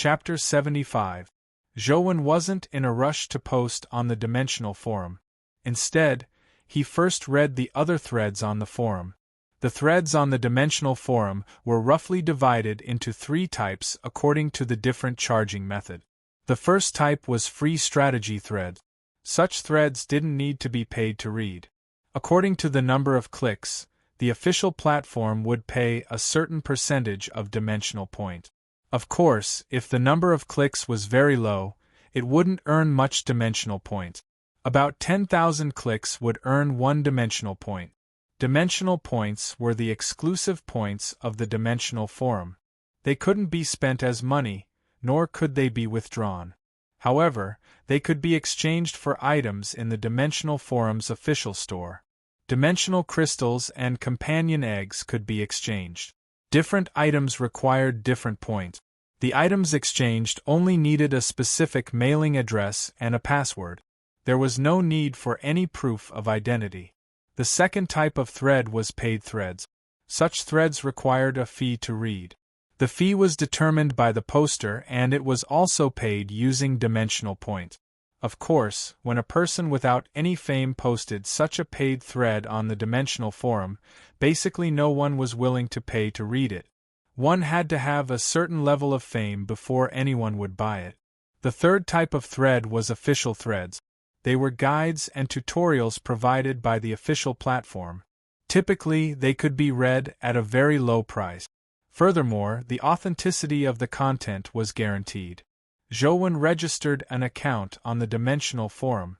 Chapter 75. Zhouwen wasn't in a rush to post on the Dimensional Forum. Instead, he first read the other threads on the forum. The threads on the Dimensional Forum were roughly divided into 3 types according to the different charging method. The first type was free strategy threads. Such threads didn't need to be paid to read. According to the number of clicks, the official platform would pay a certain percentage of dimensional point. Of course, if the number of clicks was very low, it wouldn't earn much dimensional point. About 10,000 clicks would earn 1 dimensional point. Dimensional points were the exclusive points of the Dimensional Forum. They couldn't be spent as money, nor could they be withdrawn. However, they could be exchanged for items in the Dimensional Forum's official store. Dimensional crystals and companion eggs could be exchanged. Different items required different points. The items exchanged only needed a specific mailing address and a password. There was no need for any proof of identity. The second type of thread was paid threads. Such threads required a fee to read. The fee was determined by the poster and it was also paid using dimensional point. Of course, when a person without any fame posted such a paid thread on the Dimensional Forum, basically no one was willing to pay to read it. One had to have a certain level of fame before anyone would buy it. The third type of thread was official threads. They were guides and tutorials provided by the official platform. Typically, they could be read at a very low price. Furthermore, the authenticity of the content was guaranteed. Zhouwen registered an account on the Dimensional Forum.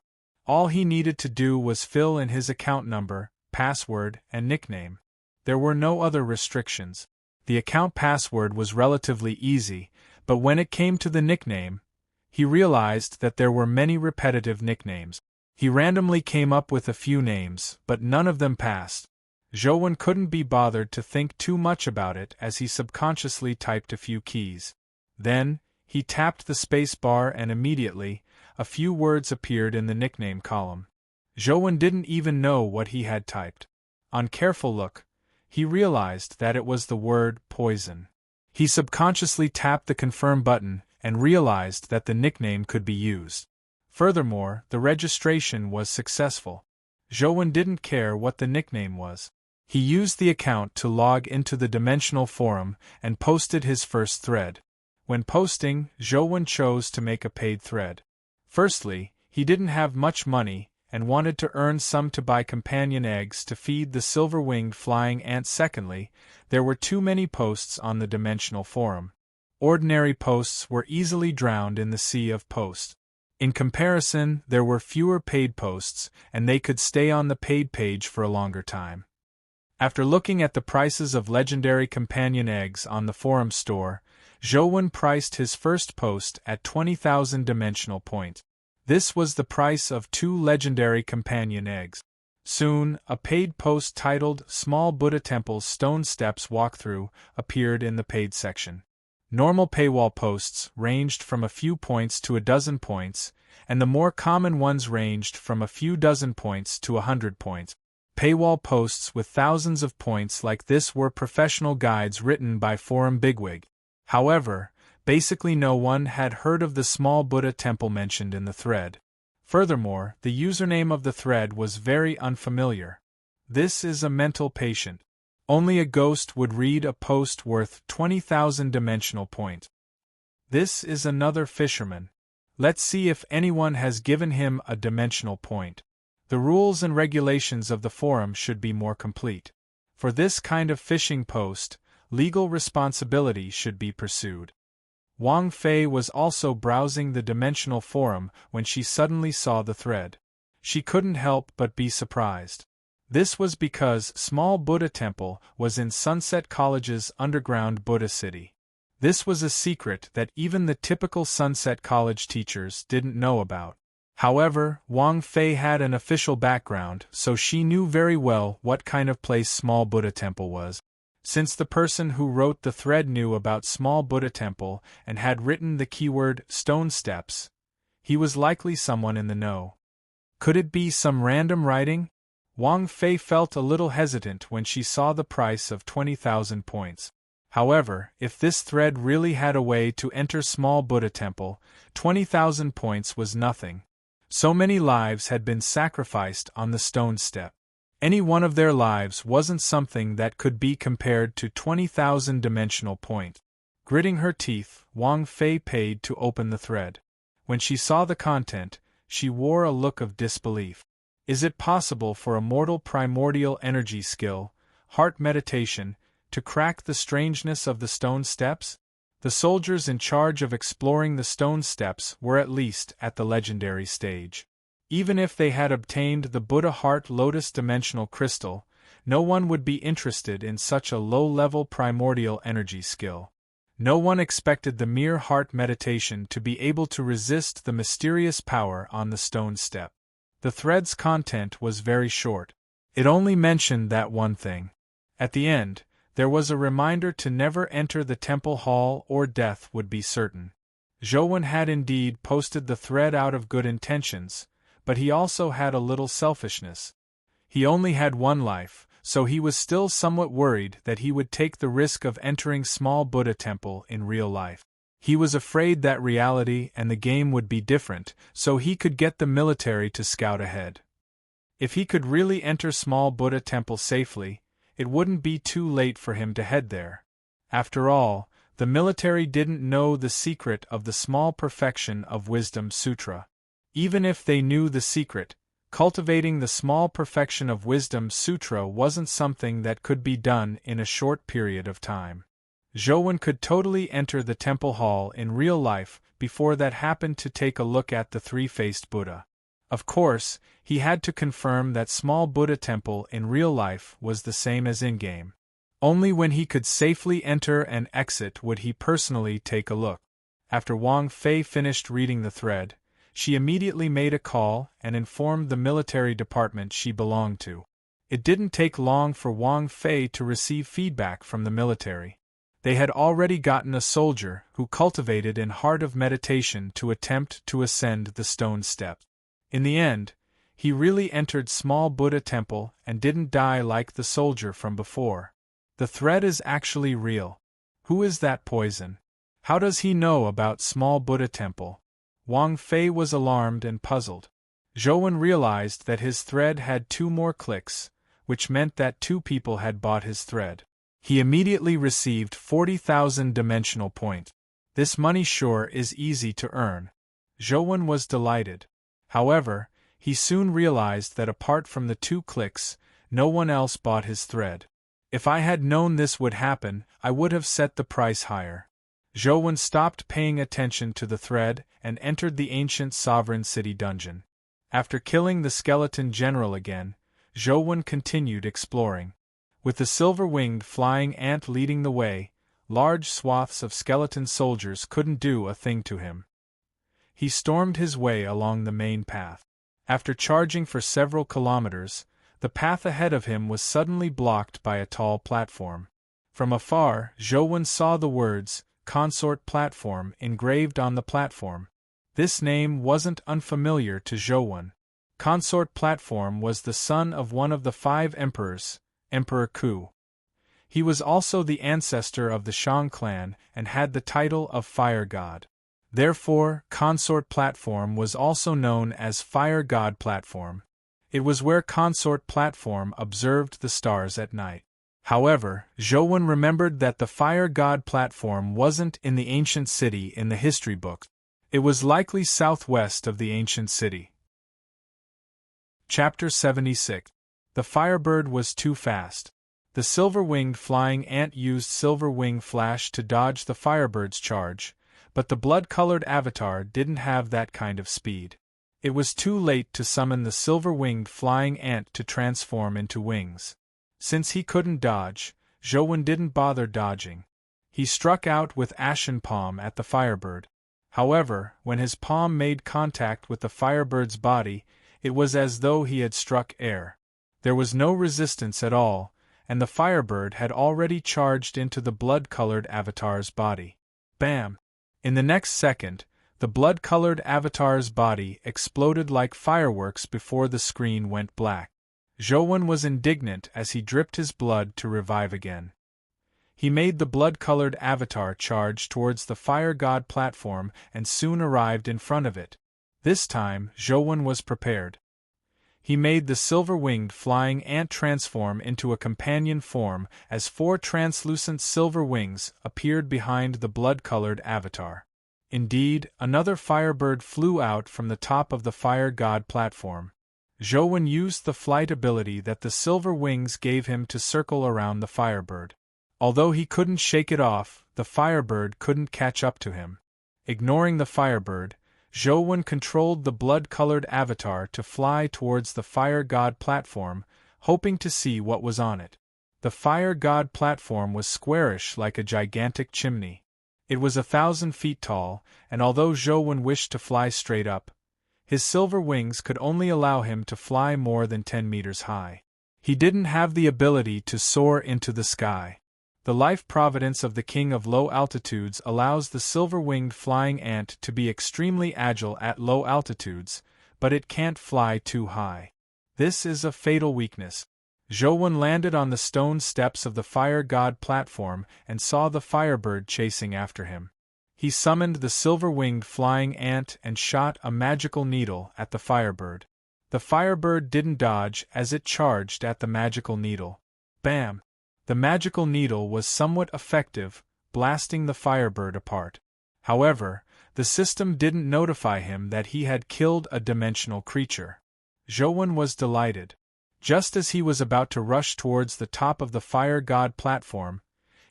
All he needed to do was fill in his account number, password, and nickname. There were no other restrictions. The account password was relatively easy, but when it came to the nickname, he realized that there were many repetitive nicknames. He randomly came up with a few names, but none of them passed. Zhouwen couldn't be bothered to think too much about it as he subconsciously typed a few keys. Then, he tapped the space bar and immediately, a few words appeared in the nickname column. Zhouwen didn't even know what he had typed. On careful look, he realized that it was the word poison. He subconsciously tapped the confirm button and realized that the nickname could be used. Furthermore, the registration was successful. Zhouwen didn't care what the nickname was. He used the account to log into the Dimensional Forum and posted his first thread. When posting, Zhouwen chose to make a paid thread. Firstly, he didn't have much money and wanted to earn some to buy companion eggs to feed the silver-winged flying ants. Secondly, there were too many posts on the Dimensional Forum. Ordinary posts were easily drowned in the sea of posts. In comparison, there were fewer paid posts, and they could stay on the paid page for a longer time. After looking at the prices of legendary companion eggs on the forum store, Zhouwen priced his first post at 20,000 dimensional point. This was the price of 2 legendary companion eggs. Soon, a paid post titled Small Buddha Temple's Stone Steps Walkthrough appeared in the paid section. Normal paywall posts ranged from a few points to a dozen points, and the more common ones ranged from a few dozen points to 100 points. Paywall posts with thousands of points like this were professional guides written by forum bigwig. However, basically no one had heard of the small Buddha temple mentioned in the thread. Furthermore, the username of the thread was very unfamiliar. This is a mental patient. Only a ghost would read a post worth 20,000 dimensional point. This is another fisherman. Let's see if anyone has given him a dimensional point. The rules and regulations of the forum should be more complete. For this kind of phishing post, legal responsibility should be pursued. Wang Fei was also browsing the Dimensional Forum when she suddenly saw the thread. She couldn't help but be surprised. This was because Small Buddha Temple was in Sunset College's underground Buddha City. This was a secret that even the typical Sunset College teachers didn't know about. However, Wang Fei had an official background, so she knew very well what kind of place Small Buddha Temple was. Since the person who wrote the thread knew about Small Buddha Temple and had written the keyword stone steps, he was likely someone in the know. Could it be some random writing? Wang Fei felt a little hesitant when she saw the price of 20,000 points. However, if this thread really had a way to enter small Buddha temple, 20,000 points was nothing. So many lives had been sacrificed on the stone step. Any one of their lives wasn't something that could be compared to 20,000 dimensional point. Gritting her teeth, Wang Fei paid to open the thread. When she saw the content, she wore a look of disbelief. Is it possible for a mortal primordial energy skill, heart meditation, to crack the strangeness of the stone steps? The soldiers in charge of exploring the stone steps were at least at the legendary stage. Even if they had obtained the Buddha Heart Lotus Dimensional Crystal, no one would be interested in such a low-level primordial energy skill. No one expected the mere heart meditation to be able to resist the mysterious power on the stone step. The thread's content was very short. It only mentioned that one thing. At the end, there was a reminder to never enter the temple hall or death would be certain. Zhouwen had indeed posted the thread out of good intentions, but he also had a little selfishness. He only had one life, so he was still somewhat worried that he would take the risk of entering small Buddha temple in real life. He was afraid that reality and the game would be different, so he could get the military to scout ahead. If he could really enter small Buddha temple safely, it wouldn't be too late for him to head there. After all, the military didn't know the secret of the small perfection of Wisdom Sutra. Even if they knew the secret, cultivating the small perfection of Wisdom Sutra wasn't something that could be done in a short period of time. Zhouwen could totally enter the temple hall in real life before that happened to take a look at the three-faced Buddha. Of course, he had to confirm that small Buddha temple in real life was the same as in-game. Only when he could safely enter and exit would he personally take a look. After Wang Fei finished reading the thread, she immediately made a call and informed the military department she belonged to. It didn't take long for Wang Fei to receive feedback from the military. They had already gotten a soldier who cultivated an heart of meditation to attempt to ascend the stone step. In the end, he really entered small Buddha temple and didn't die like the soldier from before. The thread is actually real. Who is that poison? How does he know about small Buddha temple? Wang Fei was alarmed and puzzled. Zhouwen realized that his thread had 2 more clicks, which meant that 2 people had bought his thread. He immediately received 40,000 dimensional point. This money sure is easy to earn. Zhouwen was delighted. However, he soon realized that apart from the 2 clicks, no one else bought his thread. If I had known this would happen, I would have set the price higher. Zhouwen stopped paying attention to the thread and entered the ancient sovereign city dungeon. After killing the skeleton general again, Zhouwen continued exploring. With the silver-winged flying ant leading the way, large swaths of skeleton soldiers couldn't do a thing to him. He stormed his way along the main path. After charging for several kilometers, the path ahead of him was suddenly blocked by a tall platform. From afar, Zhouwen saw the words, Consort Platform, engraved on the platform. This name wasn't unfamiliar to Zhouwen. Consort Platform was the son of one of the 5 emperors, Emperor Ku. He was also the ancestor of the Shang clan and had the title of Fire God. Therefore, Consort Platform was also known as Fire God Platform. It was where Consort Platform observed the stars at night. However, Zhouwen remembered that the Fire God Platform wasn't in the ancient city in the history book. It was likely southwest of the ancient city. Chapter 76. The Firebird was too fast. The silver-winged flying ant used Silver Wing Flash to dodge the Firebird's charge, but the blood-colored avatar didn't have that kind of speed. It was too late to summon the silver-winged flying ant to transform into wings. Since he couldn't dodge, Zhouwen didn't bother dodging. He struck out with Ashen Palm at the Firebird. However, when his palm made contact with the Firebird's body, it was as though he had struck air. There was no resistance at all, and the Firebird had already charged into the blood-colored avatar's body. Bam! In the next second, the blood-colored avatar's body exploded like fireworks before the screen went black. Zhouwen was indignant as he dripped his blood to revive again. He made the blood-colored avatar charge towards the fire god platform and soon arrived in front of it. This time, Zhou was prepared. He made the silver-winged flying ant transform into a companion form as 4 translucent silver wings appeared behind the blood-colored avatar. Indeed, another firebird flew out from the top of the fire god platform. Zhou used the flight ability that the silver wings gave him to circle around the firebird. Although he couldn't shake it off, the firebird couldn't catch up to him. Ignoring the firebird, Zhou controlled the blood-colored avatar to fly towards the fire god platform, hoping to see what was on it. The fire god platform was squarish like a gigantic chimney. It was 1,000 feet tall, and although Zhou wished to fly straight up, his silver wings could only allow him to fly more than 10 meters high. He didn't have the ability to soar into the sky. The life providence of the king of low altitudes allows the silver-winged flying ant to be extremely agile at low altitudes, but it can't fly too high. This is a fatal weakness. Zhou landed on the stone steps of the fire god platform and saw the firebird chasing after him. He summoned the silver-winged flying ant and shot a magical needle at the firebird. The firebird didn't dodge as it charged at the magical needle. Bam! The magical needle was somewhat effective, blasting the firebird apart. However, the system didn't notify him that he had killed a dimensional creature. Zhou was delighted. Just as he was about to rush towards the top of the fire god platform,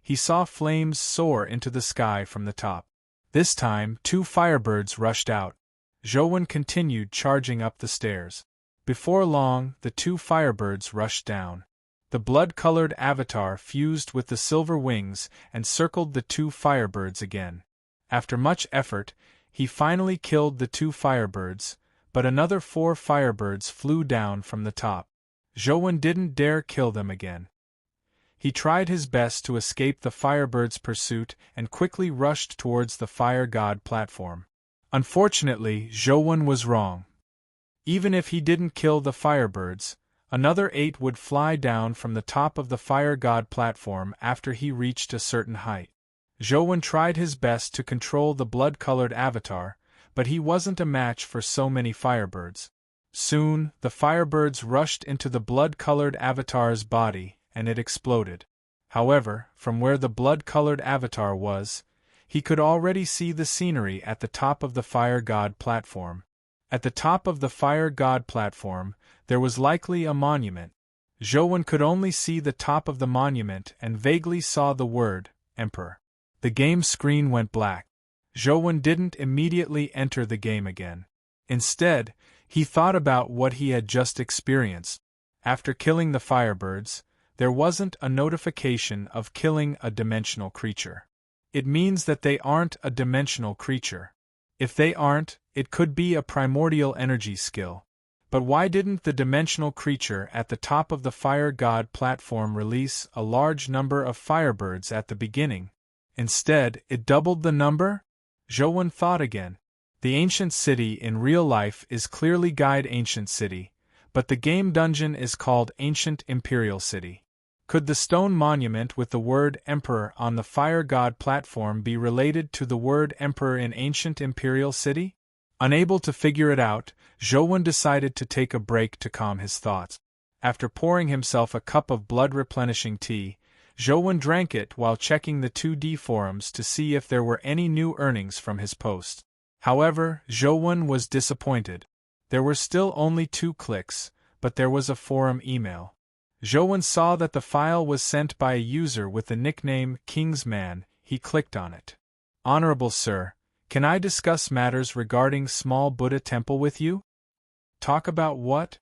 he saw flames soar into the sky from the top. This time, 2 firebirds rushed out. Zhou continued charging up the stairs. Before long, the 2 firebirds rushed down. The blood-colored avatar fused with the silver wings and circled the 2 firebirds again. After much effort, he finally killed the 2 firebirds, but another 4 firebirds flew down from the top. Zhou didn't dare kill them again. He tried his best to escape the firebirds' pursuit and quickly rushed towards the fire god platform. Unfortunately, Zhou was wrong. Even if he didn't kill the firebirds, another 8 would fly down from the top of the fire god platform after he reached a certain height. Zhou tried his best to control the blood-colored avatar, but he wasn't a match for so many firebirds. Soon, the firebirds rushed into the blood-colored avatar's body, and it exploded. However, from where the blood-colored avatar was, he could already see the scenery at the top of the fire god platform. At the top of the fire god platform, there was likely a monument. Zhou could only see the top of the monument and vaguely saw the word, Emperor. The game screen went black. Zhou didn't immediately enter the game again. Instead, he thought about what he had just experienced. After killing the firebirds, there wasn't a notification of killing a dimensional creature. It means that they aren't a dimensional creature. If they aren't, it could be a primordial energy skill. But why didn't the dimensional creature at the top of the fire god platform release a large number of firebirds at the beginning? Instead, it doubled the number? Zhou thought again. The ancient city in real life is clearly Guide Ancient City, but the game dungeon is called Ancient Imperial City. Could the stone monument with the word Emperor on the fire god platform be related to the word Emperor in Ancient Imperial City? Unable to figure it out, Zhou decided to take a break to calm his thoughts. After pouring himself a cup of blood-replenishing tea, Zhou drank it while checking the 2D forums to see if there were any new earnings from his post. However, Zhou was disappointed. There were still only 2 clicks, but there was a forum email. Zhou saw that the file was sent by a user with the nickname Kingsman. He clicked on it. Honorable Sir, can I discuss matters regarding small Buddha temple with you? Talk about what?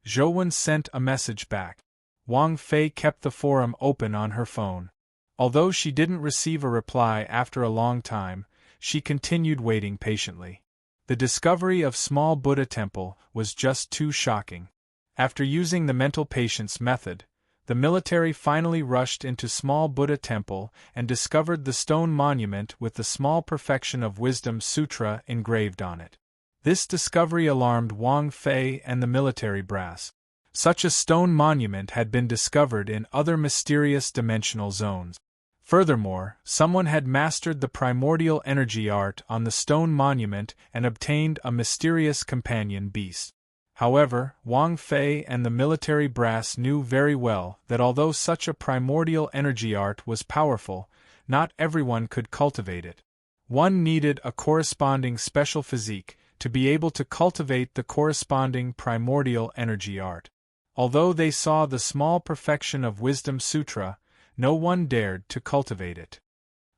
Zhou sent a message back. Wang Fei kept the forum open on her phone. Although she didn't receive a reply after a long time, she continued waiting patiently. The discovery of small Buddha temple was just too shocking. After using the mental patience method, the military finally rushed into small Buddha temple and discovered the stone monument with the Small Perfection of Wisdom Sutra engraved on it. This discovery alarmed Wang Fei and the military brass. Such a stone monument had been discovered in other mysterious dimensional zones. Furthermore, someone had mastered the primordial energy art on the stone monument and obtained a mysterious companion beast. However, Wang Fei and the military brass knew very well that although such a primordial energy art was powerful, not everyone could cultivate it. One needed a corresponding special physique to be able to cultivate the corresponding primordial energy art. Although they saw the small perfection of Wisdom Sutra, no one dared to cultivate it.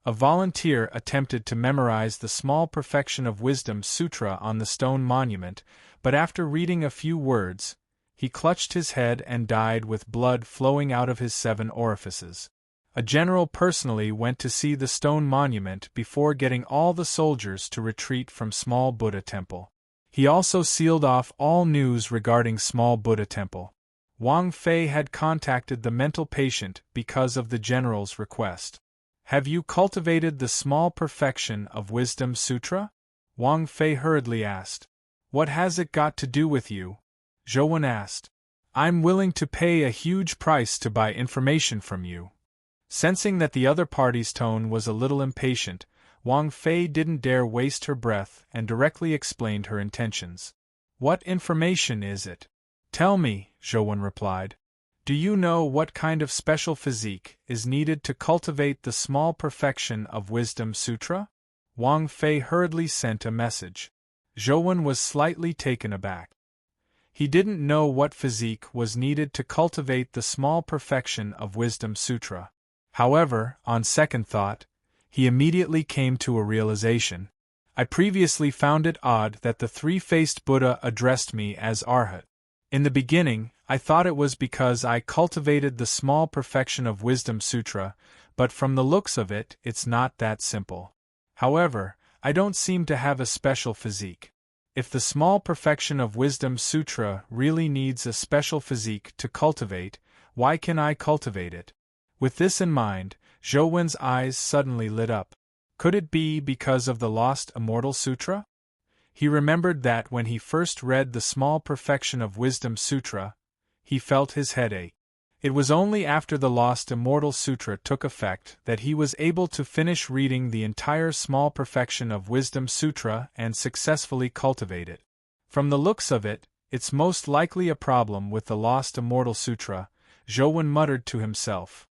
A volunteer attempted to memorize the small perfection of Wisdom Sutra on the stone monument, but after reading a few words, he clutched his head and died with blood flowing out of his 7 orifices. A general personally went to see the stone monument before getting all the soldiers to retreat from Small Buddha Temple. He also sealed off all news regarding Small Buddha Temple. Wang Fei had contacted the mental patient because of the general's request. "Have you cultivated the small perfection of Wisdom Sutra?" Wang Fei hurriedly asked. "What has it got to do with you?" Zhou asked. "I'm willing to pay a huge price to buy information from you." Sensing that the other party's tone was a little impatient, Wang Fei didn't dare waste her breath and directly explained her intentions. "What information is it?" "Tell me," Zhou replied. "Do you know what kind of special physique is needed to cultivate the small perfection of Wisdom Sutra?" Wang Fei hurriedly sent a message. Zhou was slightly taken aback. He didn't know what physique was needed to cultivate the small perfection of Wisdom Sutra. However, on second thought, he immediately came to a realization. "I previously found it odd that the 3-faced Buddha addressed me as Arhat. In the beginning, I thought it was because I cultivated the small perfection of Wisdom Sutra, but from the looks of it, it's not that simple. However, I don't seem to have a special physique. If the small perfection of Wisdom Sutra really needs a special physique to cultivate, why can I cultivate it?" With this in mind, Zhou eyes suddenly lit up. Could it be because of the Lost Immortal Sutra? He remembered that when he first read the small perfection of Wisdom Sutra, he felt his head ache. It was only after the Lost Immortal Sutra took effect that he was able to finish reading the entire small perfection of Wisdom Sutra and successfully cultivate it. From the looks of it, it's most likely a problem with the Lost Immortal Sutra, Zhou muttered to himself.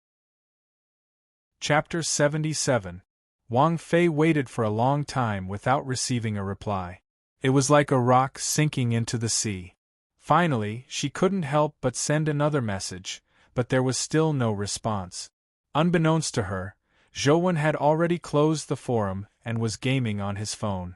Chapter 77. Wang Fei waited for a long time without receiving a reply. It was like a rock sinking into the sea. Finally, she couldn't help but send another message, but there was still no response. Unbeknownst to her, Zhou had already closed the forum and was gaming on his phone.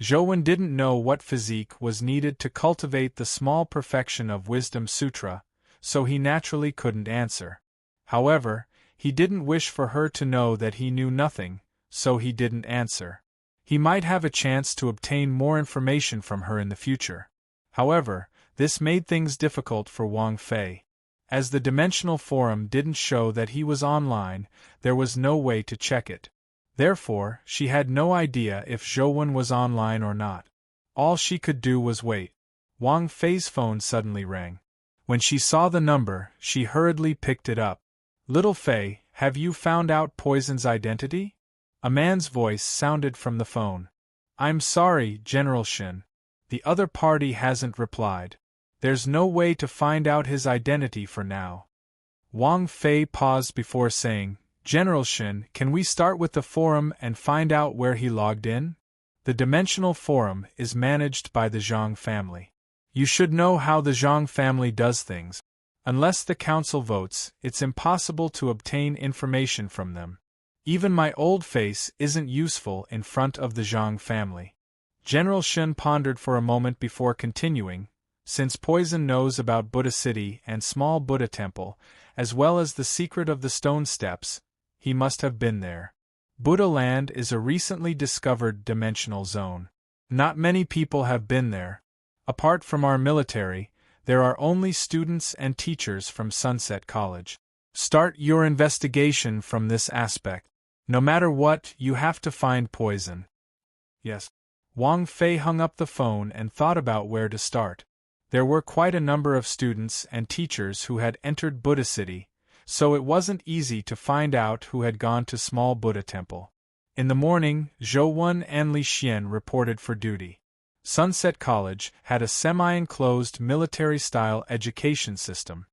Zhou didn't know what physique was needed to cultivate the small perfection of Wisdom Sutra, so he naturally couldn't answer. However, he didn't wish for her to know that he knew nothing, so he didn't answer. He might have a chance to obtain more information from her in the future. However, this made things difficult for Wang Fei. As the dimensional forum didn't show that he was online, there was no way to check it. Therefore, she had no idea if Zhou was online or not. All she could do was wait. Wang Fei's phone suddenly rang. When she saw the number, she hurriedly picked it up. "Little Fei, have you found out Poison's identity?" A man's voice sounded from the phone. "I'm sorry, General Shen. The other party hasn't replied. There's no way to find out his identity for now." Wang Fei paused before saying, "General Shen, can we start with the forum and find out where he logged in?" The Dimensional Forum is managed by the Zhang family. You should know how the Zhang family does things. Unless the council votes, it's impossible to obtain information from them. Even my old face isn't useful in front of the Zhang family. General Shen pondered for a moment before continuing. Since Poison knows about Buddha City and Small Buddha Temple, as well as the secret of the stone steps, he must have been there. Buddha Land is a recently discovered dimensional zone. Not many people have been there. Apart from our military, there are only students and teachers from Sunset College. Start your investigation from this aspect. No matter what, you have to find Poison. Yes. Wang Fei hung up the phone and thought about where to start. There were quite a number of students and teachers who had entered Buddha City, so it wasn't easy to find out who had gone to small Buddha temple. In the morning, Zhou Wen and Li Xian reported for duty. Sunset College had a semi-enclosed military-style education system.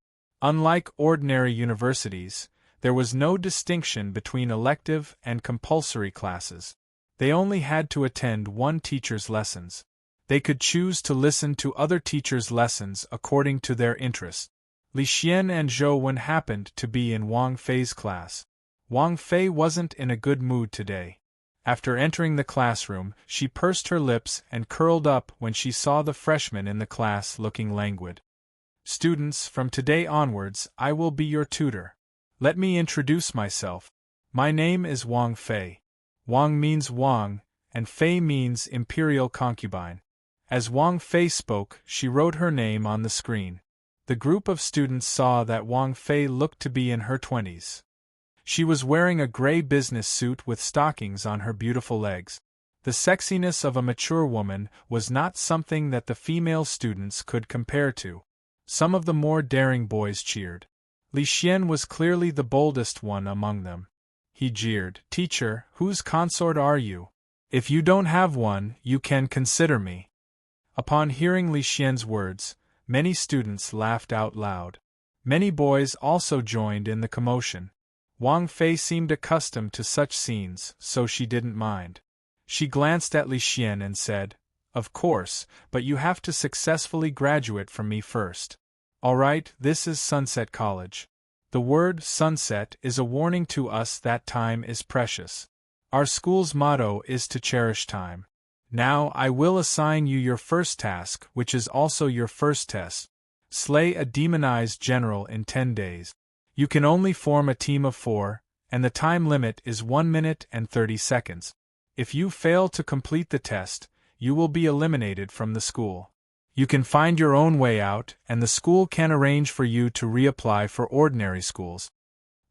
Unlike ordinary universities, there was no distinction between elective and compulsory classes. They only had to attend one teacher's lessons. They could choose to listen to other teachers' lessons according to their interest. Li Xian and Zhou Wen happened to be in Wang Fei's class. Wang Fei wasn't in a good mood today. After entering the classroom, she pursed her lips and curled up when she saw the freshmen in the class looking languid. "Students, from today onwards, I will be your tutor. Let me introduce myself. My name is Wang Fei. Wang means Wang, and Fei means imperial concubine." As Wang Fei spoke, she wrote her name on the screen. The group of students saw that Wang Fei looked to be in her 20s. She was wearing a gray business suit with stockings on her beautiful legs. The sexiness of a mature woman was not something that the female students could compare to. Some of the more daring boys cheered. Li Xian was clearly the boldest one among them. He jeered, "Teacher, whose consort are you? If you don't have one, you can consider me." Upon hearing Li Xian's words, many students laughed out loud. Many boys also joined in the commotion. Wang Fei seemed accustomed to such scenes, so she didn't mind. She glanced at Li Xian and said, "Of course, but you have to successfully graduate from me first. All right, this is Sunset College. The word sunset is a warning to us that time is precious. Our school's motto is to cherish time. Now I will assign you your first task, which is also your first test. Slay a demonized general in 10 days. You can only form a team of 4, and the time limit is 1 minute and 30 seconds. If you fail to complete the test, you will be eliminated from the school. You can find your own way out, and the school can arrange for you to reapply for ordinary schools."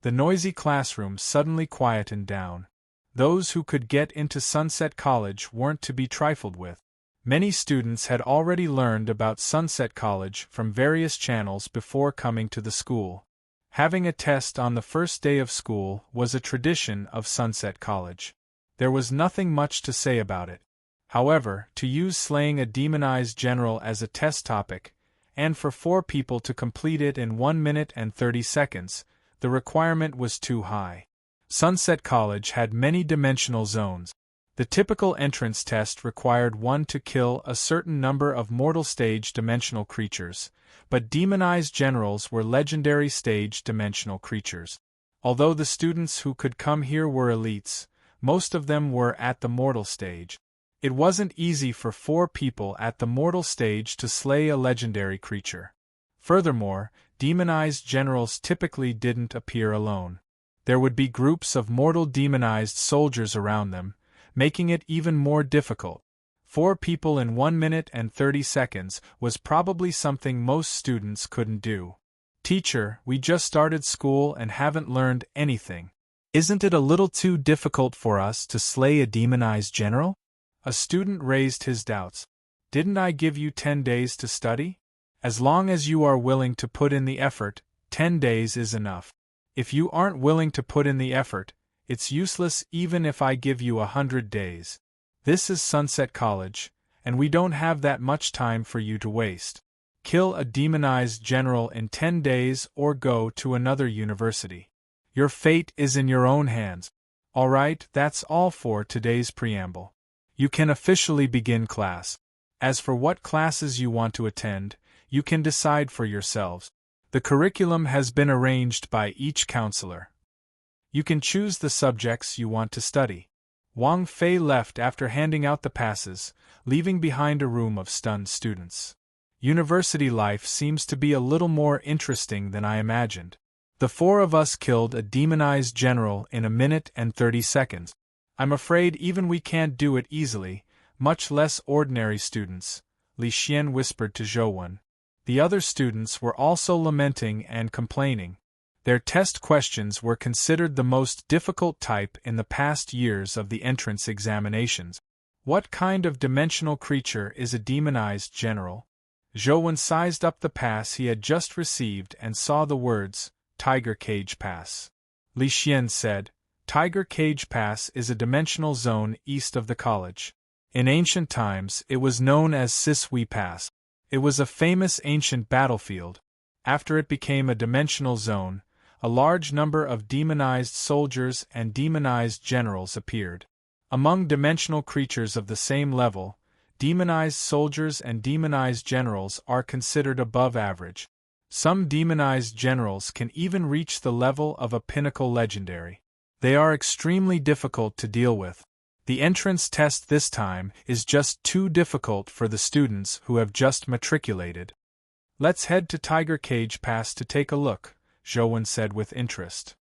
The noisy classroom suddenly quietened down. Those who could get into Sunset College weren't to be trifled with. Many students had already learned about Sunset College from various channels before coming to the school. Having a test on the first day of school was a tradition of Sunset College. There was nothing much to say about it. However, to use slaying a demonized general as a test topic, and for 4 people to complete it in 1 minute and 30 seconds, the requirement was too high. Sunset College had many dimensional zones. The typical entrance test required one to kill a certain number of mortal stage dimensional creatures, but demonized generals were legendary stage dimensional creatures. Although the students who could come here were elites, most of them were at the mortal stage. It wasn't easy for 4 people at the mortal stage to slay a legendary creature. Furthermore, demonized generals typically didn't appear alone. There would be groups of mortal demonized soldiers around them, making it even more difficult. 4 people in 1 minute and 30 seconds was probably something most students couldn't do. "Teacher, we just started school and haven't learned anything. Isn't it a little too difficult for us to slay a demonized general?" A student raised his doubts. "Didn't I give you 10 days to study? As long as you are willing to put in the effort, 10 days is enough. If you aren't willing to put in the effort, it's useless even if I give you 100 days. This is Sunset College, and we don't have that much time for you to waste. Kill a demonized general in 10 days or go to another university. Your fate is in your own hands." All right, that's all for today's preamble. You can officially begin class. As for what classes you want to attend, you can decide for yourselves. The curriculum has been arranged by each counselor. You can choose the subjects you want to study. Wang Fei left after handing out the passes, leaving behind a room of stunned students. University life seems to be a little more interesting than I imagined. The 4 of us killed a demonized general in 1 minute and 30 seconds. I'm afraid even we can't do it easily, much less ordinary students, Li Xian whispered to Zhou Wen. The other students were also lamenting and complaining. Their test questions were considered the most difficult type in the past years of the entrance examinations. What kind of dimensional creature is a demonized general? Zhou Wen sized up the pass he had just received and saw the words, Tiger Cage Pass. Li Xian said, Tiger Cage Pass is a dimensional zone east of the college. In ancient times, it was known as Sisui Pass. It was a famous ancient battlefield. After it became a dimensional zone, a large number of demonized soldiers and demonized generals appeared. Among dimensional creatures of the same level, demonized soldiers and demonized generals are considered above average. Some demonized generals can even reach the level of a pinnacle legendary. They are extremely difficult to deal with. The entrance test this time is just too difficult for the students who have just matriculated. Let's head to Tiger Cage Pass to take a look, Zhou said with interest.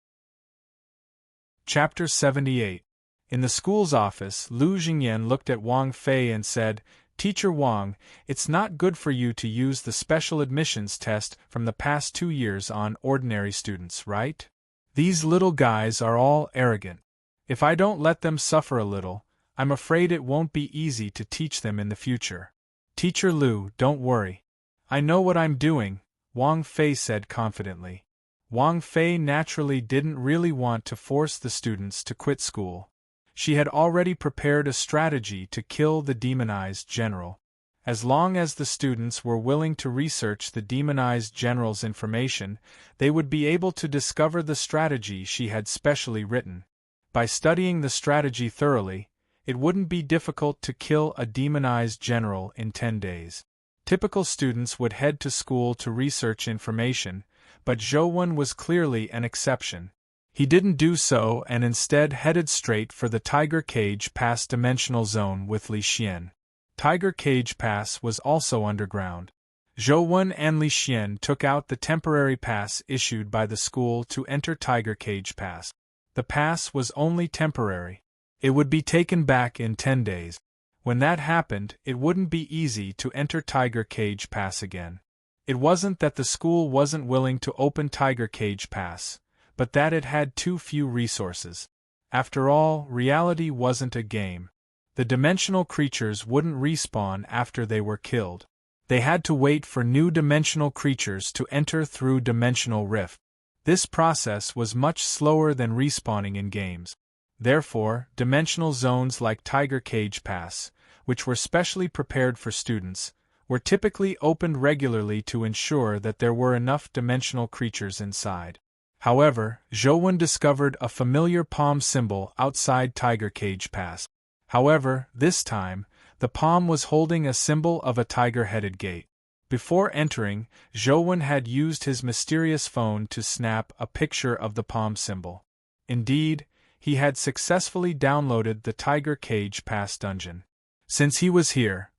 Chapter 78. In the school's office, Lu Jingyan looked at Wang Fei and said, Teacher Wang, it's not good for you to use the special admissions test from the past 2 years on ordinary students, right? These little guys are all arrogant. If I don't let them suffer a little, I'm afraid it won't be easy to teach them in the future. Teacher Lu, don't worry. I know what I'm doing, Wang Fei said confidently. Wang Fei naturally didn't really want to force the students to quit school. She had already prepared a strategy to kill the demonized general. As long as the students were willing to research the demonized general's information, they would be able to discover the strategy she had specially written. By studying the strategy thoroughly, it wouldn't be difficult to kill a demonized general in 10 days. Typical students would head to school to research information, but Zhou was clearly an exception. He didn't do so and instead headed straight for the Tiger Cage Pass dimensional zone with Li Xian. Tiger Cage Pass was also underground. Zhou and Li Xian took out the temporary pass issued by the school to enter Tiger Cage Pass. The pass was only temporary. It would be taken back in 10 days. When that happened, it wouldn't be easy to enter Tiger Cage Pass again. It wasn't that the school wasn't willing to open Tiger Cage Pass, but that it had too few resources. After all, reality wasn't a game. The dimensional creatures wouldn't respawn after they were killed. They had to wait for new dimensional creatures to enter through Dimensional Rift. This process was much slower than respawning in games. Therefore, dimensional zones like Tiger Cage Pass, which were specially prepared for students, were typically opened regularly to ensure that there were enough dimensional creatures inside. However, Zhou discovered a familiar palm symbol outside Tiger Cage Pass. However, this time, the palm was holding a symbol of a tiger-headed gate. Before entering, Zhou had used his mysterious phone to snap a picture of the palm symbol. Indeed, he had successfully downloaded the Tiger Cage Pass dungeon. Since he was here,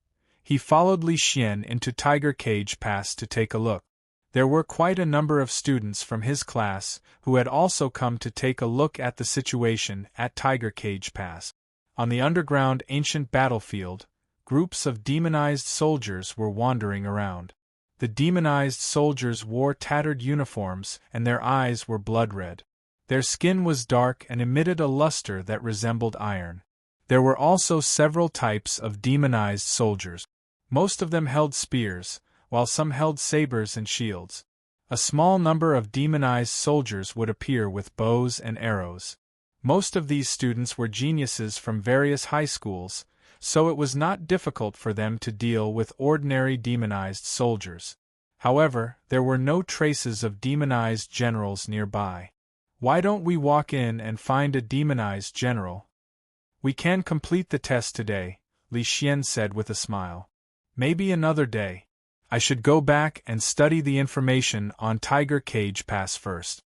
he followed Li Xian into Tiger Cage Pass to take a look. There were quite a number of students from his class who had also come to take a look at the situation at Tiger Cage Pass. On the underground ancient battlefield, groups of demonized soldiers were wandering around. The demonized soldiers wore tattered uniforms and their eyes were blood-red. Their skin was dark and emitted a luster that resembled iron. There were also several types of demonized soldiers. Most of them held spears, while some held sabers and shields. A small number of demonized soldiers would appear with bows and arrows. Most of these students were geniuses from various high schools, so it was not difficult for them to deal with ordinary demonized soldiers. However, there were no traces of demonized generals nearby. Why don't we walk in and find a demonized general? We can complete the test today, Li Xian said with a smile. Maybe another day. I should go back and study the information on Tiger Cage Pass first.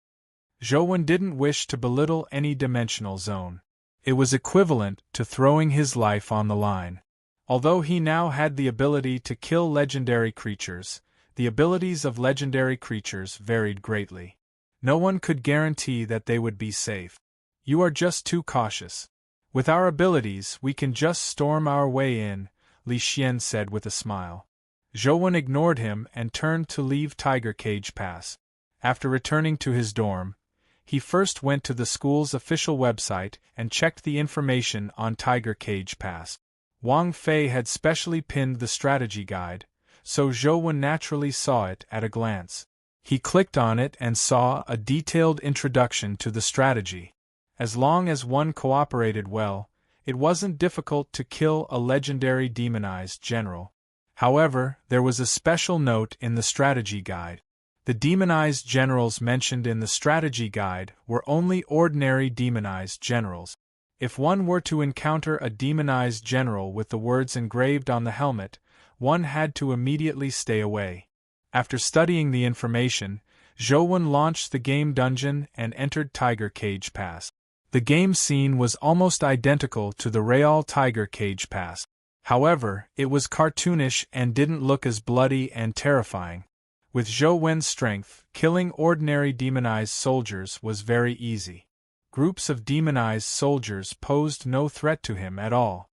Zhou didn't wish to belittle any dimensional zone. It was equivalent to throwing his life on the line. Although he now had the ability to kill legendary creatures, the abilities of legendary creatures varied greatly. No one could guarantee that they would be safe. You are just too cautious. With our abilities, we can just storm our way in, Li Xian said with a smile. Zhou ignored him and turned to leave Tiger Cage Pass. After returning to his dorm, he first went to the school's official website and checked the information on Tiger Cage Pass. Wang Fei had specially pinned the strategy guide, so Zhou naturally saw it at a glance. He clicked on it and saw a detailed introduction to the strategy. As long as one cooperated well, it wasn't difficult to kill a legendary demonized general. However, there was a special note in the strategy guide. The demonized generals mentioned in the strategy guide were only ordinary demonized generals. If one were to encounter a demonized general with the words engraved on the helmet, one had to immediately stay away. After studying the information, Zhou launched the game dungeon and entered Tiger Cage Pass. The game scene was almost identical to the Real Tiger Cage Pass. However, it was cartoonish and didn't look as bloody and terrifying. With Zhou strength, killing ordinary demonized soldiers was very easy. Groups of demonized soldiers posed no threat to him at all.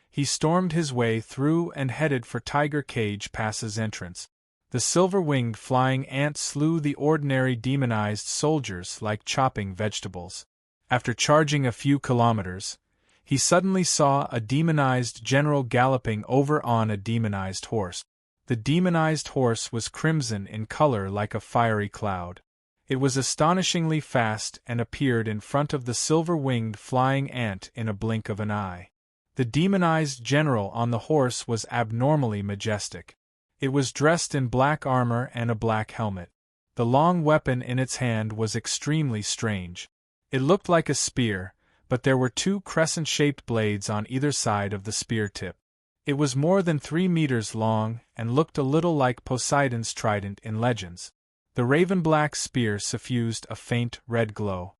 He stormed his way through and headed for Tiger Cage Pass's entrance. The silver-winged flying ant slew the ordinary demonized soldiers like chopping vegetables. After charging a few kilometers, he suddenly saw a demonized general galloping over on a demonized horse. The demonized horse was crimson in color like a fiery cloud. It was astonishingly fast and appeared in front of the silver-winged flying ant in a blink of an eye. The demonized general on the horse was abnormally majestic. It was dressed in black armor and a black helmet. The long weapon in its hand was extremely strange. It looked like a spear, but there were two crescent-shaped blades on either side of the spear tip. It was more than 3 meters long and looked a little like Poseidon's trident in legends. The raven-black spear suffused a faint red glow.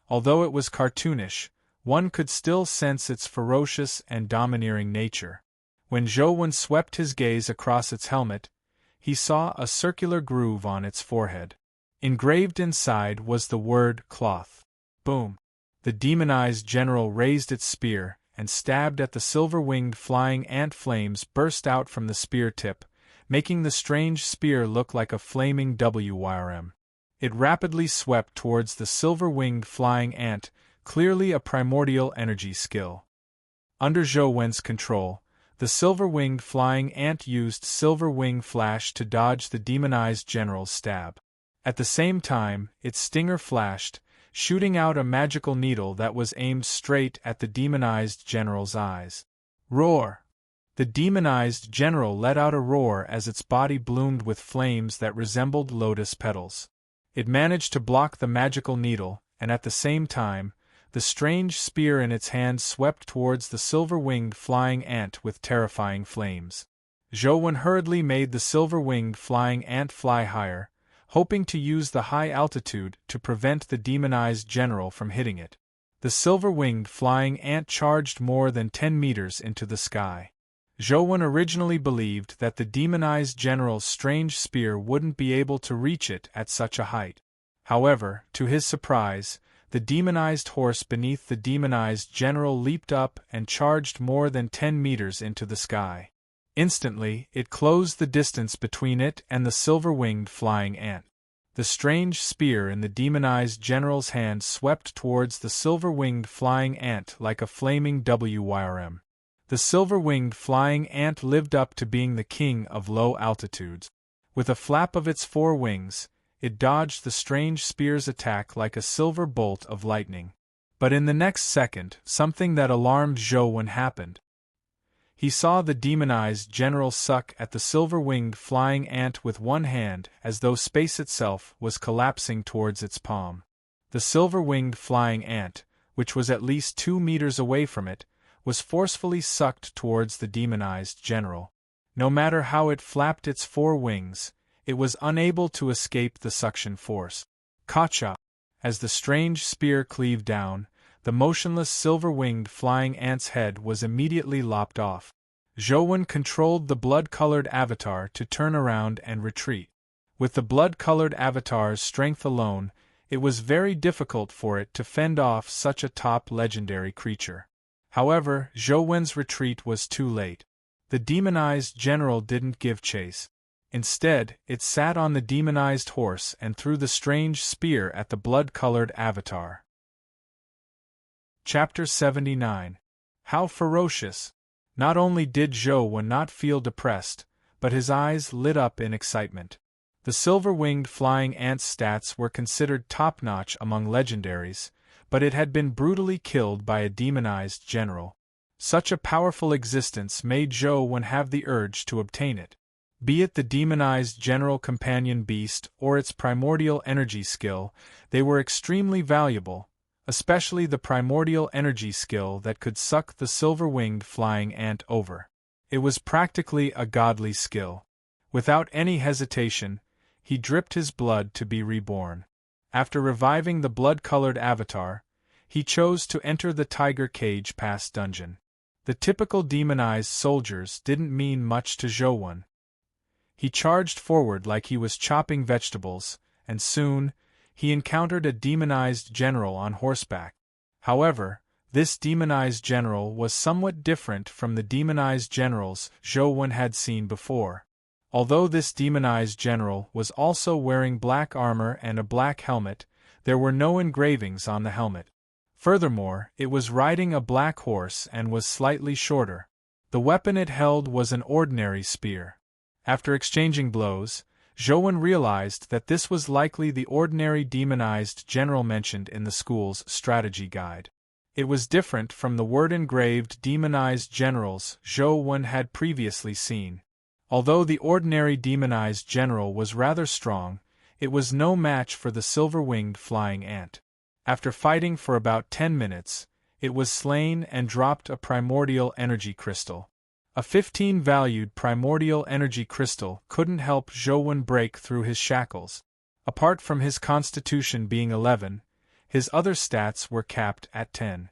Although it was cartoonish, one could still sense its ferocious and domineering nature. When Zhou swept his gaze across its helmet, he saw a circular groove on its forehead. Engraved inside was the word cloth. Boom! The demonized general raised its spear and stabbed at the silver-winged flying ant. Flames burst out from the spear tip, making the strange spear look like a flaming WRM. It rapidly swept towards the silver-winged flying ant, clearly a primordial energy skill. Under Zhou control, the silver-winged flying ant used silver wing flash to dodge the demonized general's stab. At the same time, its stinger flashed, shooting out a magical needle that was aimed straight at the demonized general's eyes. Roar! The demonized general let out a roar as its body bloomed with flames that resembled lotus petals. It managed to block the magical needle, and at the same time, the strange spear in its hand swept towards the silver-winged flying ant with terrifying flames. Zhou hurriedly made the silver-winged flying ant fly higher, hoping to use the high altitude to prevent the demonized general from hitting it. The silver-winged flying ant charged more than 10 meters into the sky. Zhou originally believed that the demonized general's strange spear wouldn't be able to reach it at such a height. However, to his surprise, the demonized horse beneath the demonized general leaped up and charged more than 10 meters into the sky. Instantly, it closed the distance between it and the silver-winged flying ant. The strange spear in the demonized general's hand swept towards the silver-winged flying ant like a flaming WRM. The silver-winged flying ant lived up to being the king of low altitudes. With a flap of its 4 wings, it dodged the strange spear's attack like a silver bolt of lightning. But in the next second, something that alarmed Zhou happened. He saw the demonized general suck at the silver-winged flying ant with one hand as though space itself was collapsing towards its palm. The silver-winged flying ant, which was at least 2 meters away from it, was forcefully sucked towards the demonized general. No matter how it flapped its 4 wings, it was unable to escape the suction force. Kacha! As the strange spear cleaved down, the motionless silver-winged flying ant's head was immediately lopped off. Zhou controlled the blood-colored avatar to turn around and retreat. With the blood-colored avatar's strength alone, it was very difficult for it to fend off such a top legendary creature. However, Zhou retreat was too late. The demonized general didn't give chase. Instead, it sat on the demonized horse and threw the strange spear at the blood-colored avatar. Chapter 79. How ferocious! Not only did Zhou not feel depressed, but his eyes lit up in excitement. The silver-winged flying ant's stats were considered top-notch among legendaries, but it had been brutally killed by a demonized general. Such a powerful existence made Zhou have the urge to obtain it. Be it the demonized general companion beast or its primordial energy skill, they were extremely valuable, especially the primordial energy skill that could suck the silver-winged flying ant over. It was practically a godly skill. Without any hesitation, he dripped his blood to be reborn. After reviving the blood-colored avatar, he chose to enter the Tiger Cage Pass dungeon. The typical demonized soldiers didn't mean much to Zhou. He charged forward like he was chopping vegetables, and soon, he encountered a demonized general on horseback. However, this demonized general was somewhat different from the demonized generals Zhou had seen before. Although this demonized general was also wearing black armor and a black helmet, there were no engravings on the helmet. Furthermore, it was riding a black horse and was slightly shorter. The weapon it held was an ordinary spear. After exchanging blows, Zhou realized that this was likely the ordinary demonized general mentioned in the school's strategy guide. It was different from the word-engraved demonized generals Zhou had previously seen. Although the ordinary demonized general was rather strong, it was no match for the silver-winged flying ant. After fighting for about 10 minutes, it was slain and dropped a primordial energy crystal. A 15-valued primordial energy crystal couldn't help Zhou break through his shackles. Apart from his constitution being 11, his other stats were capped at 10.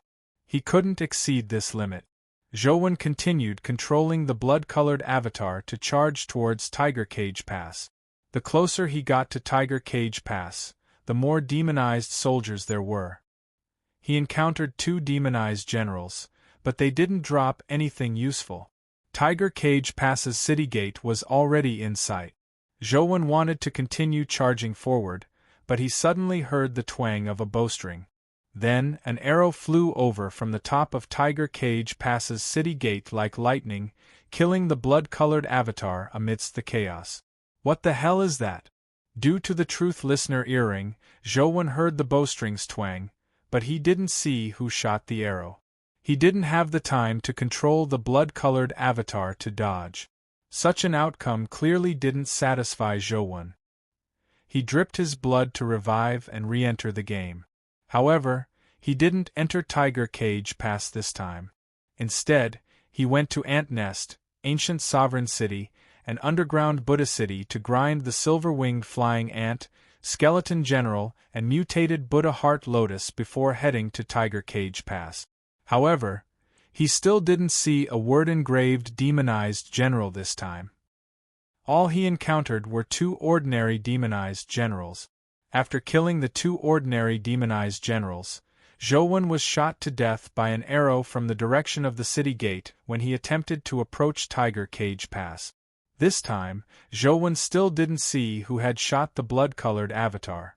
He couldn't exceed this limit. Zhou continued controlling the blood-colored avatar to charge towards Tiger Cage Pass. The closer he got to Tiger Cage Pass, the more demonized soldiers there were. He encountered 2 demonized generals, but they didn't drop anything useful. Tiger Cage Pass's city gate was already in sight. Zhou wanted to continue charging forward, but he suddenly heard the twang of a bowstring. Then, an arrow flew over from the top of Tiger Cage Pass's city gate like lightning, killing the blood-colored avatar amidst the chaos. What the hell is that? Due to the truth listener earring, Zhou heard the bowstrings twang, but he didn't see who shot the arrow. He didn't have the time to control the blood-colored avatar to dodge. Such an outcome clearly didn't satisfy Zhou. He dripped his blood to revive and re-enter the game. However, he didn't enter Tiger Cage Pass this time. Instead, he went to Ant Nest, Ancient Sovereign City, and Underground Buddha City to grind the silver-winged flying ant, skeleton general, and mutated Buddha Heart Lotus before heading to Tiger Cage Pass. However, he still didn't see a word-engraved demonized general this time. All he encountered were 2 ordinary demonized generals. After killing the 2 ordinary demonized generals, Zhou was shot to death by an arrow from the direction of the city gate when he attempted to approach Tiger Cage Pass. This time, Zhou still didn't see who had shot the blood-colored avatar.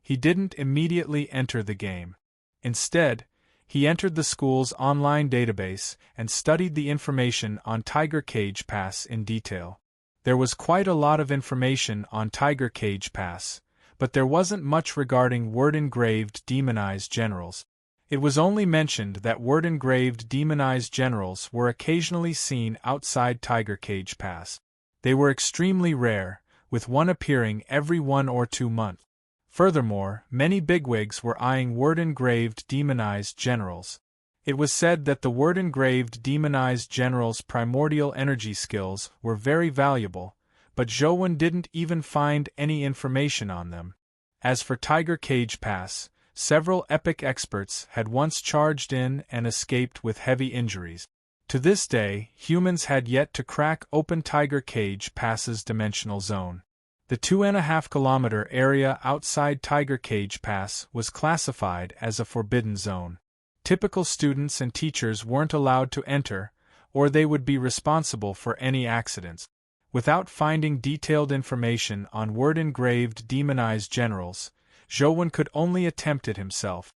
He didn't immediately enter the game. Instead, he entered the school's online database and studied the information on Tiger Cage Pass in detail. There was quite a lot of information on Tiger Cage Pass, but there wasn't much regarding word-engraved demonized generals. It was only mentioned that word-engraved demonized generals were occasionally seen outside Tiger Cage Pass. They were extremely rare, with one appearing every 1 or 2 months. Furthermore, many bigwigs were eyeing word-engraved demonized generals. It was said that the word-engraved demonized generals' primordial energy skills were very valuable, but Zhou didn't even find any information on them. As for Tiger Cage Pass, several epic experts had once charged in and escaped with heavy injuries. To this day, humans had yet to crack open Tiger Cage Pass's dimensional zone. The 2.5-kilometer area outside Tiger Cage Pass was classified as a forbidden zone. Typical students and teachers weren't allowed to enter, or they would be responsible for any accidents. Without finding detailed information on word-engraved demonized generals, Zhou could only attempt it himself.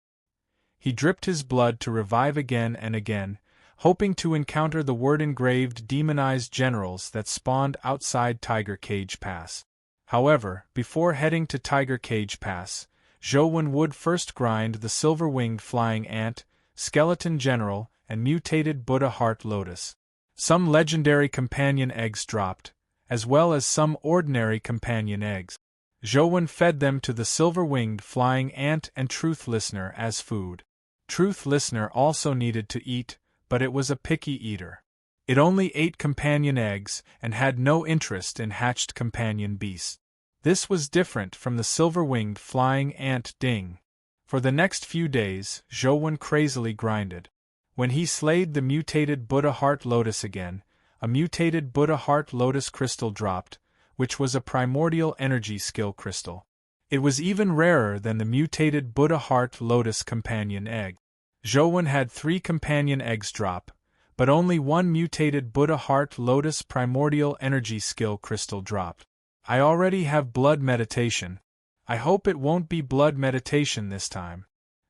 He dripped his blood to revive again and again, hoping to encounter the word-engraved demonized generals that spawned outside Tiger Cage Pass. However, before heading to Tiger Cage Pass, Zhou would first grind the silver-winged flying ant, skeleton general, and mutated Buddha heart lotus. Some legendary companion eggs dropped, as well as some ordinary companion eggs. Zhou fed them to the silver-winged flying ant and Truth Listener as food. Truth Listener also needed to eat, but it was a picky eater. It only ate companion eggs and had no interest in hatched companion beasts. This was different from the silver-winged flying ant Ding. For the next few days, Zhou crazily grinded. When he slayed the mutated Buddha heart lotus again, a mutated Buddha heart lotus crystal dropped, which was a primordial energy skill crystal. It was even rarer than the mutated Buddha heart lotus companion egg. Zhou had 3 companion eggs drop, but only 1 mutated Buddha heart lotus primordial energy skill crystal dropped. I already have blood meditation. I hope it won't be blood meditation this time.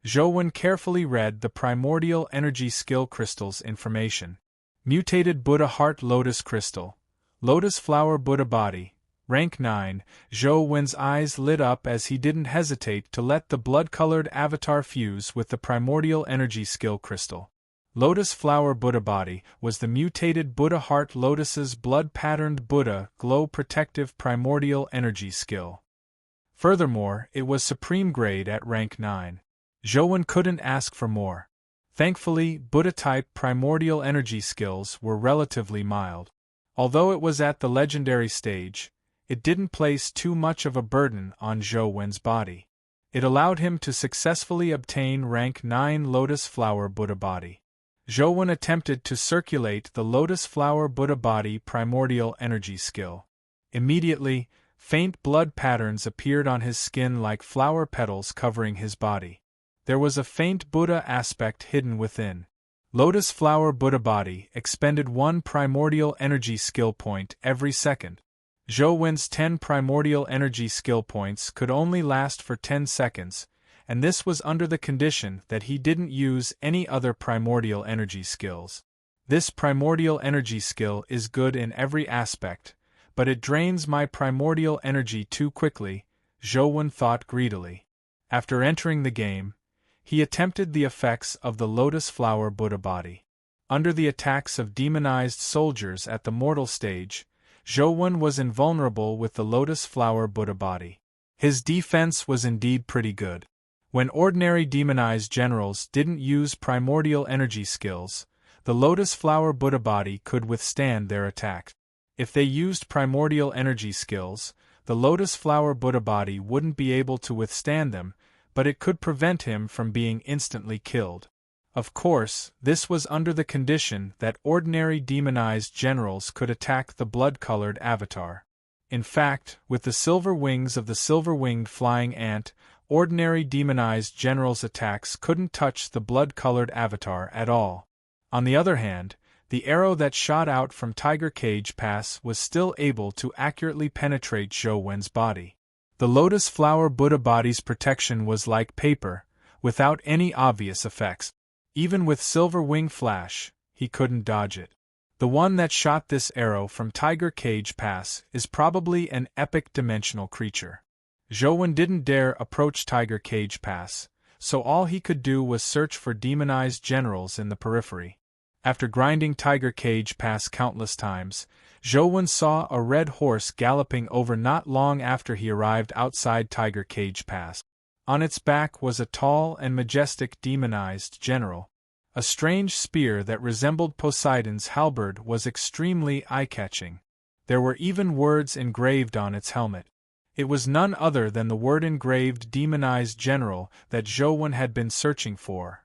Zhou carefully read the primordial energy skill crystal's information. Mutated Buddha heart lotus crystal. Lotus flower Buddha body. Rank 9. Zhou eyes lit up as he didn't hesitate to let the blood-colored avatar fuse with the primordial energy skill crystal. Lotus flower Buddha body was the mutated Buddha heart lotus's blood-patterned Buddha glow protective primordial energy skill. Furthermore, it was supreme grade at rank 9. Zhou couldn't ask for more. Thankfully, Buddha-type primordial energy skills were relatively mild. Although it was at the legendary stage, it didn't place too much of a burden on Zhou's body. It allowed him to successfully obtain rank 9 Lotus Flower Buddha body. Zhou attempted to circulate the Lotus Flower Buddha body primordial energy skill. Immediately, faint blood patterns appeared on his skin like flower petals covering his body. There was a faint Buddha aspect hidden within. Lotus Flower Buddha body expended 1 primordial energy skill point every second. Zhou's 10 primordial energy skill points could only last for 10 seconds, and this was under the condition that he didn't use any other primordial energy skills. This primordial energy skill is good in every aspect, but it drains my primordial energy too quickly, Zhou thought greedily. After entering the game, he attempted the effects of the Lotus Flower Buddha body. Under the attacks of demonized soldiers at the mortal stage, Zhou was invulnerable with the Lotus Flower Buddha body. His defense was indeed pretty good. When ordinary demonized generals didn't use primordial energy skills, the Lotus Flower Buddha body could withstand their attack. If they used primordial energy skills, the Lotus Flower Buddha body wouldn't be able to withstand them, but it could prevent him from being instantly killed. Of course, this was under the condition that ordinary demonized generals could attack the blood-colored avatar. In fact, with the silver wings of the silver-winged flying ant, ordinary demonized generals' attacks couldn't touch the blood-colored avatar at all. On the other hand, the arrow that shot out from Tiger Cage Pass was still able to accurately penetrate Zhou's body. The Lotus Flower Buddha body's protection was like paper, without any obvious effects. Even with silver wing flash, he couldn't dodge it. The one that shot this arrow from Tiger Cage Pass is probably an epic dimensional creature. Zhou didn't dare approach Tiger Cage Pass, so all he could do was search for demonized generals in the periphery. After grinding Tiger Cage Pass countless times, Zhou saw a red horse galloping over not long after he arrived outside Tiger Cage Pass. On its back was a tall and majestic demonized general. A strange spear that resembled Poseidon's halberd was extremely eye-catching. There were even words engraved on its helmet. It was none other than the word-engraved demonized general that Zhou had been searching for.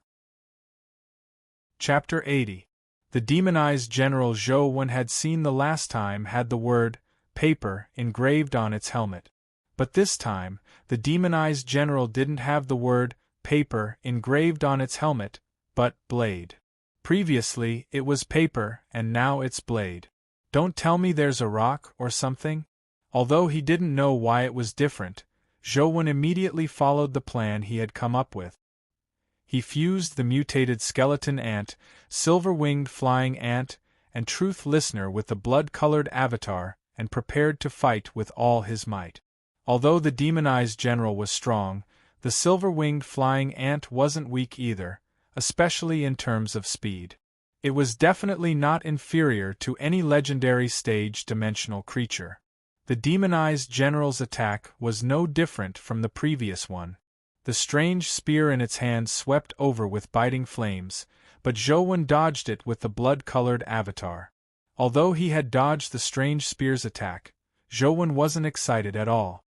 Chapter 80. The demonized general Zhou had seen the last time had the word paper engraved on its helmet. But this time, the demonized general didn't have the word paper engraved on its helmet, but blade. Previously, it was paper, and now it's blade. Don't tell me there's a rock or something? Although he didn't know why it was different, Zhou immediately followed the plan he had come up with. He fused the mutated skeleton ant, silver-winged flying ant, and Truth Listener with the blood-colored avatar, and prepared to fight with all his might. Although the demonized general was strong, the silver-winged flying ant wasn't weak either, especially in terms of speed. It was definitely not inferior to any legendary stage-dimensional creature. The demonized general's attack was no different from the previous one. The strange spear in its hand swept over with biting flames, but Zhou dodged it with the blood-colored avatar. Although he had dodged the strange spear's attack, Zhou wasn't excited at all.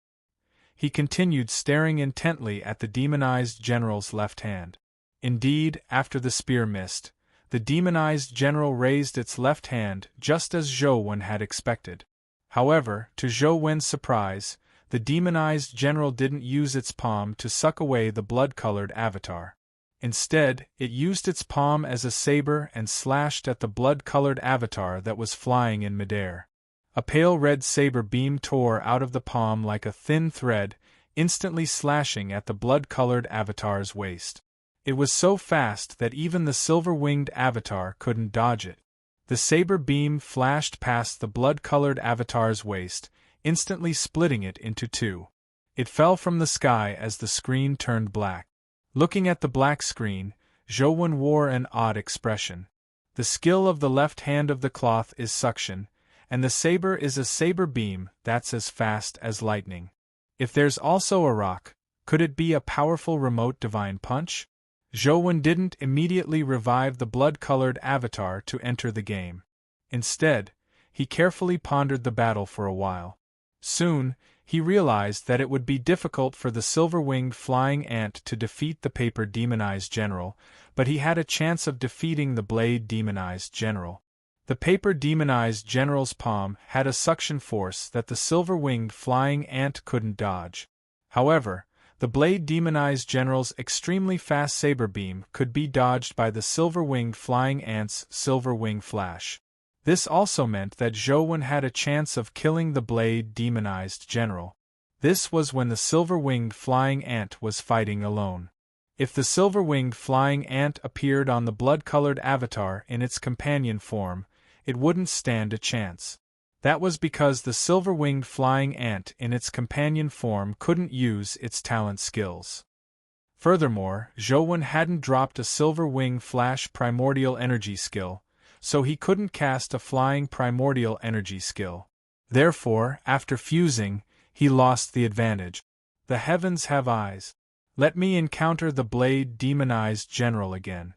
He continued staring intently at the demonized general's left hand. Indeed, after the spear missed, the demonized general raised its left hand just as Zhou had expected. However, to Zhou surprise, the demonized general didn't use its palm to suck away the blood-colored avatar. Instead, it used its palm as a saber and slashed at the blood-colored avatar that was flying in midair. A pale red saber beam tore out of the palm like a thin thread, instantly slashing at the blood-colored avatar's waist. It was so fast that even the silver-winged avatar couldn't dodge it. The saber beam flashed past the blood-colored avatar's waist, instantly splitting it into two. It fell from the sky as the screen turned black. Looking at the black screen, Zhou wore an odd expression. The skill of the left hand of the cloth is suction, and the saber is a saber beam that's as fast as lightning. If there's also a rock, could it be a powerful remote divine punch? Zhou didn't immediately revive the blood-colored avatar to enter the game. Instead, he carefully pondered the battle for a while. Soon, he realized that it would be difficult for the silver-winged flying ant to defeat the paper demonized general, but he had a chance of defeating the blade demonized general. The paper demonized general's palm had a suction force that the silver-winged flying ant couldn't dodge. However, the blade demonized general's extremely fast saber beam could be dodged by the silver-winged flying ant's silver wing flash. This also meant that Zhou had a chance of killing the blade demonized general. This was when the silver-winged flying ant was fighting alone. If the silver-winged flying ant appeared on the blood-colored avatar in its companion form, it wouldn't stand a chance. That was because the silver-winged flying ant in its companion form couldn't use its talent skills. Furthermore, Zhou hadn't dropped a silver wing flash primordial energy skill, so he couldn't cast a flying primordial energy skill. Therefore, after fusing, he lost the advantage. The heavens have eyes. Let me encounter the blade demonized general again.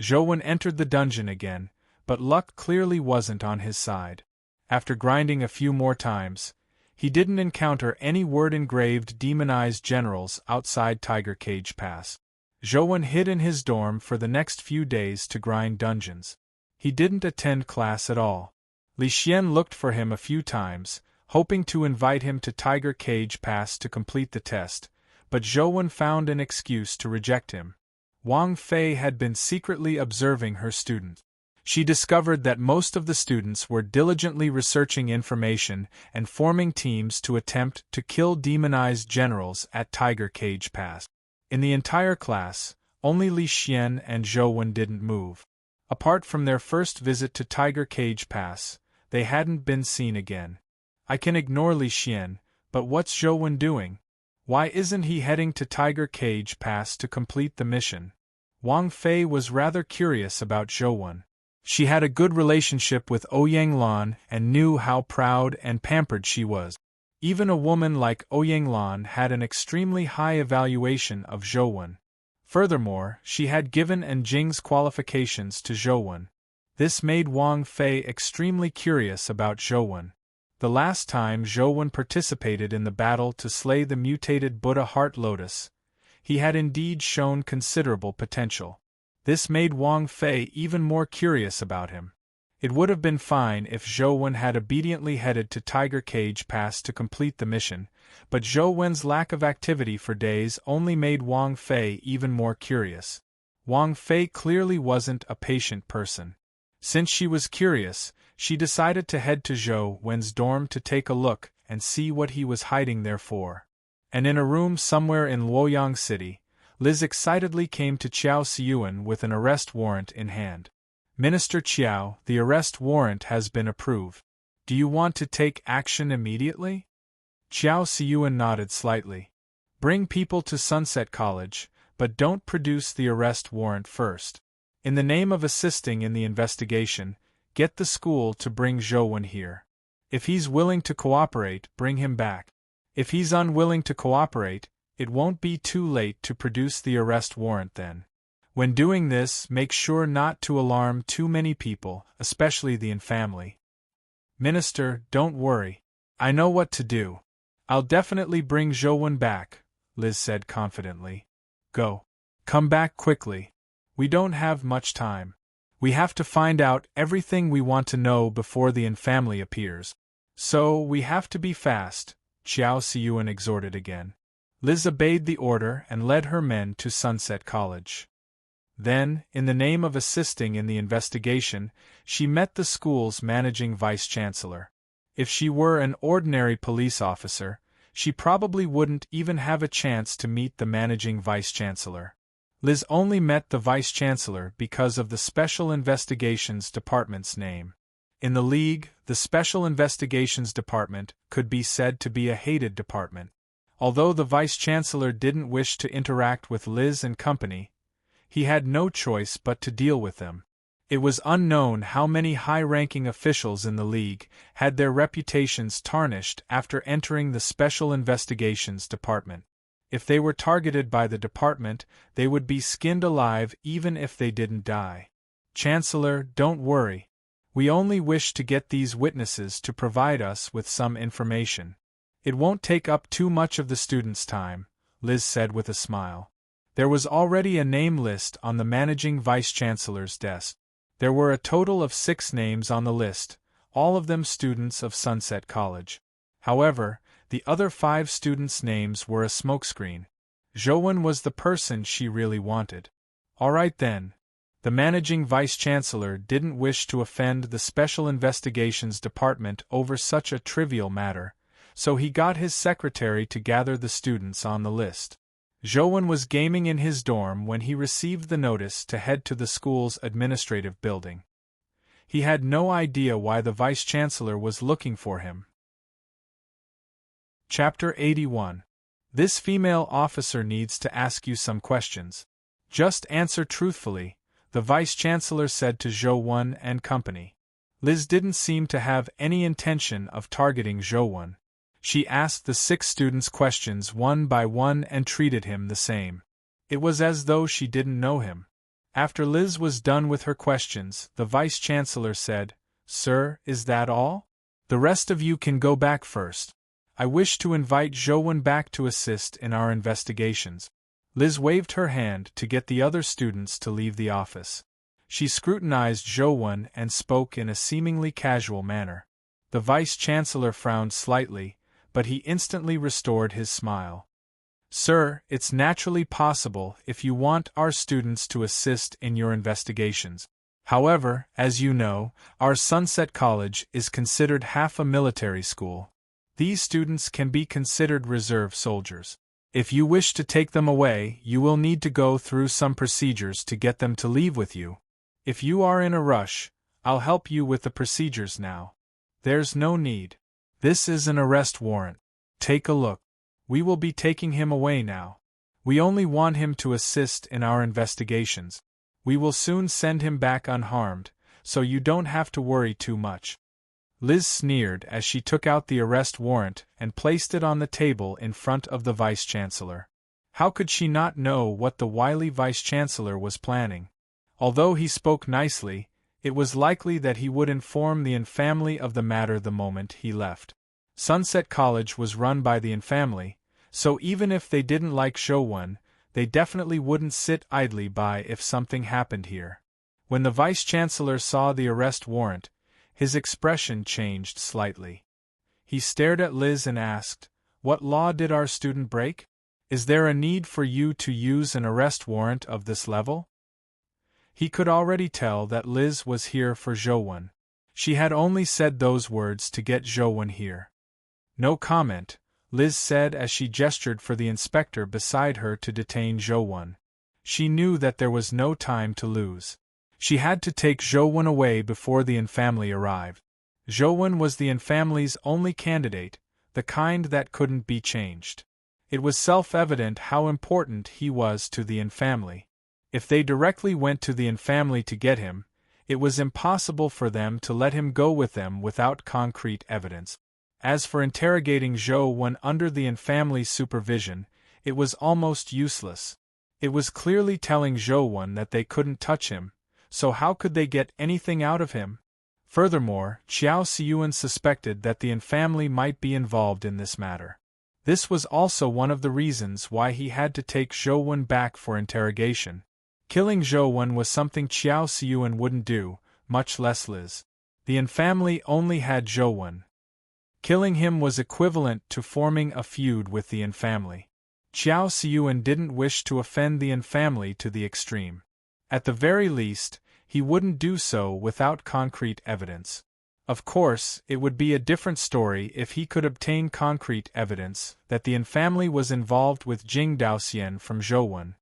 Zhou entered the dungeon again, but luck clearly wasn't on his side. After grinding a few more times, he didn't encounter any word-engraved demonized generals outside Tiger Cage Pass. Zhou hid in his dorm for the next few days to grind dungeons. He didn't attend class at all. Li Xian looked for him a few times, hoping to invite him to Tiger Cage Pass to complete the test, but Zhou found an excuse to reject him. Wang Fei had been secretly observing her students. She discovered that most of the students were diligently researching information and forming teams to attempt to kill demonized generals at Tiger Cage Pass. In the entire class, only Li Xian and Zhou didn't move. Apart from their first visit to Tiger Cage Pass, they hadn't been seen again. I can ignore Li Xian, but what's Zhou doing? Why isn't he heading to Tiger Cage Pass to complete the mission? Wang Fei was rather curious about Zhou. She had a good relationship with Ouyang Lan and knew how proud and pampered she was. Even a woman like Ouyang Lan had an extremely high evaluation of Zhou. Furthermore, she had given Jing's qualifications to Zhou. This made Wang Fei extremely curious about Zhou. The last time Zhou participated in the battle to slay the mutated Buddha Heart Lotus, he had indeed shown considerable potential. This made Wang Fei even more curious about him. It would have been fine if Zhou had obediently headed to Tiger Cage Pass to complete the mission, but Zhou lack of activity for days only made Wang Fei even more curious. Wang Fei clearly wasn't a patient person. Since she was curious, she decided to head to Zhou's dorm to take a look and see what he was hiding there for. And in a room somewhere in Luoyang City, Liz excitedly came to Qiao Xiyuan with an arrest warrant in hand. Minister Qiao, the arrest warrant has been approved. Do you want to take action immediately? Xiao Siyuan nodded slightly. Bring people to Sunset College, but don't produce the arrest warrant first. In the name of assisting in the investigation, get the school to bring Zhou here. If he's willing to cooperate, bring him back. If he's unwilling to cooperate, it won't be too late to produce the arrest warrant then. When doing this, make sure not to alarm too many people, especially the family. Minister, don't worry. I know what to do. I'll definitely bring Zhou back, Liz said confidently. Go. Come back quickly. We don't have much time. We have to find out everything we want to know before the family appears. So, we have to be fast, Xiao Siyuan exhorted again. Liz obeyed the order and led her men to Sunset College. Then, in the name of assisting in the investigation, she met the school's managing vice-chancellor. If she were an ordinary police officer, she probably wouldn't even have a chance to meet the managing vice-chancellor. Liz only met the vice-chancellor because of the Special Investigations Department's name. In the League, the Special Investigations Department could be said to be a hated department. Although the vice-chancellor didn't wish to interact with Liz and company, he had no choice but to deal with them. It was unknown how many high-ranking officials in the League had their reputations tarnished after entering the Special Investigations Department. If they were targeted by the department, they would be skinned alive even if they didn't die. Chancellor, don't worry. We only wish to get these witnesses to provide us with some information. It won't take up too much of the students' time, Liz said with a smile. There was already a name list on the managing vice-chancellor's desk. There were a total of 6 names on the list, all of them students of Sunset College. However, the other 5 students' names were a smokescreen. Zhou was the person she really wanted. All right then. The managing vice-chancellor didn't wish to offend the Special Investigations Department over such a trivial matter, so he got his secretary to gather the students on the list. Zhou was gaming in his dorm when he received the notice to head to the school's administrative building. He had no idea why the vice-chancellor was looking for him. Chapter 81. This female officer needs to ask you some questions. Just answer truthfully, the vice-chancellor said to Zhou and company. Liz didn't seem to have any intention of targeting Zhou. She asked the 6 students questions one by one and treated him the same. It was as though she didn't know him. After Liz was done with her questions, the vice-chancellor said, "Sir, is that all? The rest of you can go back first. I wish to invite Zhou back to assist in our investigations." Liz waved her hand to get the other students to leave the office. She scrutinized Zhou and spoke in a seemingly casual manner. The vice-chancellor frowned slightly, but he instantly restored his smile. "Sir, it's naturally possible if you want our students to assist in your investigations. However, as you know, our Sunset College is considered half a military school. These students can be considered reserve soldiers. If you wish to take them away, you will need to go through some procedures to get them to leave with you. If you are in a rush, I'll help you with the procedures now. There's no need. This is an arrest warrant. Take a look. We will be taking him away now. We only want him to assist in our investigations. We will soon send him back unharmed, so you don't have to worry too much." Liz sneered as she took out the arrest warrant and placed it on the table in front of the vice-chancellor. How could she not know what the wily vice-chancellor was planning? Although he spoke nicely, it was likely that he would inform the family of the matter the moment he left. Sunset College was run by the family, so even if they didn't like Zhou, they definitely wouldn't sit idly by if something happened here. When the vice-chancellor saw the arrest warrant, his expression changed slightly. He stared at Liz and asked, "What law did our student break? Is there a need for you to use an arrest warrant of this level?" He could already tell that Liz was here for Zhou. She had only said those words to get Zhou here. "No comment," Liz said as she gestured for the inspector beside her to detain Zhou. She knew that there was no time to lose. She had to take Zhou away before the family arrived. Zhou was the family's only candidate, the kind that couldn't be changed. It was self-evident how important he was to the Yin family. If they directly went to the Yin family to get him, it was impossible for them to let him go with them without concrete evidence. As for interrogating Zhou Wen under the Yin family's supervision, it was almost useless. It was clearly telling Zhou Wen that they couldn't touch him, so how could they get anything out of him? Furthermore, Qiao Siyuan suspected that the Yin family might be involved in this matter. This was also one of the reasons why he had to take Zhou Wen back for interrogation. Killing Zhou Wen was something Qiao Siyuan wouldn't do, much less Liz. The Yin family only had Zhou Wen. Killing him was equivalent to forming a feud with the Yin family. Qiao Siyuan didn't wish to offend the Yin family to the extreme. At the very least, he wouldn't do so without concrete evidence. Of course, it would be a different story if he could obtain concrete evidence that the Yin family was involved with Jing Daoxian from Zhou Wen.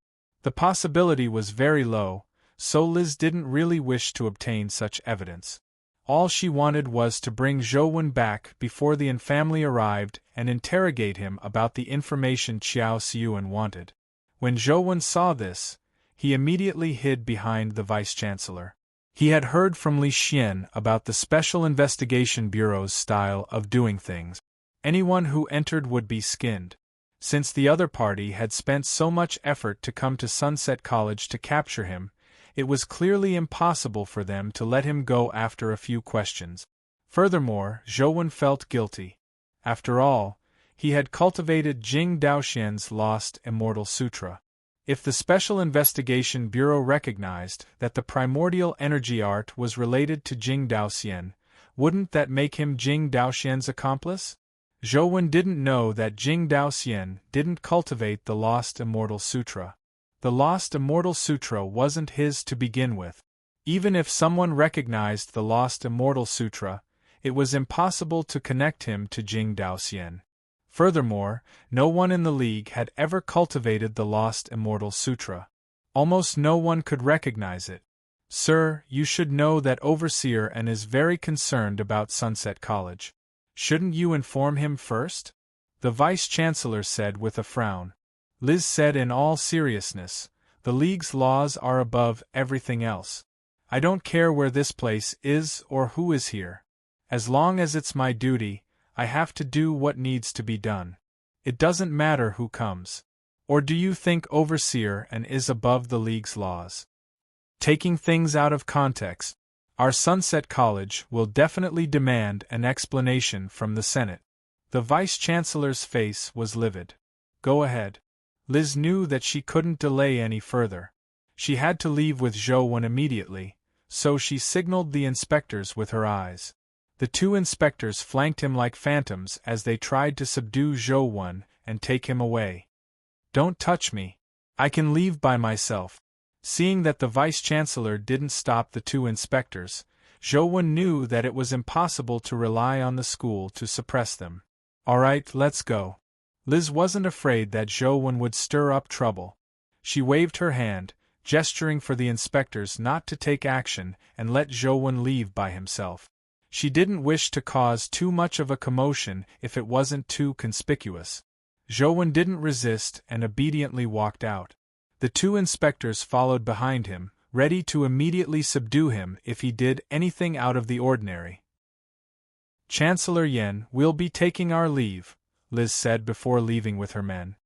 The possibility was very low, so Liz didn't really wish to obtain such evidence. All she wanted was to bring Zhou Wen back before the Yin family arrived and interrogate him about the information Qiao Siyuan wanted. When Zhou Wen saw this, he immediately hid behind the vice-chancellor. He had heard from Li Xian about the Special Investigation Bureau's style of doing things. Anyone who entered would be skinned. Since the other party had spent so much effort to come to Sunset College to capture him, it was clearly impossible for them to let him go after a few questions. Furthermore, Zhou Wen felt guilty. After all, he had cultivated Jing Daoxian's lost Immortal Sutra. If the Special Investigation Bureau recognized that the primordial energy art was related to Jing Daoxian, wouldn't that make him Jing Daoxian's accomplice? Zhou Wen didn't know that Jing Daoxian didn't cultivate the lost Immortal Sutra. The lost Immortal Sutra wasn't his to begin with. Even if someone recognized the lost Immortal Sutra, it was impossible to connect him to Jing Daoxian. Furthermore, no one in the League had ever cultivated the lost Immortal Sutra. Almost no one could recognize it. Sir, you should know that Overseer N is very concerned about Sunset College. Shouldn't you inform him first? The Vice-Chancellor said with a frown. Liz said in all seriousness, the League's laws are above everything else. I don't care where this place is or who is here. As long as it's my duty, I have to do what needs to be done. It doesn't matter who comes. Or do you think Overseer N is above the League's laws? Taking things out of context, our Sunset College will definitely demand an explanation from the Senate. The Vice-Chancellor's face was livid. Go ahead. Liz knew that she couldn't delay any further. She had to leave with Zhou Wen immediately, so she signaled the inspectors with her eyes. The two inspectors flanked him like phantoms as they tried to subdue Zhou Wen and take him away. Don't touch me. I can leave by myself. Seeing that the Vice-Chancellor didn't stop the two inspectors, Zhou Wen knew that it was impossible to rely on the school to suppress them. All right, let's go. Liz wasn't afraid that Zhou Wen would stir up trouble. She waved her hand, gesturing for the inspectors not to take action and let Zhou Wen leave by himself. She didn't wish to cause too much of a commotion if it wasn't too conspicuous. Zhou Wen didn't resist and obediently walked out. The two inspectors followed behind him, ready to immediately subdue him if he did anything out of the ordinary. Chancellor Yen, we'll be taking our leave, Liz said before leaving with her men.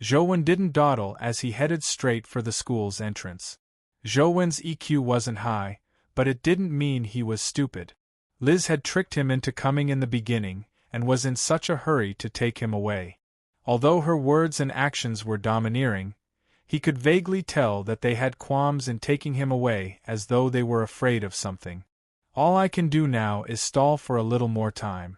Zhou Wen didn't dawdle as he headed straight for the school's entrance. Zhou Wen's EQ wasn't high, but it didn't mean he was stupid. Liz had tricked him into coming in the beginning, and was in such a hurry to take him away. Although her words and actions were domineering, he could vaguely tell that they had qualms in taking him away as though they were afraid of something. All I can do now is stall for a little more time.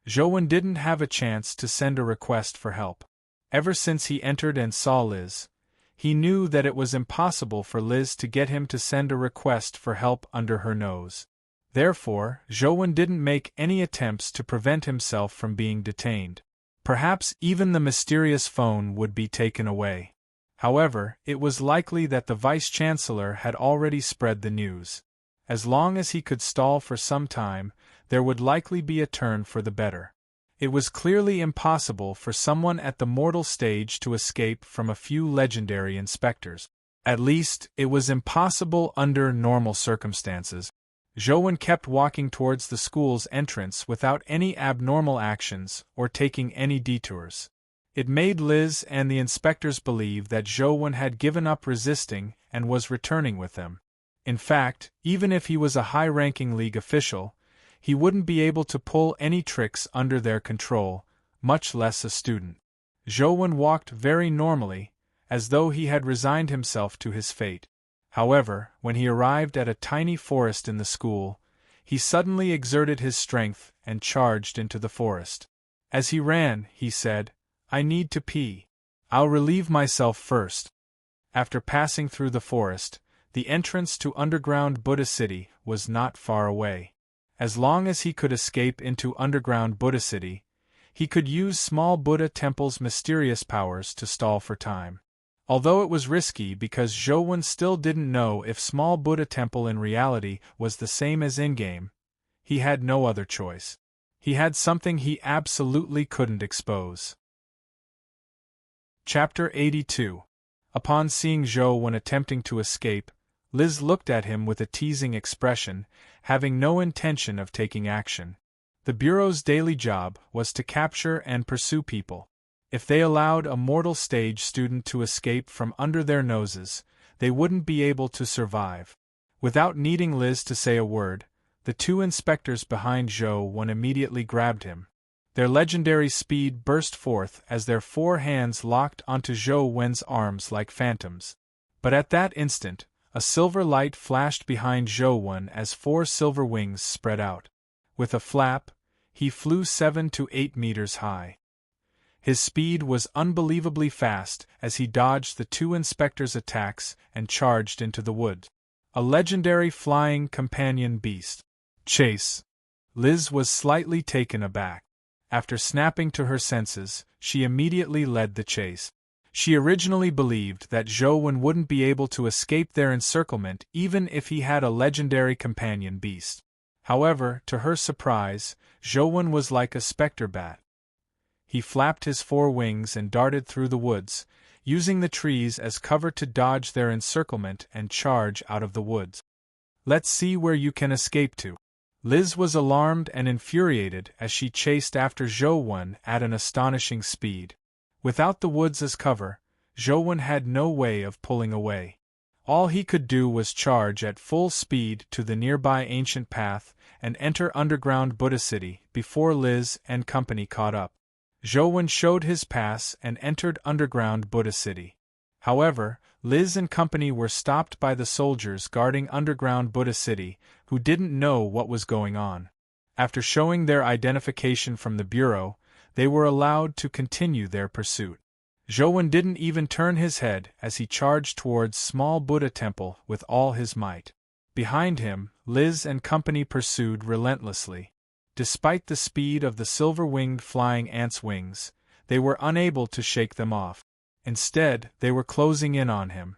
Zhou Wen didn't have a chance to send a request for help. Ever since he entered and saw Liz, he knew that it was impossible for Liz to get him to send a request for help under her nose. Therefore, Zhou Wen didn't make any attempts to prevent himself from being detained. Perhaps even the mysterious phone would be taken away. However, it was likely that the Vice-Chancellor had already spread the news. As long as he could stall for some time, there would likely be a turn for the better. It was clearly impossible for someone at the mortal stage to escape from a few legendary inspectors. At least, it was impossible under normal circumstances. Zhou kept walking towards the school's entrance without any abnormal actions or taking any detours. It made Liz and the inspectors believe that Zhou had given up resisting and was returning with them. In fact, even if he was a high-ranking league official, he wouldn't be able to pull any tricks under their control, much less a student. Zhou walked very normally, as though he had resigned himself to his fate. However, when he arrived at a tiny forest in the school, he suddenly exerted his strength and charged into the forest. As he ran, he said, "I need to pee. I'll relieve myself first." After passing through the forest, the entrance to underground Buddha City was not far away. As long as he could escape into underground Buddha City, he could use small Buddha temple's mysterious powers to stall for time. Although it was risky because Zhou still didn't know if small Buddha temple in reality was the same as in-game, he had no other choice. He had something he absolutely couldn't expose. Chapter 82. Upon seeing Zhou when attempting to escape, Liz looked at him with a teasing expression, having no intention of taking action. The Bureau's daily job was to capture and pursue people. If they allowed a mortal stage student to escape from under their noses, they wouldn't be able to survive. Without needing Liz to say a word, the two inspectors behind Zhou immediately grabbed him. Their legendary speed burst forth as their four hands locked onto Zhou arms like phantoms. But at that instant, a silver light flashed behind Zhou as four silver wings spread out. With a flap, he flew 7 to 8 meters high. His speed was unbelievably fast as he dodged the two inspectors' attacks and charged into the wood. A legendary flying companion beast. Chase. Liz was slightly taken aback. After snapping to her senses, she immediately led the chase. She originally believed that Zhou wouldn't be able to escape their encirclement even if he had a legendary companion beast. However, to her surprise, Zhou was like a specter bat. He flapped his four wings and darted through the woods, using the trees as cover to dodge their encirclement and charge out of the woods. "Let's see where you can escape to." Liz was alarmed and infuriated as she chased after Zhou at an astonishing speed. Without the woods as cover, Zhou had no way of pulling away. All he could do was charge at full speed to the nearby ancient path and enter underground Buddha City before Liz and company caught up. Zhou showed his pass and entered underground Buddha City. However, Liz and company were stopped by the soldiers guarding underground Buddha City, who didn't know what was going on. After showing their identification from the Bureau, they were allowed to continue their pursuit. Zhou didn't even turn his head as he charged towards small Buddha temple with all his might. Behind him, Liz and company pursued relentlessly. Despite the speed of the silver-winged flying ants' wings, they were unable to shake them off. Instead, they were closing in on him.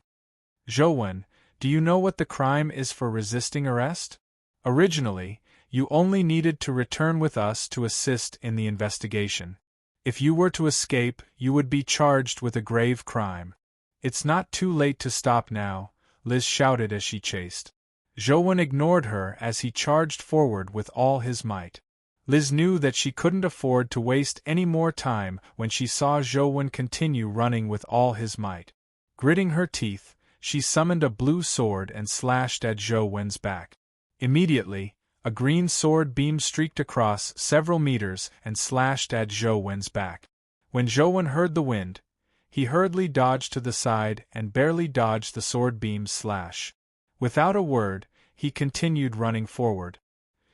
"Zhou, do you know what the crime is for resisting arrest? Originally, you only needed to return with us to assist in the investigation. If you were to escape, you would be charged with a grave crime. It's not too late to stop now," Liz shouted as she chased. Zhou ignored her as he charged forward with all his might. Liz knew that she couldn't afford to waste any more time when she saw Zhou continue running with all his might. Gritting her teeth, she summoned a blue sword and slashed at Zhou's back. Immediately, a green sword beam streaked across several meters and slashed at Zhou's back. When Zhou heard the wind, he hurriedly dodged to the side and barely dodged the sword beam's slash. Without a word, he continued running forward.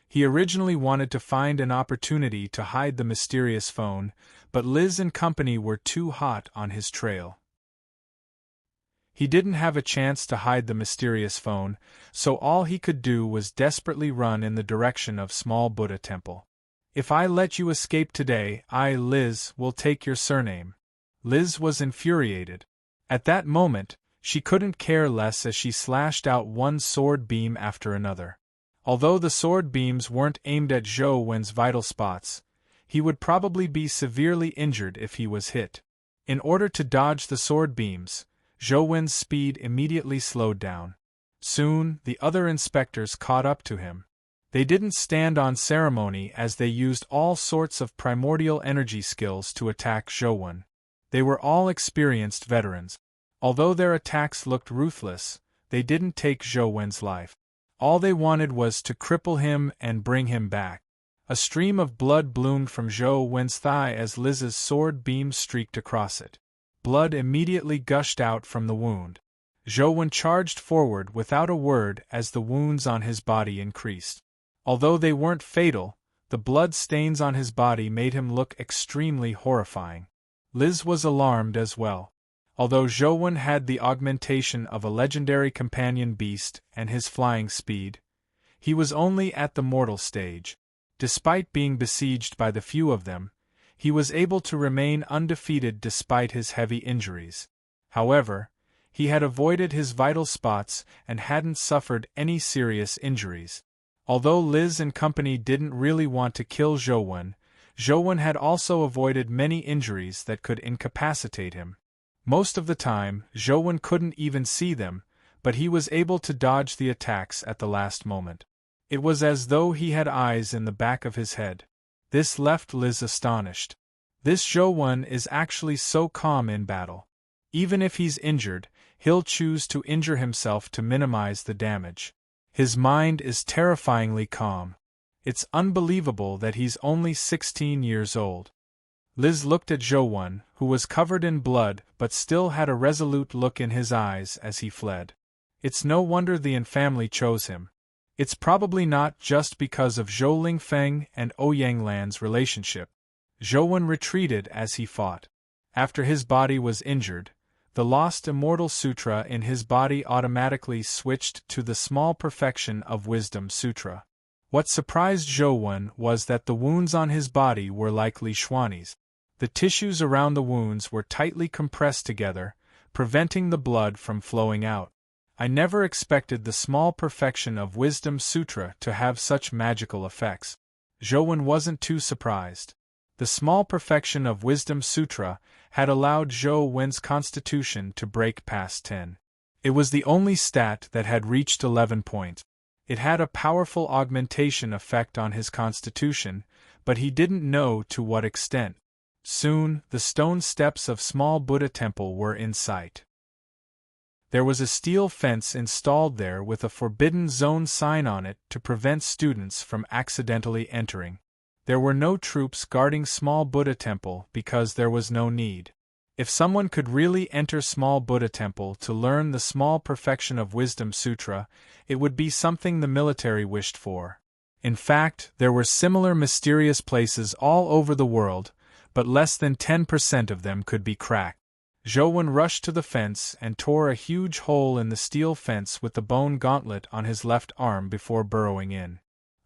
He originally wanted to find an opportunity to hide the mysterious phone, but Liz and company were too hot on his trail. He didn't have a chance to hide the mysterious phone, so all he could do was desperately run in the direction of small Buddha temple. "If I let you escape today, I, Liz, will take your surname." Liz was infuriated. At that moment, she couldn't care less as she slashed out one sword beam after another. Although the sword beams weren't aimed at Zhou's vital spots, He would probably be severely injured if he was hit. In order to dodge the sword beams, Zhou speed immediately slowed down. Soon, the other inspectors caught up to him. They didn't stand on ceremony as they used all sorts of primordial energy skills to attack Zhou. They were all experienced veterans. Although their attacks looked ruthless, they didn't take Zhou life. All they wanted was to cripple him and bring him back. A stream of blood bloomed from Zhou thigh as Liz's sword beam streaked across it. Blood immediately gushed out from the wound. Zhou charged forward without a word as the wounds on his body increased. Although they weren't fatal, the blood stains on his body made him look extremely horrifying. Liz was alarmed as well. Although Zhou had the augmentation of a legendary companion beast and his flying speed, he was only at the mortal stage. Despite being besieged by the few of them, he was able to remain undefeated despite his heavy injuries. However, he had avoided his vital spots and hadn't suffered any serious injuries. Although Liz and company didn't really want to kill Zhou had also avoided many injuries that could incapacitate him. Most of the time, Zhou couldn't even see them, but he was able to dodge the attacks at the last moment. It was as though he had eyes in the back of his head. This left Liz astonished. This Zhou is actually so calm in battle. Even if he's injured, he'll choose to injure himself to minimize the damage. His mind is terrifyingly calm. It's unbelievable that he's only 16 years old. Liz looked at Zhou, who was covered in blood but still had a resolute look in his eyes as he fled. It's no wonder the Yin family chose him. It's probably not just because of Zhou Lingfeng and Ouyang Lan's relationship. Zhou retreated as he fought. After his body was injured, the lost Immortal Sutra in his body automatically switched to the small perfection of Wisdom Sutra. What surprised Zhou was that the wounds on his body were like Li Xuan's. The tissues around the wounds were tightly compressed together, preventing the blood from flowing out. I never expected the small perfection of Wisdom Sutra to have such magical effects. Zhou wasn't too surprised. The small perfection of Wisdom Sutra had allowed Zhou's constitution to break past 10. It was the only stat that had reached 11 points. It had a powerful augmentation effect on his constitution, but he didn't know to what extent. Soon, the stone steps of small Buddha temple were in sight. There was a steel fence installed there with a Forbidden Zone sign on it to prevent students from accidentally entering. There were no troops guarding small Buddha temple because there was no need. If someone could really enter small Buddha temple to learn the small perfection of Wisdom Sutra, it would be something the military wished for. In fact, there were similar mysterious places all over the world, but less than 10% of them could be cracked. Zhou rushed to the fence and tore a huge hole in the steel fence with the bone gauntlet on his left arm before burrowing in.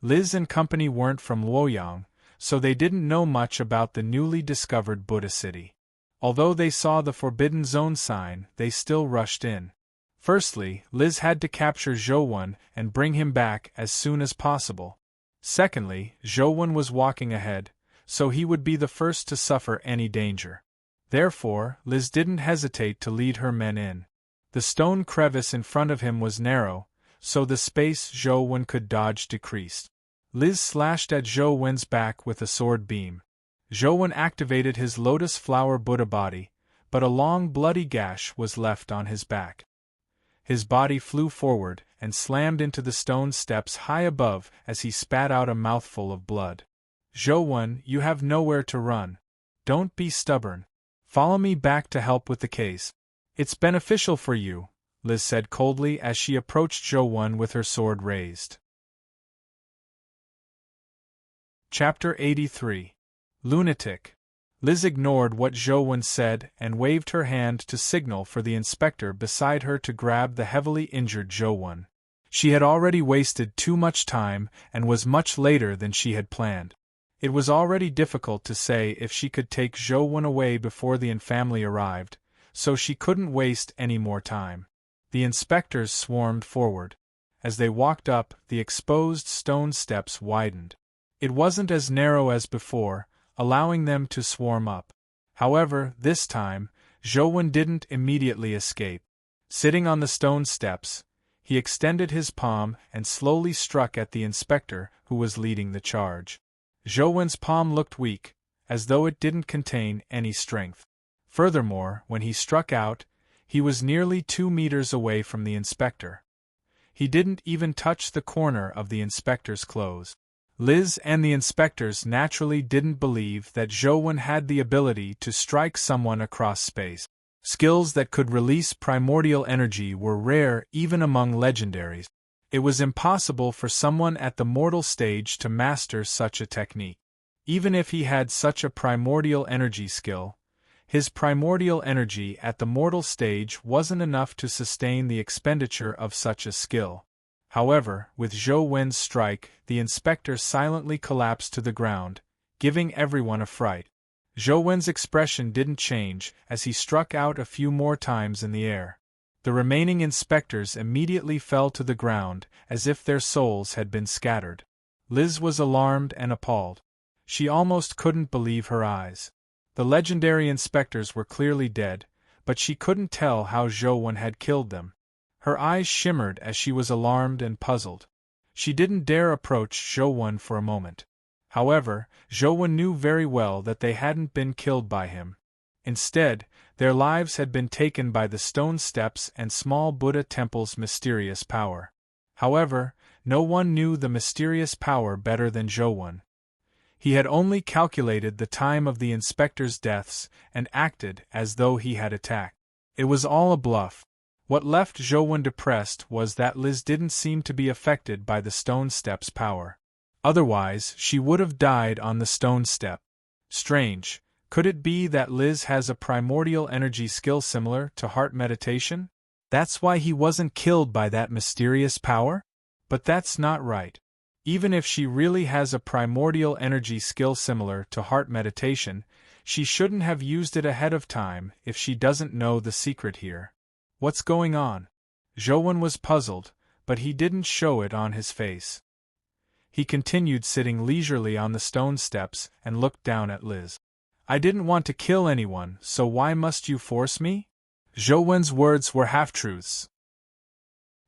Liz and company weren't from Luoyang, so they didn't know much about the newly discovered Buddha city. Although they saw the Forbidden Zone sign, they still rushed in. Firstly, Liz had to capture Zhou and bring him back as soon as possible. Secondly, Zhou was walking ahead, so he would be the first to suffer any danger. Therefore, Liz didn't hesitate to lead her men in. The stone crevice in front of him was narrow, so the space Zhou could dodge decreased. Liz slashed at Zhou's back with a sword beam. Zhou activated his lotus flower Buddha body, but a long bloody gash was left on his back. His body flew forward and slammed into the stone steps high above as he spat out a mouthful of blood. Zhou, you have nowhere to run. Don't be stubborn. Follow me back to help with the case. It's beneficial for you, Liz said coldly as she approached Zhou with her sword raised. Chapter 83. Lunatic. Liz ignored what Zhou said and waved her hand to signal for the inspector beside her to grab the heavily injured Zhou. She had already wasted too much time and was much later than she had planned. It was already difficult to say if she could take Zhou away before the Yin family arrived, so she couldn't waste any more time. The inspectors swarmed forward. As they walked up, the exposed stone steps widened. It wasn't as narrow as before, allowing them to swarm up. However, this time, Zhou didn't immediately escape. Sitting on the stone steps, he extended his palm and slowly struck at the inspector who was leading the charge. Zhou palm looked weak, as though it didn't contain any strength. Furthermore, when he struck out, he was nearly 2 meters away from the inspector. He didn't even touch the corner of the inspector's clothes. Liz and the inspectors naturally didn't believe that Zhou had the ability to strike someone across space. Skills that could release primordial energy were rare even among legendaries. It was impossible for someone at the mortal stage to master such a technique. Even if he had such a primordial energy skill, his primordial energy at the mortal stage wasn't enough to sustain the expenditure of such a skill. However, with Zhou strike, the inspector silently collapsed to the ground, giving everyone a fright. Zhou expression didn't change as he struck out a few more times in the air. The remaining inspectors immediately fell to the ground as if their souls had been scattered. Liz was alarmed and appalled. She almost couldn't believe her eyes. The legendary inspectors were clearly dead, but she couldn't tell how Zhou had killed them. Her eyes shimmered as she was alarmed and puzzled. She didn't dare approach Zhou for a moment. However, Zhou knew very well that they hadn't been killed by him. Instead, their lives had been taken by the stone steps and small Buddha temple's mysterious power. However, no one knew the mysterious power better than Zhou. He had only calculated the time of the inspector's deaths and acted as though he had attacked. It was all a bluff. What left Zhou depressed was that Liz didn't seem to be affected by the stone step's power. Otherwise, she would have died on the stone step. Strange, could it be that Liz has a primordial energy skill similar to heart meditation? That's why he wasn't killed by that mysterious power? But that's not right. Even if she really has a primordial energy skill similar to heart meditation, she shouldn't have used it ahead of time if she doesn't know the secret here. What's going on? Zhou was puzzled, but he didn't show it on his face. He continued sitting leisurely on the stone steps and looked down at Liz. I didn't want to kill anyone, so why must you force me? Zhou's words were half-truths.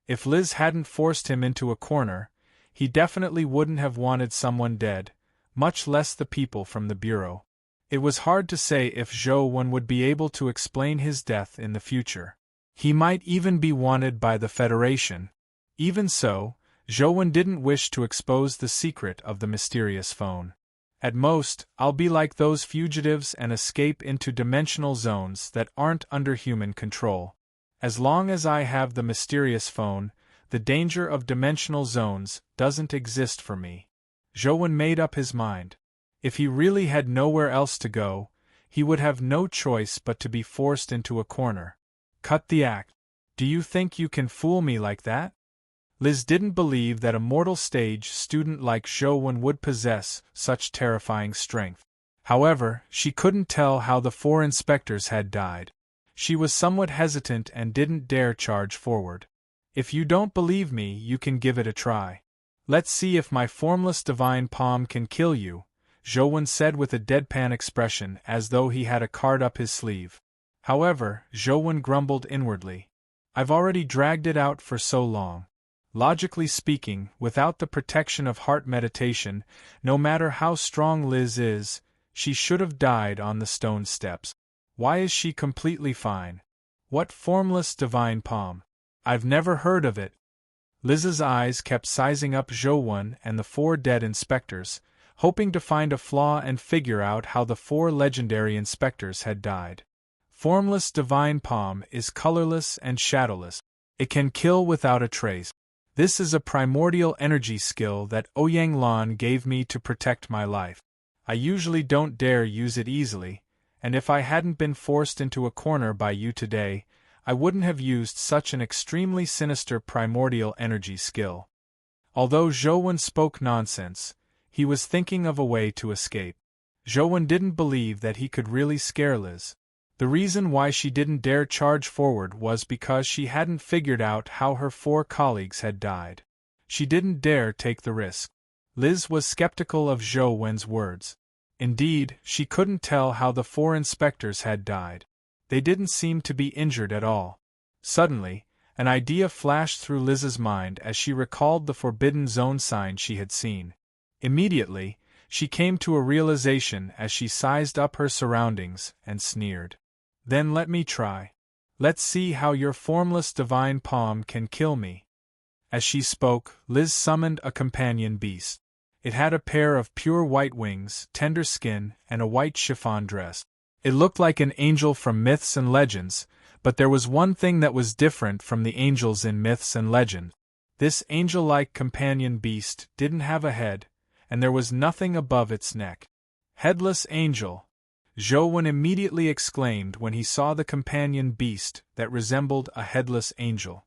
If Liz hadn't forced him into a corner, he definitely wouldn't have wanted someone dead, much less the people from the bureau. It was hard to say if Zhou would be able to explain his death in the future. He might even be wanted by the Federation. Even so, Zhou didn't wish to expose the secret of the mysterious phone. At most, I'll be like those fugitives and escape into dimensional zones that aren't under human control. As long as I have the mysterious phone, the danger of dimensional zones doesn't exist for me. Zhou made up his mind. If he really had nowhere else to go, he would have no choice but to be forced into a corner. Cut the act. Do you think you can fool me like that? Liz didn't believe that a mortal stage student like Zhou would possess such terrifying strength. However, she couldn't tell how the 4 inspectors had died. She was somewhat hesitant and didn't dare charge forward. If you don't believe me, you can give it a try. Let's see if my formless divine palm can kill you, Zhou said with a deadpan expression as though he had a card up his sleeve. However, Zhou grumbled inwardly. I've already dragged it out for so long. Logically speaking, without the protection of heart meditation, no matter how strong Liz is, she should have died on the stone steps. Why is she completely fine? What formless divine palm? I've never heard of it. Liz's eyes kept sizing up Zhou and the 4 dead inspectors, hoping to find a flaw and figure out how the 4 legendary inspectors had died. Formless divine palm is colorless and shadowless. It can kill without a trace. This is a primordial energy skill that Ouyang Lan gave me to protect my life. I usually don't dare use it easily, and if I hadn't been forced into a corner by you today, I wouldn't have used such an extremely sinister primordial energy skill. Although Zhou spoke nonsense, he was thinking of a way to escape. Zhou didn't believe that he could really scare Liz. The reason why she didn't dare charge forward was because she hadn't figured out how her 4 colleagues had died. She didn't dare take the risk. Liz was skeptical of Zhou's words. Indeed, she couldn't tell how the 4 inspectors had died. They didn't seem to be injured at all. Suddenly, an idea flashed through Liz's mind as she recalled the Forbidden Zone sign she had seen. Immediately, she came to a realization as she sized up her surroundings and sneered. Then let me try. Let's see how your formless divine palm can kill me. As she spoke, Liz summoned a companion beast. It had a pair of pure white wings, tender skin, and a white chiffon dress. It looked like an angel from myths and legends, but there was one thing that was different from the angels in myths and legends. This angel-like companion beast didn't have a head, and there was nothing above its neck. Headless angel! Zhou immediately exclaimed when he saw the companion beast that resembled a headless angel.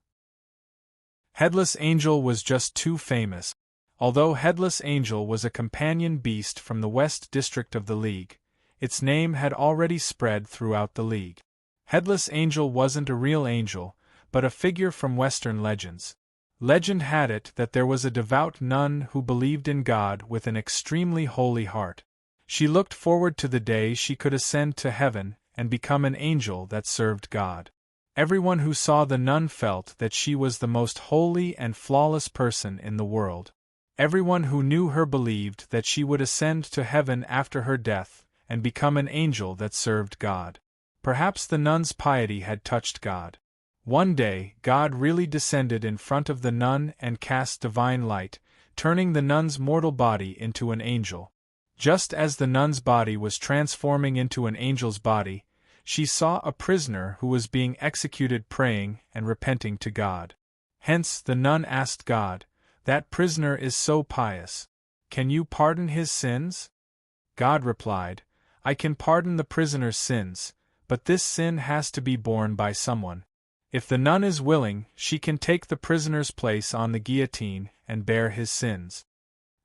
Headless Angel was just too famous. Although Headless Angel was a companion beast from the West District of the League, its name had already spread throughout the League. Headless Angel wasn't a real angel, but a figure from Western legends. Legend had it that there was a devout nun who believed in God with an extremely holy heart. She looked forward to the day she could ascend to heaven and become an angel that served God. Everyone who saw the nun felt that she was the most holy and flawless person in the world. Everyone who knew her believed that she would ascend to heaven after her death and become an angel that served God. Perhaps the nun's piety had touched God. One day, God really descended in front of the nun and cast divine light, turning the nun's mortal body into an angel. Just as the nun's body was transforming into an angel's body, she saw a prisoner who was being executed praying and repenting to God. Hence the nun asked God, "That prisoner is so pious. Can you pardon his sins?" God replied, "I can pardon the prisoner's sins, but this sin has to be borne by someone. If the nun is willing, she can take the prisoner's place on the guillotine and bear his sins."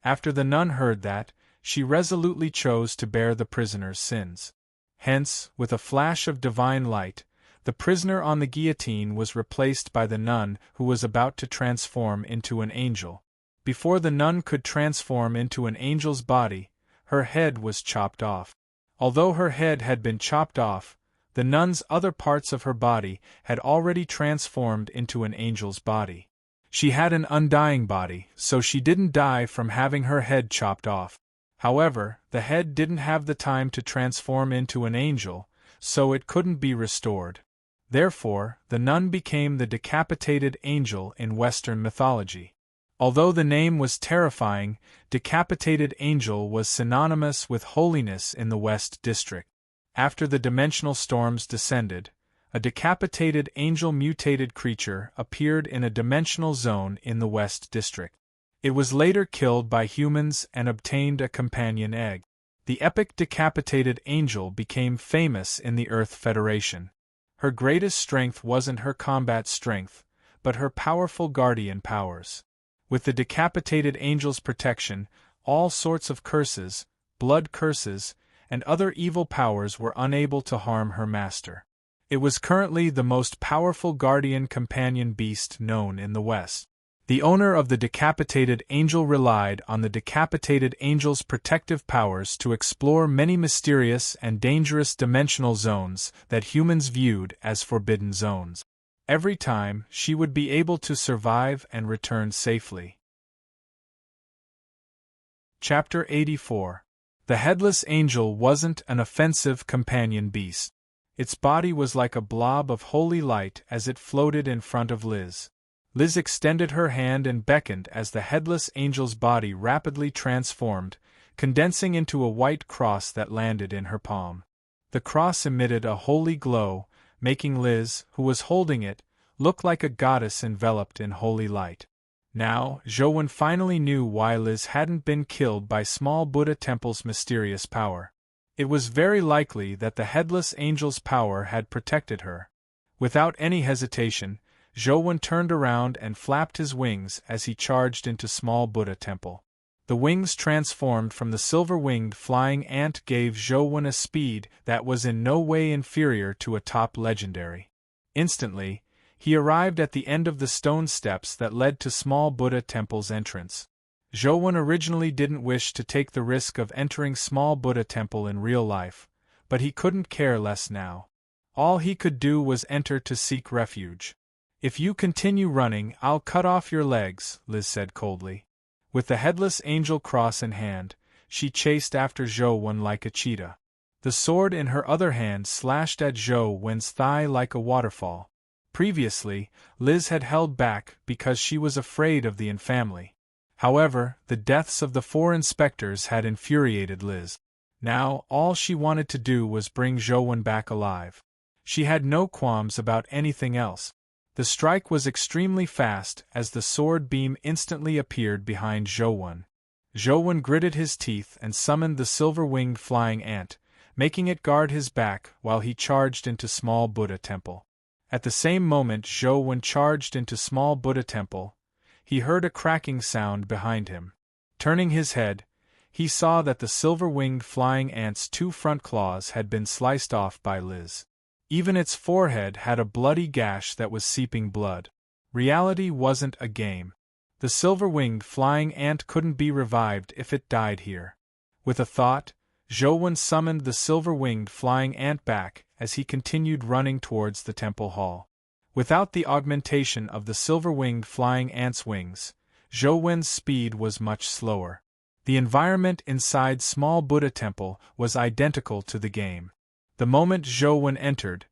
After the nun heard that, she resolutely chose to bear the prisoner's sins. Hence, with a flash of divine light, the prisoner on the guillotine was replaced by the nun who was about to transform into an angel. Before the nun could transform into an angel's body, her head was chopped off. Although her head had been chopped off, the nun's other parts of her body had already transformed into an angel's body. She had an undying body, so she didn't die from having her head chopped off. However, the head didn't have the time to transform into an angel, so it couldn't be restored. Therefore, the nun became the decapitated angel in Western mythology. Although the name was terrifying, decapitated angel was synonymous with holiness in the West District. After the dimensional storms descended, a decapitated angel mutated creature appeared in a dimensional zone in the West District. It was later killed by humans and obtained a companion egg. The epic decapitated angel became famous in the Earth Federation. Her greatest strength wasn't her combat strength, but her powerful guardian powers. With the decapitated angel's protection, all sorts of curses, blood curses, and other evil powers were unable to harm her master. It was currently the most powerful guardian companion beast known in the West. The owner of the decapitated angel relied on the decapitated angel's protective powers to explore many mysterious and dangerous dimensional zones that humans viewed as forbidden zones. Every time, she would be able to survive and return safely. Chapter 84. The Headless Angel wasn't an offensive companion beast. Its body was like a blob of holy light as it floated in front of Liz. Liz extended her hand and beckoned as the headless angel's body rapidly transformed, condensing into a white cross that landed in her palm. The cross emitted a holy glow, making Liz, who was holding it, look like a goddess enveloped in holy light. Now, Zhou finally knew why Liz hadn't been killed by small Buddha temple's mysterious power. It was very likely that the headless angel's power had protected her. Without any hesitation, Zhou turned around and flapped his wings as he charged into small Buddha temple. The wings transformed from the silver-winged flying ant gave Zhou a speed that was in no way inferior to a top legendary. Instantly, he arrived at the end of the stone steps that led to small Buddha temple's entrance. Zhou originally didn't wish to take the risk of entering small Buddha temple in real life, but he couldn't care less now. All he could do was enter to seek refuge. If you continue running, I'll cut off your legs, Liz said coldly. With the headless angel cross in hand, she chased after Zhou like a cheetah. The sword in her other hand slashed at Zhou's thigh like a waterfall. Previously, Liz had held back because she was afraid of the infamily. However, the deaths of the 4 inspectors had infuriated Liz. Now, all she wanted to do was bring Zhou back alive. She had no qualms about anything else. The strike was extremely fast as the sword beam instantly appeared behind Zhou. Zhou gritted his teeth and summoned the silver-winged flying ant, making it guard his back while he charged into small Buddha temple. At the same moment Zhou charged into small Buddha temple, he heard a cracking sound behind him. Turning his head, he saw that the silver-winged flying ant's 2 front claws had been sliced off by Liz. Even its forehead had a bloody gash that was seeping blood. Reality wasn't a game. The silver-winged flying ant couldn't be revived if it died here. With a thought, Zhou summoned the silver-winged flying ant back as he continued running towards the temple hall. Without the augmentation of the silver-winged flying ant's wings, Zhou's speed was much slower. The environment inside small Buddha temple was identical to the game. The moment Zhou entered,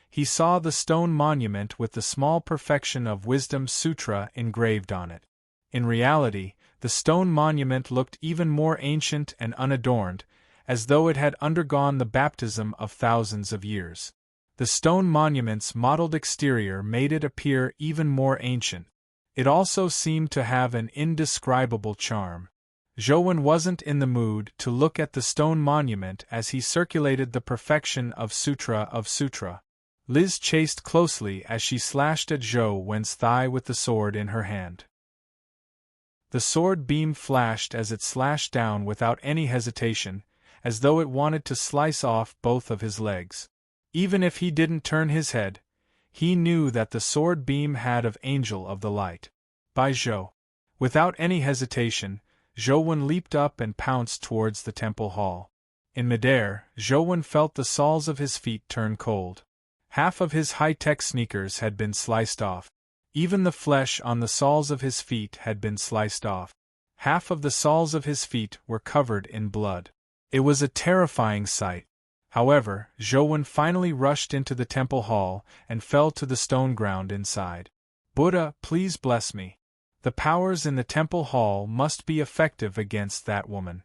he saw the stone monument with the small perfection of Wisdom Sutra engraved on it. In reality, the stone monument looked even more ancient and unadorned, as though it had undergone the baptism of thousands of years. The stone monument's mottled exterior made it appear even more ancient. It also seemed to have an indescribable charm. Zhou wasn't in the mood to look at the stone monument as he circulated the perfection of Sutra. Liz chased closely as she slashed at Zhou's thigh with the sword in her hand. The sword beam flashed as it slashed down without any hesitation, as though it wanted to slice off both of his legs. Even if he didn't turn his head, he knew that the sword beam had of Angel of the Light. By Zhou. Without any hesitation, Zhou leaped up and pounced towards the temple hall. In midair, Zhou felt the soles of his feet turn cold. Half of his high-tech sneakers had been sliced off. Even the flesh on the soles of his feet had been sliced off. Half of the soles of his feet were covered in blood. It was a terrifying sight. However, Zhou finally rushed into the temple hall and fell to the stone ground inside. Buddha, please bless me. The powers in the temple hall must be effective against that woman.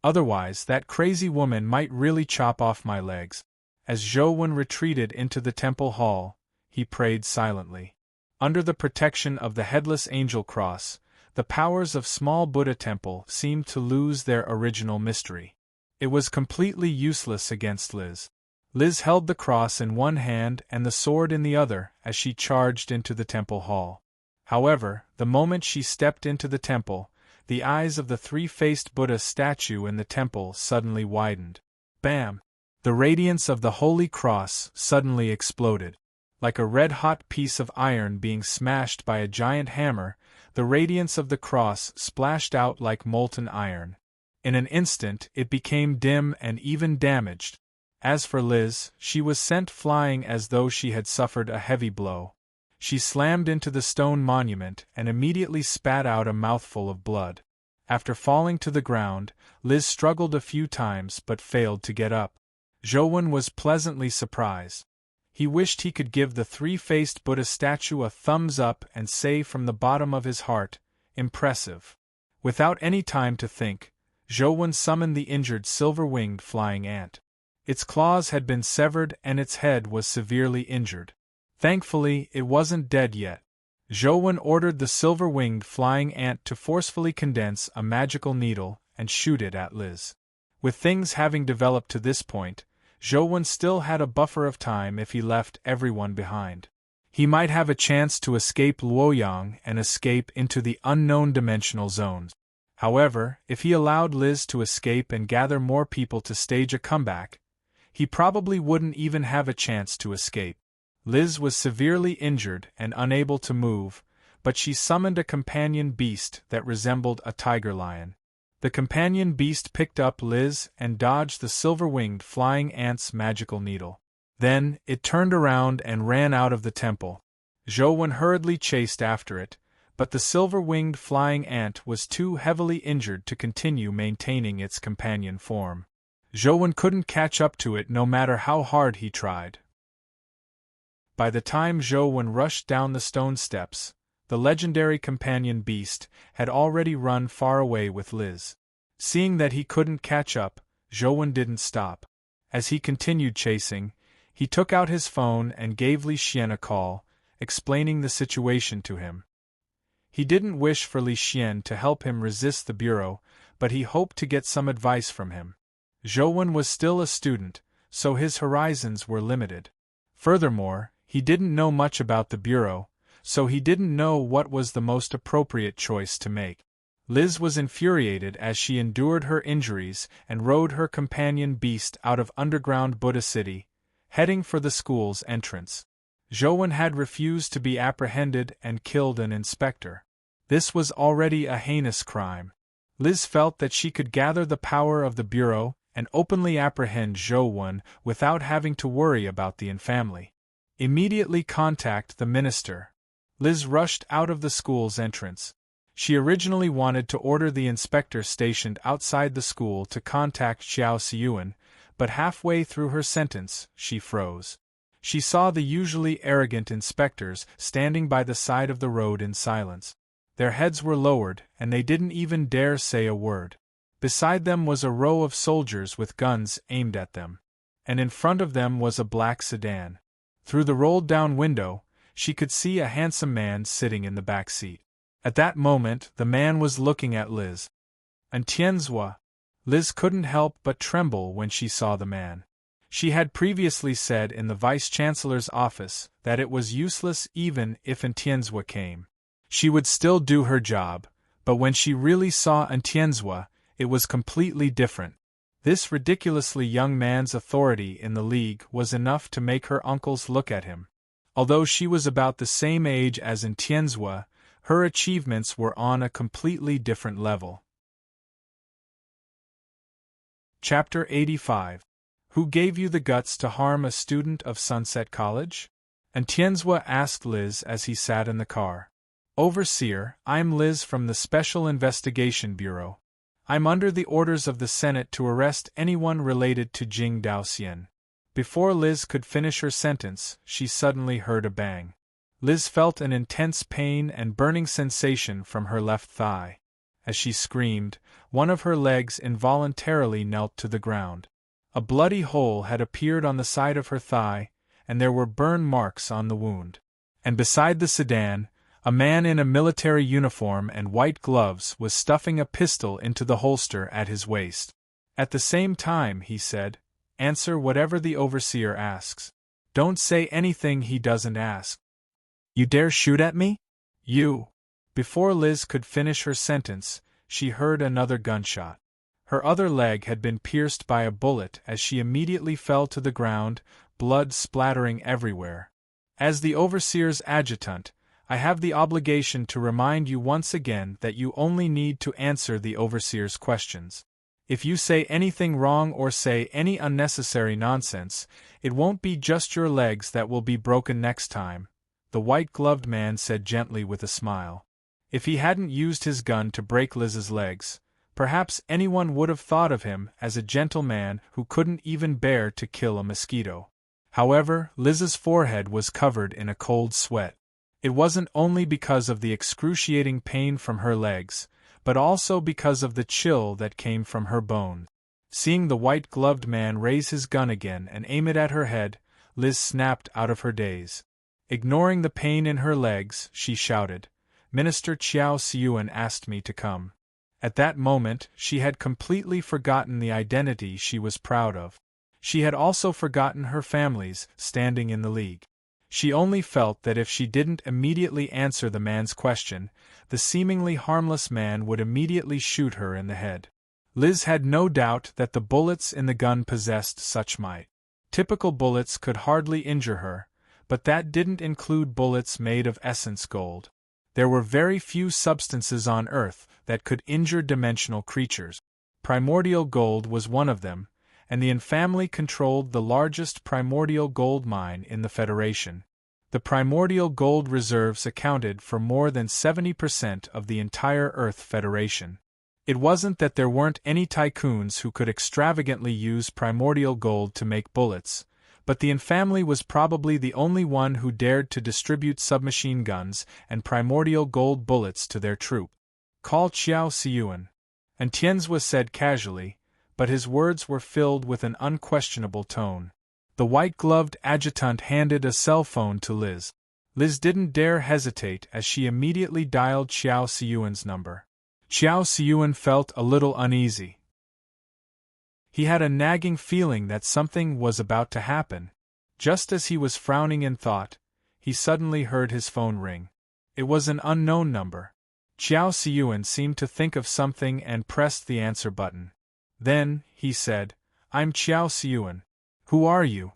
Otherwise, that crazy woman might really chop off my legs. As Zhou retreated into the temple hall, he prayed silently. Under the protection of the headless angel cross, the powers of small Buddha temple seemed to lose their original mystery. It was completely useless against Liz. Liz held the cross in one hand and the sword in the other as she charged into the temple hall. However, the moment she stepped into the temple, the eyes of the 3-faced Buddha statue in the temple suddenly widened. Bam! The radiance of the Holy Cross suddenly exploded. Like a red-hot piece of iron being smashed by a giant hammer, the radiance of the cross splashed out like molten iron. In an instant it became dim and even damaged. As for Liz, she was sent flying as though she had suffered a heavy blow. She slammed into the stone monument and immediately spat out a mouthful of blood. After falling to the ground, Liz struggled a few times but failed to get up. Zhou was pleasantly surprised. He wished he could give the 3-faced Buddha statue a thumbs up and say from the bottom of his heart, "Impressive." Without any time to think, Zhou summoned the injured silver-winged flying ant. Its claws had been severed and its head was severely injured. Thankfully, it wasn't dead yet. Zhou ordered the silver-winged flying ant to forcefully condense a magical needle and shoot it at Liz. With things having developed to this point, Zhou still had a buffer of time if he left everyone behind. He might have a chance to escape Luoyang and escape into the unknown dimensional zones. However, if he allowed Liz to escape and gather more people to stage a comeback, he probably wouldn't even have a chance to escape. Liz was severely injured and unable to move, but she summoned a companion beast that resembled a tiger-lion. The companion beast picked up Liz and dodged the silver-winged flying ant's magical needle. Then, it turned around and ran out of the temple. Zhou hurriedly chased after it, but the silver-winged flying ant was too heavily injured to continue maintaining its companion form. Zhou couldn't catch up to it no matter how hard he tried. By the time Zhou rushed down the stone steps, the legendary companion beast had already run far away with Liz. Seeing that he couldn't catch up, Zhou didn't stop. As he continued chasing, he took out his phone and gave Li Xian a call, explaining the situation to him. He didn't wish for Li Xian to help him resist the bureau, but he hoped to get some advice from him. Zhou was still a student, so his horizons were limited. Furthermore, he didn't know much about the bureau, so he didn't know what was the most appropriate choice to make. Liz was infuriated as she endured her injuries and rode her companion beast out of underground Buddha City, heading for the school's entrance. Zhou had refused to be apprehended and killed an inspector. This was already a heinous crime. Liz felt that she could gather the power of the bureau and openly apprehend Zhou without having to worry about the infamy. Immediately contact the minister. Liz rushed out of the school's entrance. She originally wanted to order the inspector stationed outside the school to contact Xiao Xiyuan, but halfway through her sentence, she froze. She saw the usually arrogant inspectors standing by the side of the road in silence. Their heads were lowered, and they didn't even dare say a word. Beside them was a row of soldiers with guns aimed at them. And in front of them was a black sedan. Through the rolled-down window, she could see a handsome man sitting in the back seat. At that moment, the man was looking at Liz. And Tianzua. Liz couldn't help but tremble when she saw the man. She had previously said in the vice-chancellor's office that it was useless even if Tianzua came. She would still do her job, but when she really saw Tianzua, it was completely different. This ridiculously young man's authority in the league was enough to make her uncles look at him. Although she was about the same age as Tianzua, her achievements were on a completely different level. Chapter 85. Who gave you the guts to harm a student of Sunset College? Tianzua asked Liz as he sat in the car. Overseer, I'm Liz from the Special Investigation Bureau. I'm under the orders of the Senate to arrest anyone related to Jing Daoxian. Before Liz could finish her sentence, she suddenly heard a bang. Liz felt an intense pain and burning sensation from her left thigh. As she screamed, one of her legs involuntarily knelt to the ground. A bloody hole had appeared on the side of her thigh, and there were burn marks on the wound. And beside the sedan, a man in a military uniform and white gloves was stuffing a pistol into the holster at his waist. At the same time, he said, "Answer whatever the overseer asks. Don't say anything he doesn't ask." "You dare shoot at me? You!" Before Liz could finish her sentence, she heard another gunshot. Her other leg had been pierced by a bullet as she immediately fell to the ground, blood splattering everywhere. As the overseer's adjutant, I have the obligation to remind you once again that you only need to answer the overseer's questions. If you say anything wrong or say any unnecessary nonsense, it won't be just your legs that will be broken next time, the white-gloved man said gently with a smile. If he hadn't used his gun to break Liz's legs, perhaps anyone would have thought of him as a gentleman who couldn't even bear to kill a mosquito. However, Liz's forehead was covered in a cold sweat. It wasn't only because of the excruciating pain from her legs, but also because of the chill that came from her bones. Seeing the white-gloved man raise his gun again and aim it at her head, Liz snapped out of her daze. Ignoring the pain in her legs, she shouted, "Minister Xiao Xiyuan asked me to come." At that moment, she had completely forgotten the identity she was proud of. She had also forgotten her family's standing in the league. She only felt that if she didn't immediately answer the man's question, the seemingly harmless man would immediately shoot her in the head. Liz had no doubt that the bullets in the gun possessed such might. Typical bullets could hardly injure her, but that didn't include bullets made of essence gold. There were very few substances on Earth that could injure dimensional creatures. Primordial gold was one of them, and the family controlled the largest primordial gold mine in the Federation. The primordial gold reserves accounted for more than 70% of the entire Earth Federation. It wasn't that there weren't any tycoons who could extravagantly use primordial gold to make bullets, but the family was probably the only one who dared to distribute submachine guns and primordial gold bullets to their troop. Call Xiao Siyuan. And Tianzhua said casually, but his words were filled with an unquestionable tone. The white-gloved adjutant handed a cell phone to Liz. Liz didn't dare hesitate as she immediately dialed Xiao Siyuan's number. Xiao Siyuan felt a little uneasy. He had a nagging feeling that something was about to happen. Just as he was frowning in thought, he suddenly heard his phone ring. It was an unknown number. Xiao Siyuan seemed to think of something and pressed the answer button. Then, he said, "I'm Xiao Siyuan. Who are you?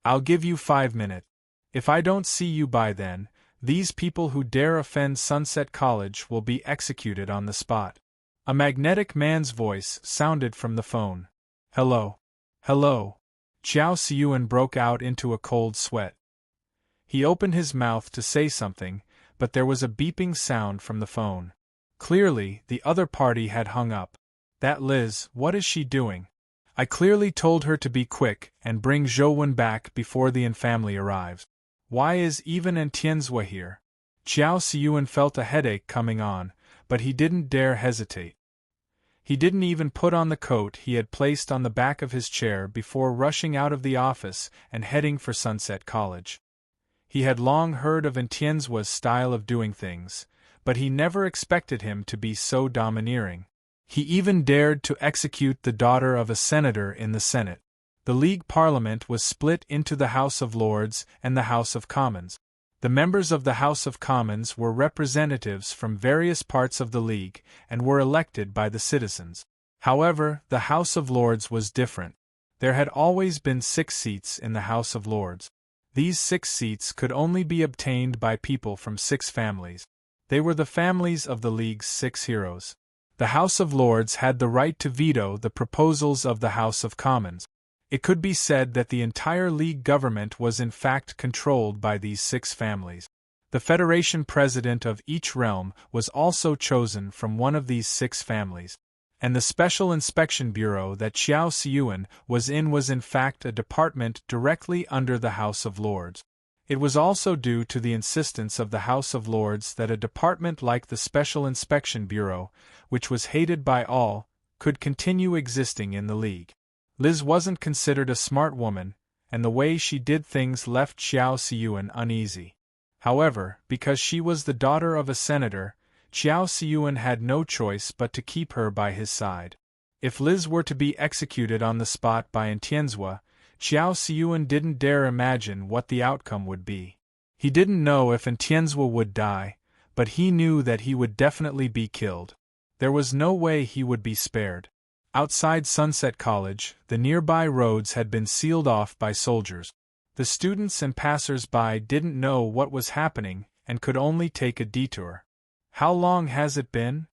I'll give you 5 minutes. If I don't see you by then, these people who dare offend Sunset College will be executed on the spot." A magnetic man's voice sounded from the phone. "Hello. Hello." Xiao Siyuan broke out into a cold sweat. He opened his mouth to say something, but there was a beeping sound from the phone. Clearly, the other party had hung up. "That Liz, what is she doing? I clearly told her to be quick and bring Zhouwen back before the family arrives. Why is even Tianzhua here?" Xiao Siyuan felt a headache coming on, but he didn't dare hesitate. He didn't even put on the coat he had placed on the back of his chair before rushing out of the office and heading for Sunset College. He had long heard of Tianzhua's style of doing things, but he never expected him to be so domineering. He even dared to execute the daughter of a senator in the Senate. The League Parliament was split into the House of Lords and the House of Commons. The members of the House of Commons were representatives from various parts of the League and were elected by the citizens. However, the House of Lords was different. There had always been 6 seats in the House of Lords. These 6 seats could only be obtained by people from 6 families. They were the families of the League's 6 heroes. The House of Lords had the right to veto the proposals of the House of Commons. It could be said that the entire League government was in fact controlled by these 6 families. The Federation president of each realm was also chosen from one of these 6 families. And the Special Inspection Bureau that Xiao Siyuan was in fact a department directly under the House of Lords. It was also due to the insistence of the House of Lords that a department like the Special Inspection Bureau, which was hated by all, could continue existing in the League. Liz wasn't considered a smart woman, and the way she did things left Xiao Siyuan uneasy. However, because she was the daughter of a senator, Xiao Siyuan had no choice but to keep her by his side. If Liz were to be executed on the spot by Tianzhua, Xiao Siyuan didn't dare imagine what the outcome would be. He didn't know if Tianzhua would die, but he knew that he would definitely be killed. There was no way he would be spared. Outside Sunset College, the nearby roads had been sealed off by soldiers. The students and passers-by didn't know what was happening and could only take a detour. "How long has it been?"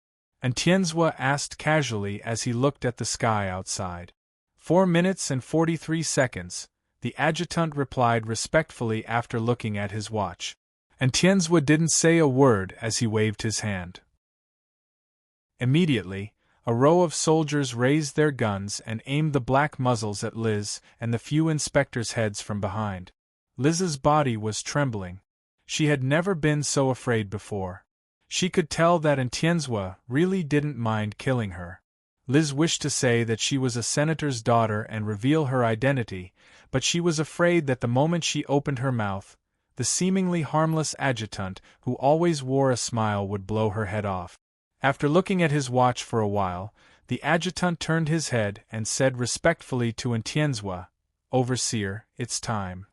Tianzhua asked casually as he looked at the sky outside. 4 minutes and 43 seconds, the adjutant replied respectfully after looking at his watch. Tianzhua didn't say a word as he waved his hand. Immediately, a row of soldiers raised their guns and aimed the black muzzles at Liz and the few inspectors' heads from behind. Liz's body was trembling. She had never been so afraid before. She could tell that Tianzhua really didn't mind killing her. Liz wished to say that she was a senator's daughter and reveal her identity, but she was afraid that the moment she opened her mouth, the seemingly harmless adjutant who always wore a smile would blow her head off. After looking at his watch for a while, the adjutant turned his head and said respectfully to Tianzhua, "Overseer, it's time."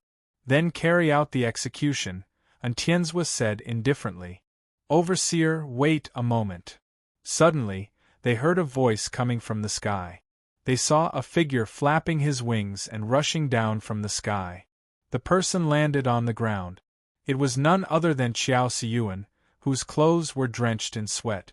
"Then carry out the execution," Tianzhua said indifferently. "Overseer, wait a moment." Suddenly, they heard a voice coming from the sky. They saw a figure flapping his wings and rushing down from the sky. The person landed on the ground. It was none other than Xiao Siyuan, whose clothes were drenched in sweat.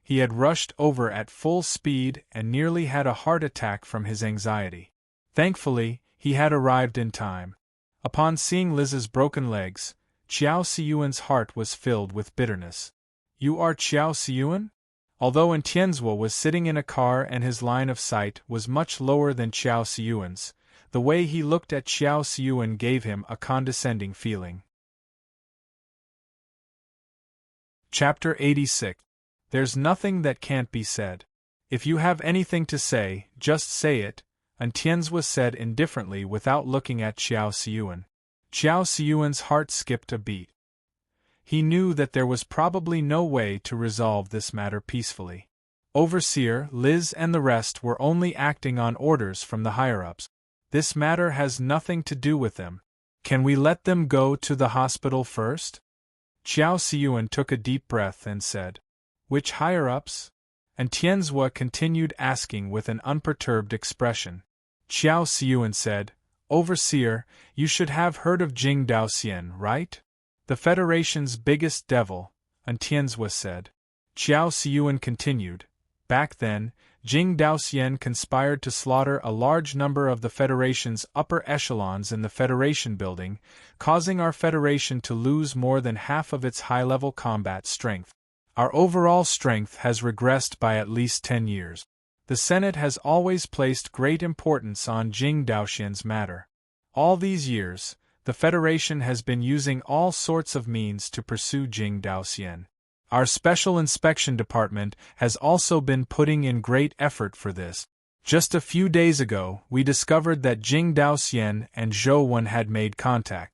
He had rushed over at full speed and nearly had a heart attack from his anxiety. Thankfully, he had arrived in time. Upon seeing Liz's broken legs, Qiao Siyuan's heart was filled with bitterness. "You are Qiao Siyuan?" Although Tianzhua was sitting in a car and his line of sight was much lower than Qiao Siyuan's, the way he looked at Qiao Siyuan gave him a condescending feeling. Chapter 86. There's nothing that can't be said. If you have anything to say, just say it, Tianzhua said indifferently without looking at Qiao Siyuan. Qiao Siyuan's heart skipped a beat. He knew that there was probably no way to resolve this matter peacefully. Overseer, Liz and the rest were only acting on orders from the higher-ups. This matter has nothing to do with them. Can we let them go to the hospital first? Qiao Siyuan took a deep breath and said, "Which higher-ups?" And Tianzhua continued asking with an unperturbed expression. Qiao Siyuan said, "Overseer, you should have heard of Jing Daoxian, right? The Federation's biggest devil," Tianzhua said. Qiao Siyuan continued, "Back then, Jing Daoxian conspired to slaughter a large number of the Federation's upper echelons in the Federation building, causing our Federation to lose more than half of its high-level combat strength. Our overall strength has regressed by at least 10 years. The Senate has always placed great importance on Jing Daoxian's matter. All these years, the Federation has been using all sorts of means to pursue Jing Daoxian. Our Special Inspection Department has also been putting in great effort for this. Just a few days ago, we discovered that Jing Daoxian and Zhou Wen had made contact."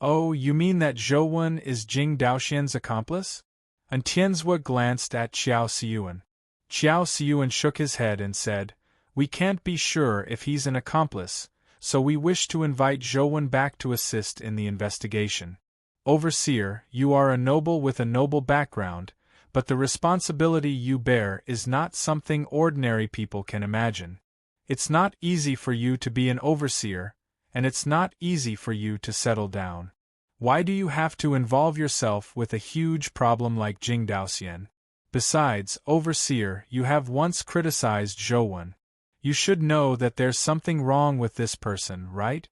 "Oh, you mean that Zhou Wen is Jing Daoxian's accomplice?" Tianzhua glanced at Qiao Siyuan. Qiao Siyuan shook his head and said, "We can't be sure if he's an accomplice, so we wish to invite Zhou Wen back to assist in the investigation. Overseer, you are a noble with a noble background, but the responsibility you bear is not something ordinary people can imagine. It's not easy for you to be an overseer, and it's not easy for you to settle down. Why do you have to involve yourself with a huge problem like Jing Daoxian? Besides, overseer, you have once criticized Zhou Wen. You should know that there's something wrong with this person, right?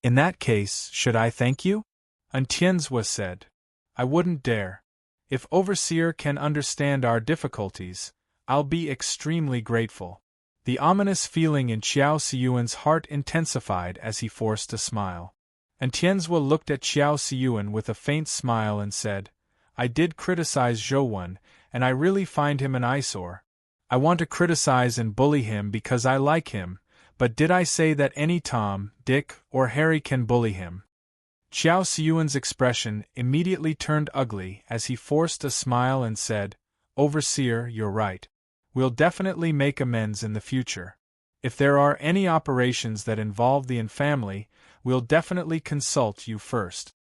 In that case, should I thank you?" Tianzhua said. "I wouldn't dare. If overseer can understand our difficulties, I'll be extremely grateful." The ominous feeling in Qiao Siyuan's heart intensified as he forced a smile. Tianzhua looked at Qiao Siyuan with a faint smile and said, "I did criticize Zhou Wen, and I really find him an eyesore. I want to criticize and bully him because I like him, but did I say that any Tom, Dick, or Harry can bully him?" Qiao Siyuan's expression immediately turned ugly as he forced a smile and said, "Overseer, you're right. We'll definitely make amends in the future. If there are any operations that involve the Yin family, we'll definitely consult you first."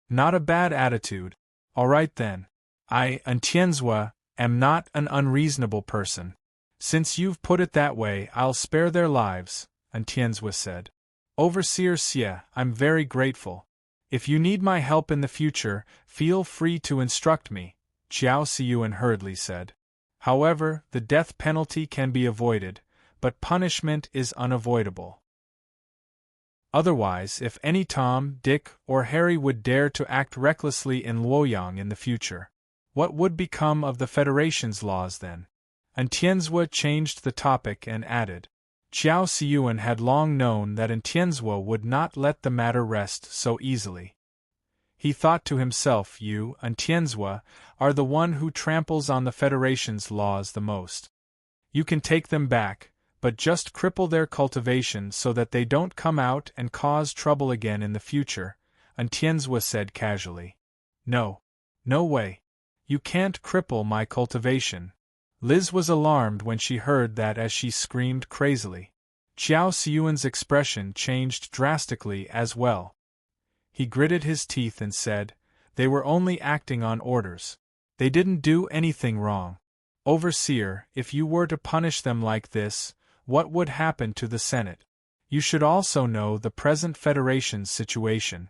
"Not a bad attitude. All right then. I, Tianzhua, am not an unreasonable person. Since you've put it that way, I'll spare their lives," Tianzhua said. "Overseer Xie, I'm very grateful. If you need my help in the future, feel free to instruct me," Qiao Siyuan hurriedly said. "However, the death penalty can be avoided, but punishment is unavoidable. Otherwise, if any Tom, Dick, or Harry would dare to act recklessly in Luoyang in the future, what would become of the Federation's laws then?" Tianzhua changed the topic and added. Qiao Siyuan had long known that Tianzhua would not let the matter rest so easily. He thought to himself, "You, Tianzhua, are the one who tramples on the Federation's laws the most. You can take them back, but just cripple their cultivation so that they don't come out and cause trouble again in the future," Tianzhua said casually. "No. No way. You can't cripple my cultivation." Liz was alarmed when she heard that as she screamed crazily. Qiao Siyuan's expression changed drastically as well. He gritted his teeth and said, "They were only acting on orders. They didn't do anything wrong. Overseer, if you were to punish them like this, what would happen to the Senate? You should also know the present Federation's situation.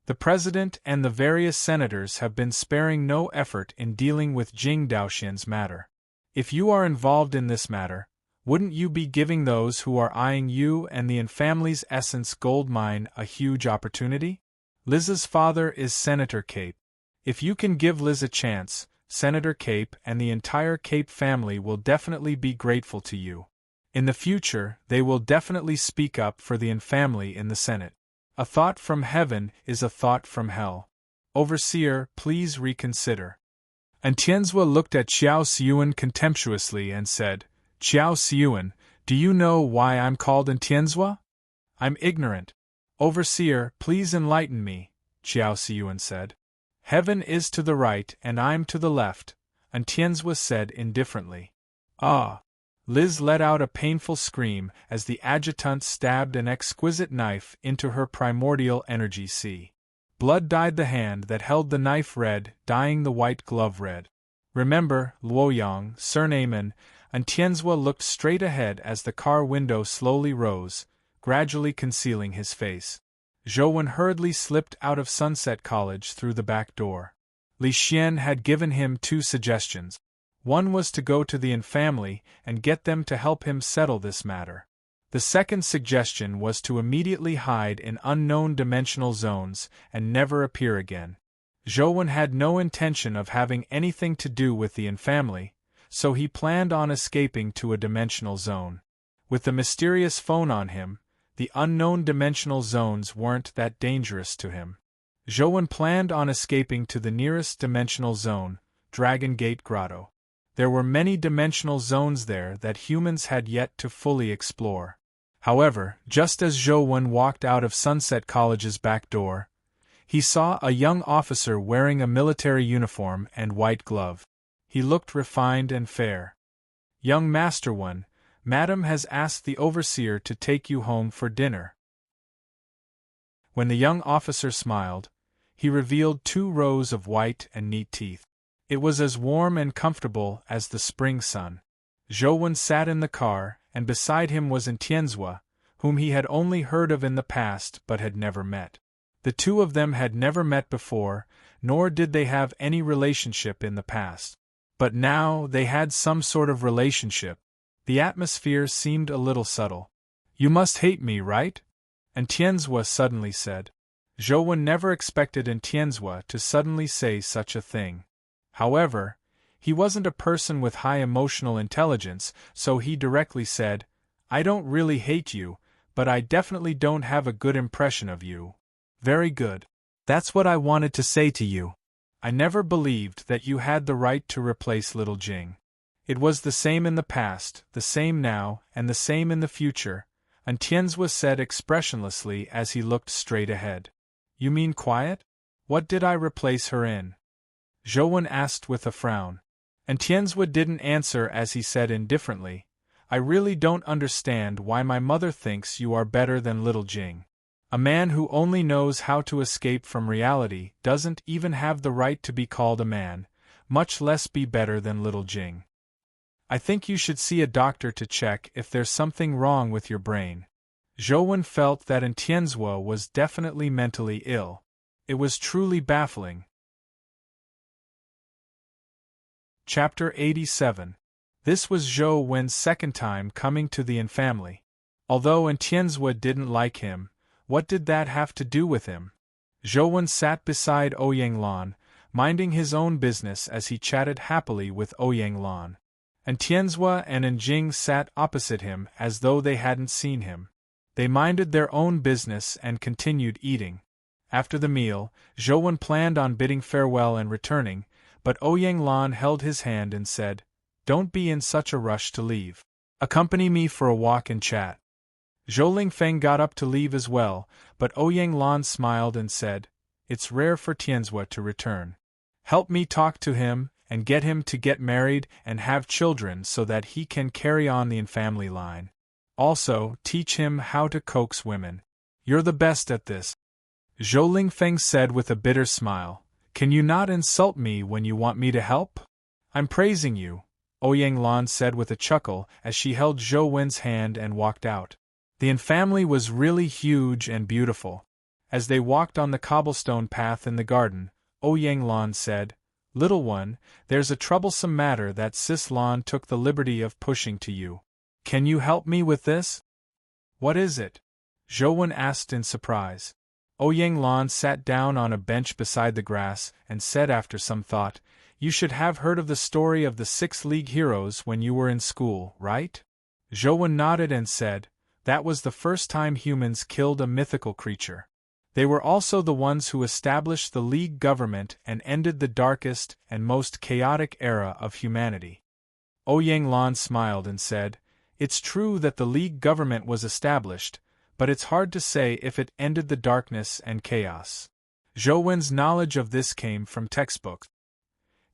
The president and the various senators have been sparing no effort in dealing with Jing Daoxian's matter. If you are involved in this matter, wouldn't you be giving those who are eyeing you and the family's essence gold mine a huge opportunity? Liz's father is Senator Cape. If you can give Liz a chance, Senator Cape and the entire Cape family will definitely be grateful to you. In the future, they will definitely speak up for the family in the Senate. A thought from heaven is a thought from hell. Overseer, please reconsider. And Tianzua looked at Xiao Xiuan contemptuously and said, Xiao Xiuan, do you know why I'm called Tianzua? I'm ignorant. Overseer, please enlighten me, Xiao Xiuan said. Heaven is to the right and I'm to the left, Tianzua said indifferently. Ah! Liz let out a painful scream as the adjutant stabbed an exquisite knife into her primordial energy sea. Blood dyed the hand that held the knife red, dyeing the white glove red. Remember, Luoyang, surname Tianzua looked straight ahead as the car window slowly rose, gradually concealing his face. Zhou hurriedly slipped out of Sunset College through the back door. Li Xian had given him two suggestions. One was to go to the family and get them to help him settle this matter. The second suggestion was to immediately hide in unknown dimensional zones and never appear again. Zhou had no intention of having anything to do with the family, so he planned on escaping to a dimensional zone. With the mysterious phone on him, the unknown dimensional zones weren't that dangerous to him. Zhou planned on escaping to the nearest dimensional zone, Dragon Gate Grotto. There were many dimensional zones there that humans had yet to fully explore. However, just as Zhou walked out of Sunset College's back door, he saw a young officer wearing a military uniform and white glove. He looked refined and fair. Young Master One, Madam has asked the overseer to take you home for dinner. When the young officer smiled, he revealed 2 rows of white and neat teeth. It was as warm and comfortable as the spring sun. Zhou sat in the car, and beside him was Tianzua, whom he had only heard of in the past but had never met. The two of them had never met before, nor did they have any relationship in the past. But now they had some sort of relationship. The atmosphere seemed a little subtle. You must hate me, right? Tianzua suddenly said. Zhou never expected Tianzua to suddenly say such a thing. However, he wasn't a person with high emotional intelligence, so he directly said, I don't really hate you, but I definitely don't have a good impression of you. Very good. That's what I wanted to say to you. I never believed that you had the right to replace little Jing. It was the same in the past, the same now, and the same in the future, Tianzua said expressionlessly as he looked straight ahead. You mean quiet? What did I replace her in? Zhou asked with a frown. Tianzua didn't answer as he said indifferently, I really don't understand why my mother thinks you are better than little Jing. A man who only knows how to escape from reality doesn't even have the right to be called a man, much less be better than little Jing. I think you should see a doctor to check if there's something wrong with your brain. Zhou felt that Tianzua was definitely mentally ill. It was truly baffling. Chapter 87. This was Zhou Wen's second time coming to the family. Although Tianzua didn't like him, what did that have to do with him? Zhou sat beside Ouyang Lan, minding his own business as he chatted happily with Ouyang Lan. Tianzua and Jing sat opposite him as though they hadn't seen him. They minded their own business and continued eating. After the meal, Zhou planned on bidding farewell and returning, but Ouyang Lan held his hand and said, Don't be in such a rush to leave. Accompany me for a walk and chat. Zhou Lingfeng got up to leave as well, but Ouyang Lan smiled and said, It's rare for Tianzua to return. Help me talk to him, and get him to get married and have children so that he can carry on the family line. Also, teach him how to coax women. You're the best at this. Zhou Lingfeng said with a bitter smile, Can you not insult me when you want me to help? I'm praising you, Ouyang Lan said with a chuckle as she held Zhou Wen's hand and walked out. The family was really huge and beautiful. As they walked on the cobblestone path in the garden, Ouyang Lan said, "Little one, there's a troublesome matter that Sis Lan took the liberty of pushing to you. Can you help me with this?" "What is it?" Zhouwen asked in surprise. Ouyang Lan sat down on a bench beside the grass and said after some thought, "You should have heard of the story of the 6 League heroes when you were in school, right?" Zhouwen nodded and said, "That was the first time humans killed a mythical creature. They were also the ones who established the League government and ended the darkest and most chaotic era of humanity." Ouyang Lan smiled and said, "It's true that the League government was established, but it's hard to say if it ended the darkness and chaos." Zhouwen's knowledge of this came from textbooks.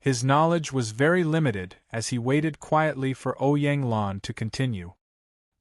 His knowledge was very limited as he waited quietly for Ouyang Lan to continue.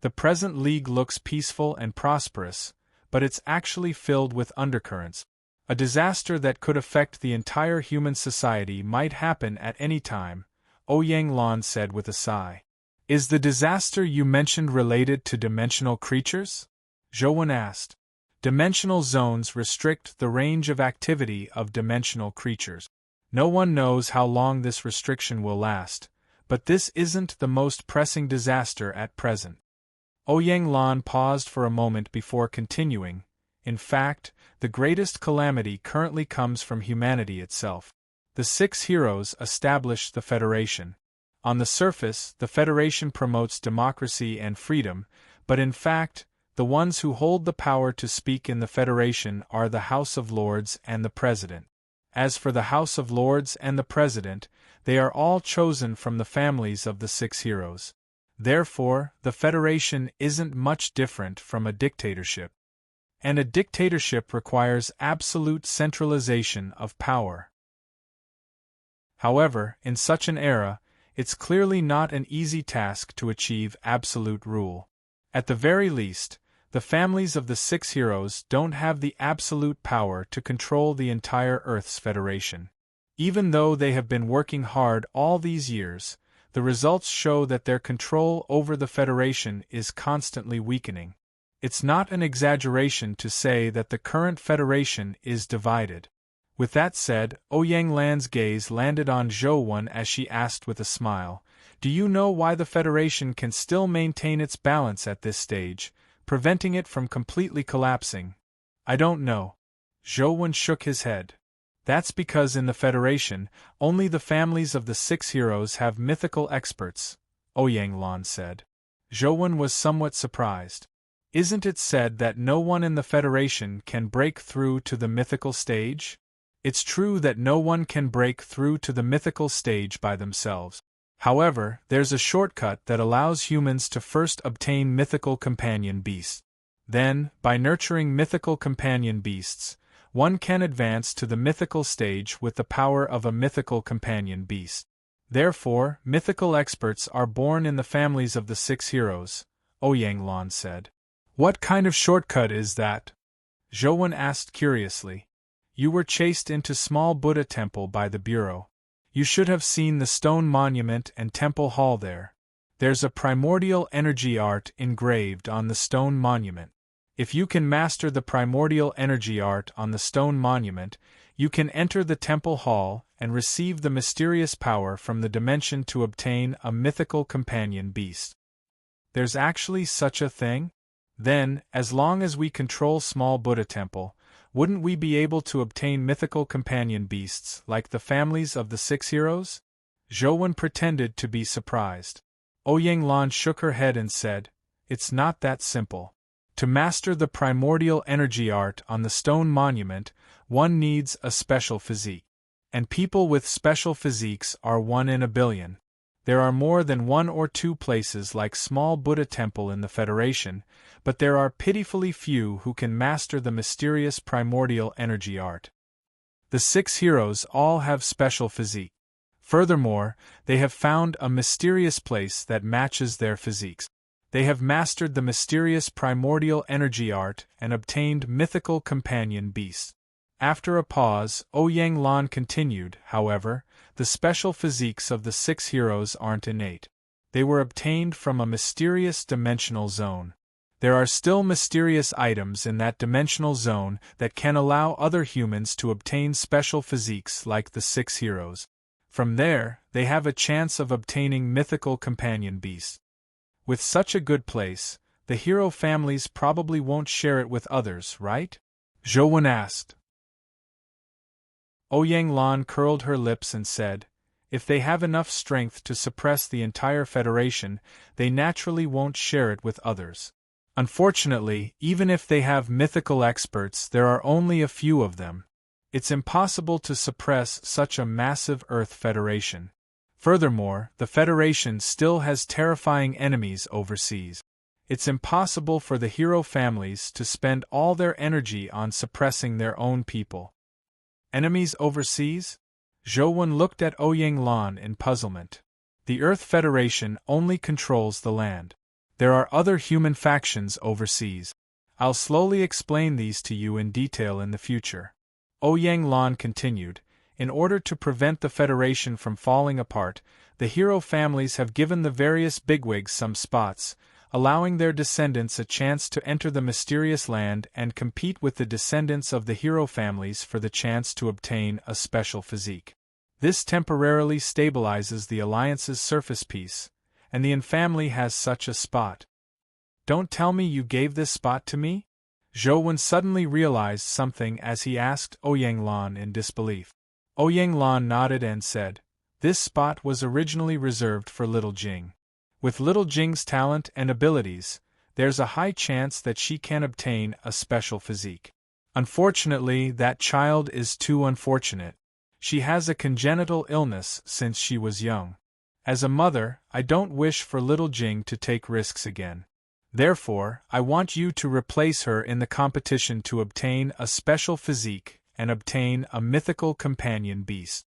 "The present League looks peaceful and prosperous, but it's actually filled with undercurrents. A disaster that could affect the entire human society might happen at any time," Ouyang Lan said with a sigh. "Is the disaster you mentioned related to dimensional creatures?" Zhouwen asked. "Dimensional zones restrict the range of activity of dimensional creatures. No one knows how long this restriction will last, but this isn't the most pressing disaster at present." Ouyang Lan paused for a moment before continuing. "In fact, the greatest calamity currently comes from humanity itself. The 6 heroes established the Federation. On the surface, the Federation promotes democracy and freedom, but in fact, the ones who hold the power to speak in the Federation are the House of Lords and the President. As for the House of Lords and the President, they are all chosen from the families of the 6 heroes. Therefore, the Federation isn't much different from a dictatorship. And a dictatorship requires absolute centralization of power. However, in such an era, it's clearly not an easy task to achieve absolute rule. At the very least, the families of the 6 heroes don't have the absolute power to control the entire Earth's Federation. Even though they have been working hard all these years, the results show that their control over the Federation is constantly weakening. It's not an exaggeration to say that the current Federation is divided. With that said, Ouyang Lan's gaze landed on Zhouwen as she asked with a smile, "Do you know why the Federation can still maintain its balance at this stage, preventing it from completely collapsing?" "I don't know." Zhouwen shook his head. "That's because in the Federation, only the families of the 6 heroes have mythical experts," Ouyang Lan said. Zhouwen was somewhat surprised. "Isn't it said that no one in the Federation can break through to the mythical stage?" "It's true that no one can break through to the mythical stage by themselves. However, there's a shortcut that allows humans to first obtain mythical companion beasts. Then, by nurturing mythical companion beasts, one can advance to the mythical stage with the power of a mythical companion beast. Therefore, mythical experts are born in the families of the 6 heroes," Ouyang Lan said. "What kind of shortcut is that?" Zhouwen asked curiously. "You were chased into small Buddha temple by the Bureau. You should have seen the stone monument and temple hall there. There's a primordial energy art engraved on the stone monument. If you can master the primordial energy art on the stone monument, you can enter the temple hall and receive the mysterious power from the dimension to obtain a mythical companion beast." "There's actually such a thing? Then, as long as we control small Buddha temple, wouldn't we be able to obtain mythical companion beasts like the families of the 6 heroes?" Zhouwen pretended to be surprised. Ouyang Lan shook her head and said, "It's not that simple. To master the primordial energy art on the stone monument, one needs a special physique. And people with special physiques are 1 in a billion. There are more than 1 or 2 places like small Buddha temple in the Federation, but there are pitifully few who can master the mysterious primordial energy art. The 6 heroes all have special physique. Furthermore, they have found a mysterious place that matches their physiques. They have mastered the mysterious primordial energy art and obtained mythical companion beasts." After a pause, Ouyang Lan continued, "However, the special physiques of the 6 heroes aren't innate. They were obtained from a mysterious dimensional zone. There are still mysterious items in that dimensional zone that can allow other humans to obtain special physiques like the 6 heroes. From there, they have a chance of obtaining mythical companion beasts. With such a good place, the hero families probably won't share it with others, right? Zhou asked. Ouyang Lan curled her lips and said, if they have enough strength to suppress the entire Federation, they naturally won't share it with others. Unfortunately, even if they have mythical experts, there are only a few of them. It's impossible to suppress such a massive Earth Federation. Furthermore, the Federation still has terrifying enemies overseas. It's impossible for the hero families to spend all their energy on suppressing their own people. Enemies overseas? Zhou looked at Ouyang Lan in puzzlement. The Earth Federation only controls the land. There are other human factions overseas. I'll slowly explain these to you in detail in the future. Ouyang Lan continued, in order to prevent the Federation from falling apart, the hero families have given the various bigwigs some spots, allowing their descendants a chance to enter the mysterious land and compete with the descendants of the hero families for the chance to obtain a special physique. This temporarily stabilizes the alliance's surface piece, and the infamily has such a spot. Don't tell me you gave this spot to me? Zhou suddenly realized something as he asked Ouyang Lan in disbelief. Ouyang Lan nodded and said, this spot was originally reserved for Little Jing. With Little Jing's talent and abilities, there's a high chance that she can obtain a special physique. Unfortunately, that child is too unfortunate. She has a congenital illness since she was young. As a mother, I don't wish for Little Jing to take risks again. Therefore, I want you to replace her in the competition to obtain a special physique and obtain a mythical companion beast.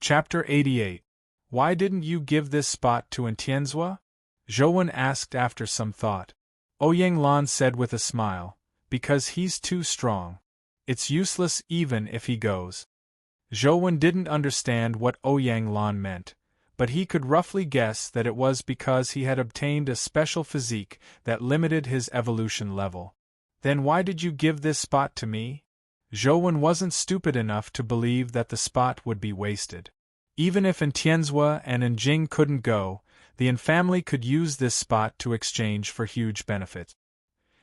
Chapter 88. Why didn't you give this spot to Tianzhua? Zhou asked after some thought. Ouyang Lan said with a smile, because he's too strong. It's useless even if he goes. Zhou didn't understand what Ouyang Lan meant, but he could roughly guess that it was because he had obtained a special physique that limited his evolution level. Then why did you give this spot to me? Zhou wasn't stupid enough to believe that the spot would be wasted. Even if Tianzhua and Njing couldn't go, the infamily could use this spot to exchange for huge benefits.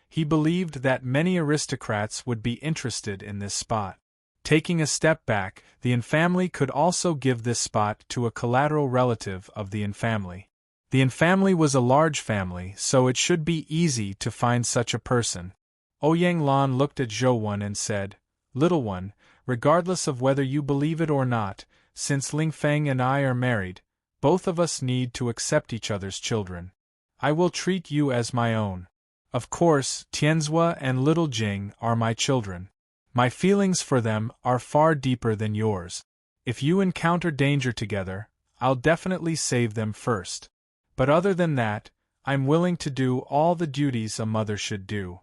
He believed that many aristocrats would be interested in this spot. Taking a step back, the infamily could also give this spot to a collateral relative of the infamily. The infamily was a large family, so it should be easy to find such a person. Ouyang Lan looked at Zhou and said, Little one, regardless of whether you believe it or not, since Ling Feng and I are married, both of us need to accept each other's children. I will treat you as my own. Of course, Tianzhua and Little Jing are my children. My feelings for them are far deeper than yours. If you encounter danger together, I'll definitely save them first. But other than that, I'm willing to do all the duties a mother should do.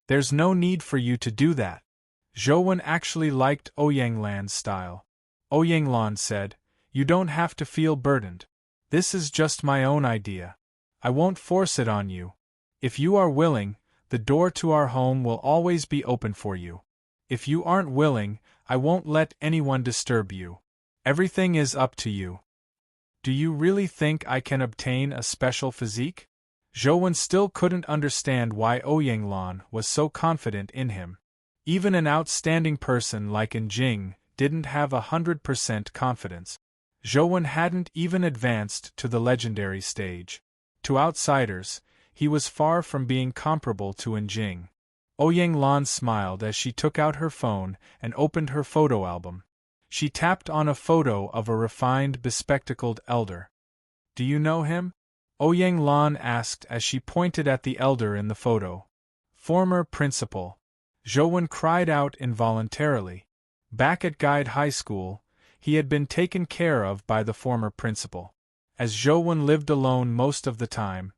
There's no need for you to do that. Zhou actually liked Ouyang Lan's style. Ouyang Lan said, You don't have to feel burdened. This is just my own idea. I won't force it on you. If you are willing, the door to our home will always be open for you. If you aren't willing, I won't let anyone disturb you. Everything is up to you. Do you really think I can obtain a special physique? Zhou still couldn't understand why Ouyang Lan was so confident in him. Even an outstanding person like Njing didn't have 100% confidence. Zhou hadn't even advanced to the legendary stage. To outsiders, he was far from being comparable to Njing. Ouyang Lan smiled as she took out her phone and opened her photo album. She tapped on a photo of a refined, bespectacled elder. Do you know him? Ouyang Lan asked as she pointed at the elder in the photo. Former principal. Zhou cried out involuntarily. Back at Guide High School, he had been taken care of by the former principal. As Zhou lived alone most of the time,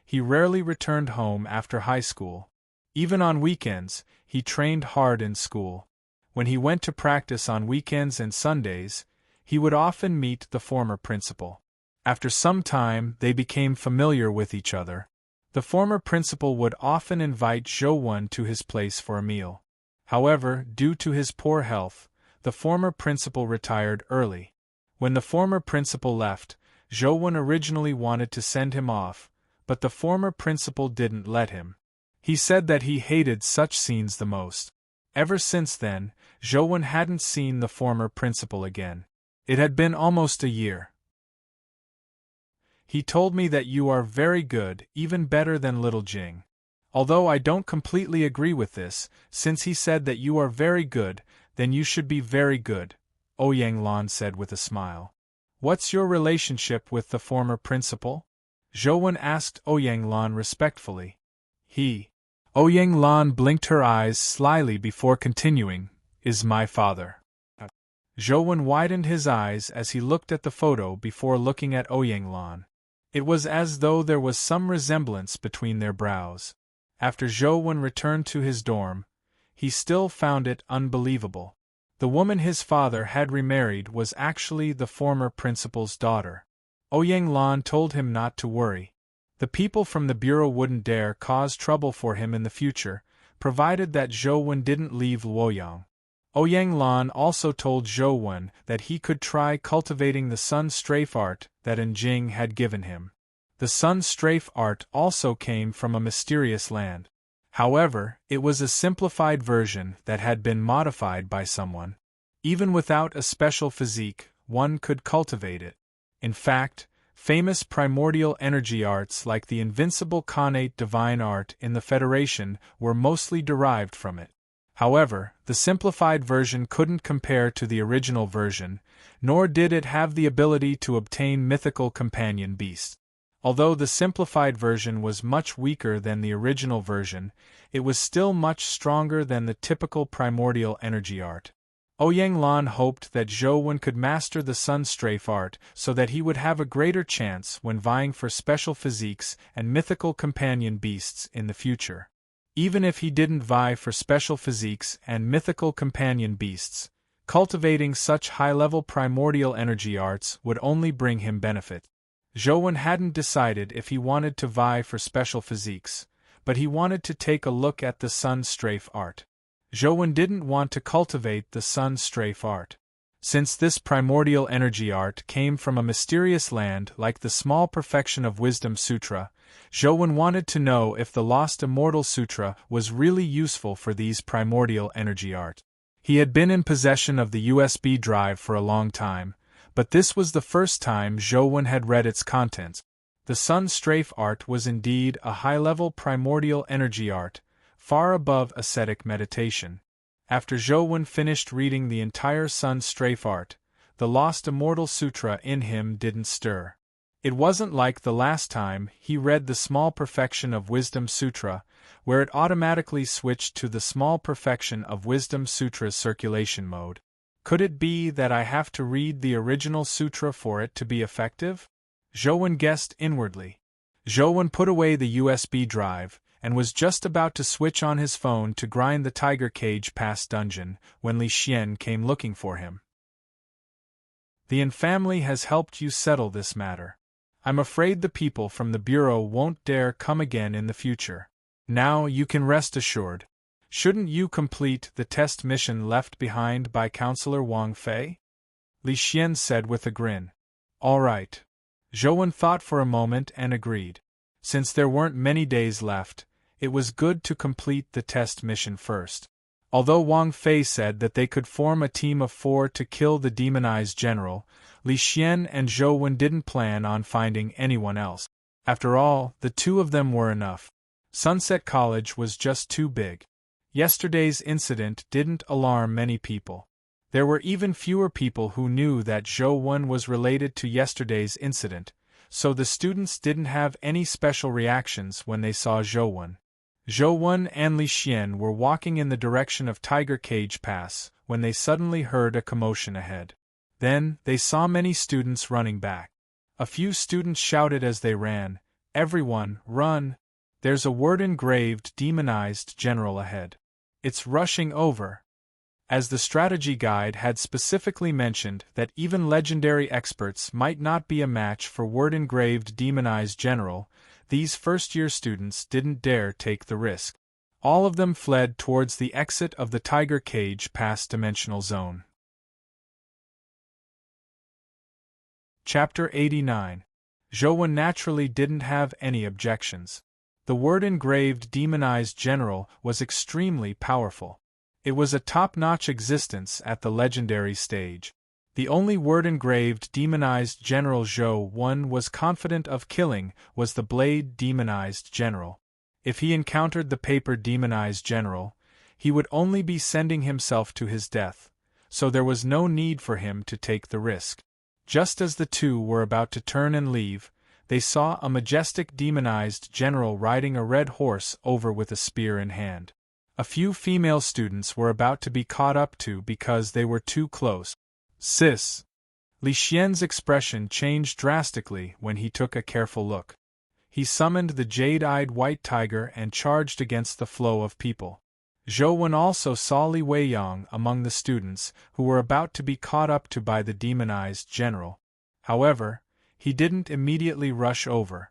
he rarely returned home after high school. Even on weekends, he trained hard in school. When he went to practice on weekends and Sundays, he would often meet the former principal. After some time, they became familiar with each other. The former principal would often invite Zhou to his place for a meal. However, due to his poor health, the former principal retired early. When the former principal left, Zhou originally wanted to send him off, but the former principal didn't let him. He said that he hated such scenes the most. Ever since then, Zhou hadn't seen the former principal again. It had been almost a year. He told me that you are very good, even better than little Jing. Although I don't completely agree with this, since he said that you are very good, then you should be very good, Ouyang Lan said with a smile. What's your relationship with the former principal? Zhou asked Ouyang Lan respectfully. Ouyang Lan blinked her eyes slyly before continuing, is my father. Zhou widened his eyes as he looked at the photo before looking at Ouyang Lan. It was as though there was some resemblance between their brows. After Zhou returned to his dorm, he still found it unbelievable. The woman his father had remarried was actually the former principal's daughter. Ouyang Lan told him not to worry. The people from the bureau wouldn't dare cause trouble for him in the future, provided that Zhou didn't leave Luoyang. Ouyang Lan also told Zhou that he could try cultivating the sun strafe art that Jing had given him. The sun strafe art also came from a mysterious land. However, it was a simplified version that had been modified by someone. Even without a special physique, one could cultivate it. In fact, famous primordial energy arts like the invincible connate divine art in the Federation were mostly derived from it. However, the simplified version couldn't compare to the original version, nor did it have the ability to obtain mythical companion beasts. Although the simplified version was much weaker than the original version, it was still much stronger than the typical primordial energy art. Ouyang Lan hoped that Zhou could master the sun strafe art so that he would have a greater chance when vying for special physiques and mythical companion beasts in the future. Even if he didn't vie for special physiques and mythical companion beasts, cultivating such high-level primordial energy arts would only bring him benefit. Zhou hadn't decided if he wanted to vie for special physiques, but he wanted to take a look at the sun strafe art. Zhou didn't want to cultivate the sun strafe art. Since this primordial energy art came from a mysterious land like the Small Perfection of Wisdom Sutra, Zhou wanted to know if the Lost Immortal Sutra was really useful for these primordial energy art. He had been in possession of the USB drive for a long time, but this was the first time Zhou had read its contents. The sun strafe art was indeed a high-level primordial energy art, far above ascetic meditation. After Zhou finished reading the entire sun strafe art, the Lost Immortal Sutra in him didn't stir. It wasn't like the last time he read the Small Perfection of Wisdom Sutra, where it automatically switched to the Small Perfection of Wisdom Sutra's circulation mode. Could it be that I have to read the original sutra for it to be effective? Zhou guessed inwardly. Zhou put away the USB drive, and was just about to switch on his phone to grind the Tiger Cage Pass dungeon when Li Xian came looking for him. The Yin family has helped you settle this matter. I'm afraid the people from the bureau won't dare come again in the future. Now you can rest assured. Shouldn't you complete the test mission left behind by Counselor Wang Fei? Li Xian said with a grin. All right. Zhou thought for a moment and agreed. Since there weren't many days left, it was good to complete the test mission first. Although Wang Fei said that they could form a team of 4 to kill the demonized general, Li Xian and Zhou didn't plan on finding anyone else. After all, the two of them were enough. Sunset College was just too big. Yesterday's incident didn't alarm many people. There were even fewer people who knew that Zhou was related to yesterday's incident, so the students didn't have any special reactions when they saw Zhou. Zhou and Li Xian were walking in the direction of Tiger Cage Pass when they suddenly heard a commotion ahead. Then, they saw many students running back. A few students shouted as they ran, "Everyone, run! There's a word engraved demonized general ahead. It's rushing over." As the strategy guide had specifically mentioned that even legendary experts might not be a match for word-engraved demonized general, these first-year students didn't dare take the risk. All of them fled towards the exit of the tiger cage past Dimensional Zone. Chapter 89. Zhou naturally didn't have any objections. The word-engraved demonized general was extremely powerful. It was a top-notch existence at the legendary stage. The only word-engraved demonized general Zhou was confident of killing was the blade demonized general. If he encountered the paper demonized general, he would only be sending himself to his death, so there was no need for him to take the risk. Just as the two were about to turn and leave, they saw a majestic demonized general riding a red horse over with a spear in hand. A few female students were about to be caught up to because they were too close. Sis! Li Xian's expression changed drastically when he took a careful look. He summoned the jade-eyed white tiger and charged against the flow of people. Zhou also saw Li Weiyang among the students who were about to be caught up to by the demonized general. However, he didn't immediately rush over.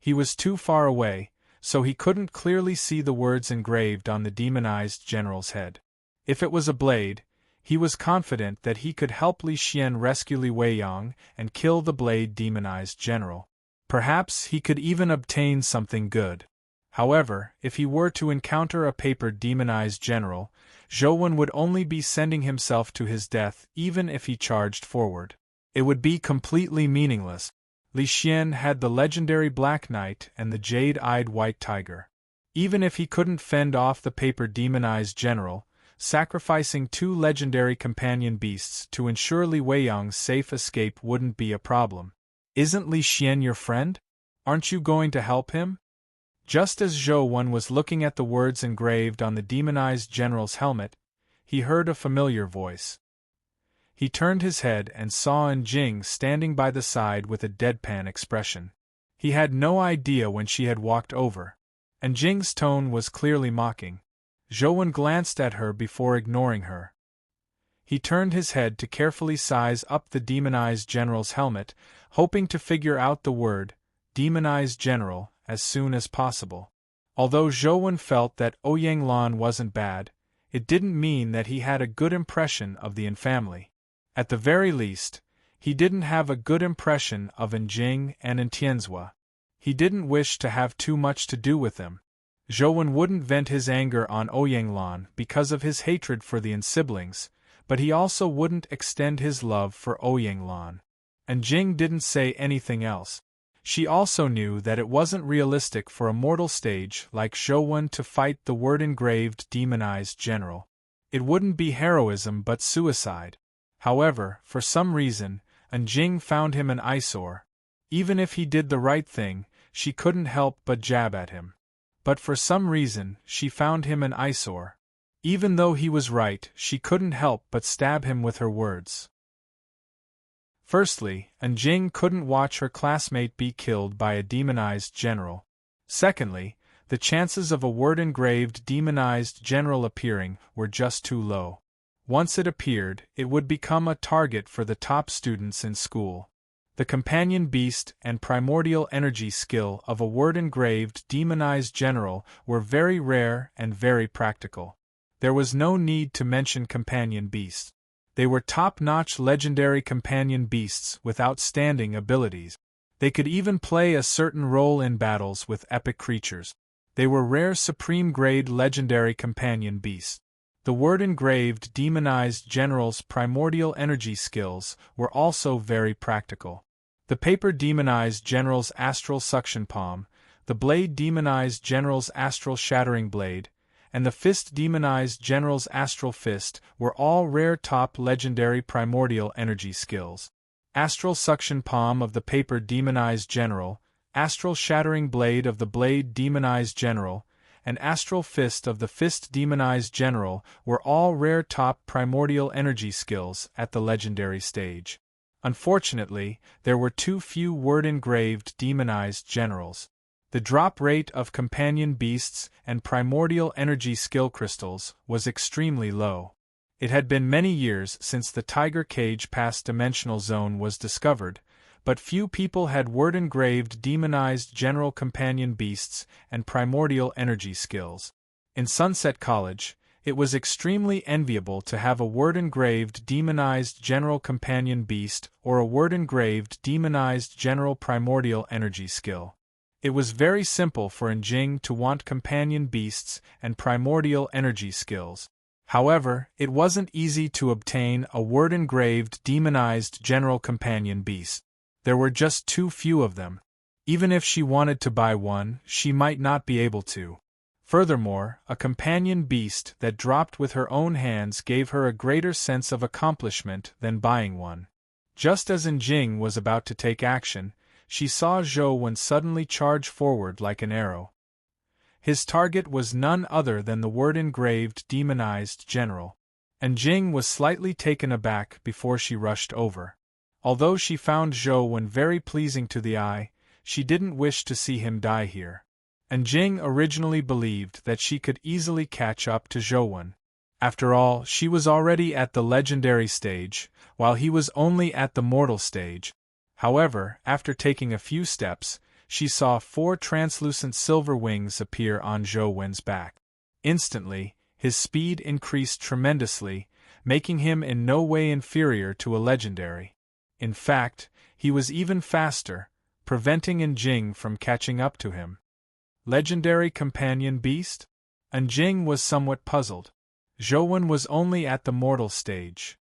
He was too far away, so he couldn't clearly see the words engraved on the demonized general's head. If it was a blade, he was confident that he could help Li Xian rescue Li Weiyang and kill the blade demonized general. Perhaps he could even obtain something good. However, if he were to encounter a paper demonized general, Zhou would only be sending himself to his death even if he charged forward. It would be completely meaningless. Li Xian had the legendary Black Knight and the jade-eyed White Tiger. Even if he couldn't fend off the paper demonized general, sacrificing 2 legendary companion beasts to ensure Li Weiyang's safe escape wouldn't be a problem. Isn't Li Xian your friend? Aren't you going to help him? Just as Zhou was looking at the words engraved on the demonized general's helmet, he heard a familiar voice. He turned his head and saw Jing standing by the side with a deadpan expression. He had no idea when she had walked over, and Jing's tone was clearly mocking. Zhou glanced at her before ignoring her. He turned his head to carefully size up the demonized general's helmet, hoping to figure out the word, demonized general, as soon as possible. Although Zhou felt that Ouyang Lan wasn't bad, it didn't mean that he had a good impression of the family. At the very least, he didn't have a good impression of Jing and Tianzhua. He didn't wish to have too much to do with them. Zhou wouldn't vent his anger on Ouyang Lan because of his hatred for the siblings, but he also wouldn't extend his love for Ouyang Lan. And Jing didn't say anything else. She also knew that it wasn't realistic for a mortal stage like Zhou to fight the word-engraved demonized general. It wouldn't be heroism but suicide. However, for some reason, Jing found him an eyesore. Even if he did the right thing, she couldn't help but jab at him. But for some reason, she found him an eyesore. Even though he was right, she couldn't help but stab him with her words. Firstly, Jing couldn't watch her classmate be killed by a demonized general. Secondly, the chances of a word-engraved demonized general appearing were just too low. Once it appeared, it would become a target for the top students in school. The companion beast and primordial energy skill of a word-engraved demonized general were very rare and very practical. There was no need to mention companion beasts. They were top-notch legendary companion beasts with outstanding abilities. They could even play a certain role in battles with epic creatures. They were rare supreme-grade legendary companion beasts. The word-engraved demonized general's primordial energy skills were also very practical. The paper demonized general's astral suction palm, the blade demonized general's astral shattering blade, and the fist demonized general's astral fist were all rare top legendary primordial energy skills. Astral suction palm of the paper demonized general, astral shattering blade of the blade demonized general, and astral fist of the fist demonized general were all rare top primordial energy skills at the legendary stage. Unfortunately, there were too few word-engraved demonized generals. The drop rate of companion beasts and primordial energy skill crystals was extremely low. It had been many years since the tiger cage past-dimensional zone was discovered, but few people had word-engraved demonized general companion beasts and primordial energy skills. In Sunset College, it was extremely enviable to have a word-engraved demonized general companion beast or a word-engraved demonized general primordial energy skill. It was very simple for Njing to want companion beasts and primordial energy skills. However, it wasn't easy to obtain a word-engraved demonized general companion beast. There were just too few of them. Even if she wanted to buy one, she might not be able to. Furthermore, a companion beast that dropped with her own hands gave her a greater sense of accomplishment than buying one. Just as Njing was about to take action, she saw Zhou Wen suddenly charge forward like an arrow. His target was none other than the word-engraved demonized general. Njing was slightly taken aback before she rushed over. Although she found Zhou Wen very pleasing to the eye, she didn't wish to see him die here. Njing originally believed that she could easily catch up to Zhou Wen. After all, she was already at the legendary stage, while he was only at the mortal stage. However, after taking a few steps, she saw 4 translucent silver wings appear on Zhou Wen's back. Instantly, his speed increased tremendously, making him in no way inferior to a legendary. In fact, he was even faster, preventing Njing from catching up to him. Legendary companion beast? Njing was somewhat puzzled. Zhou Wen was only at the mortal stage.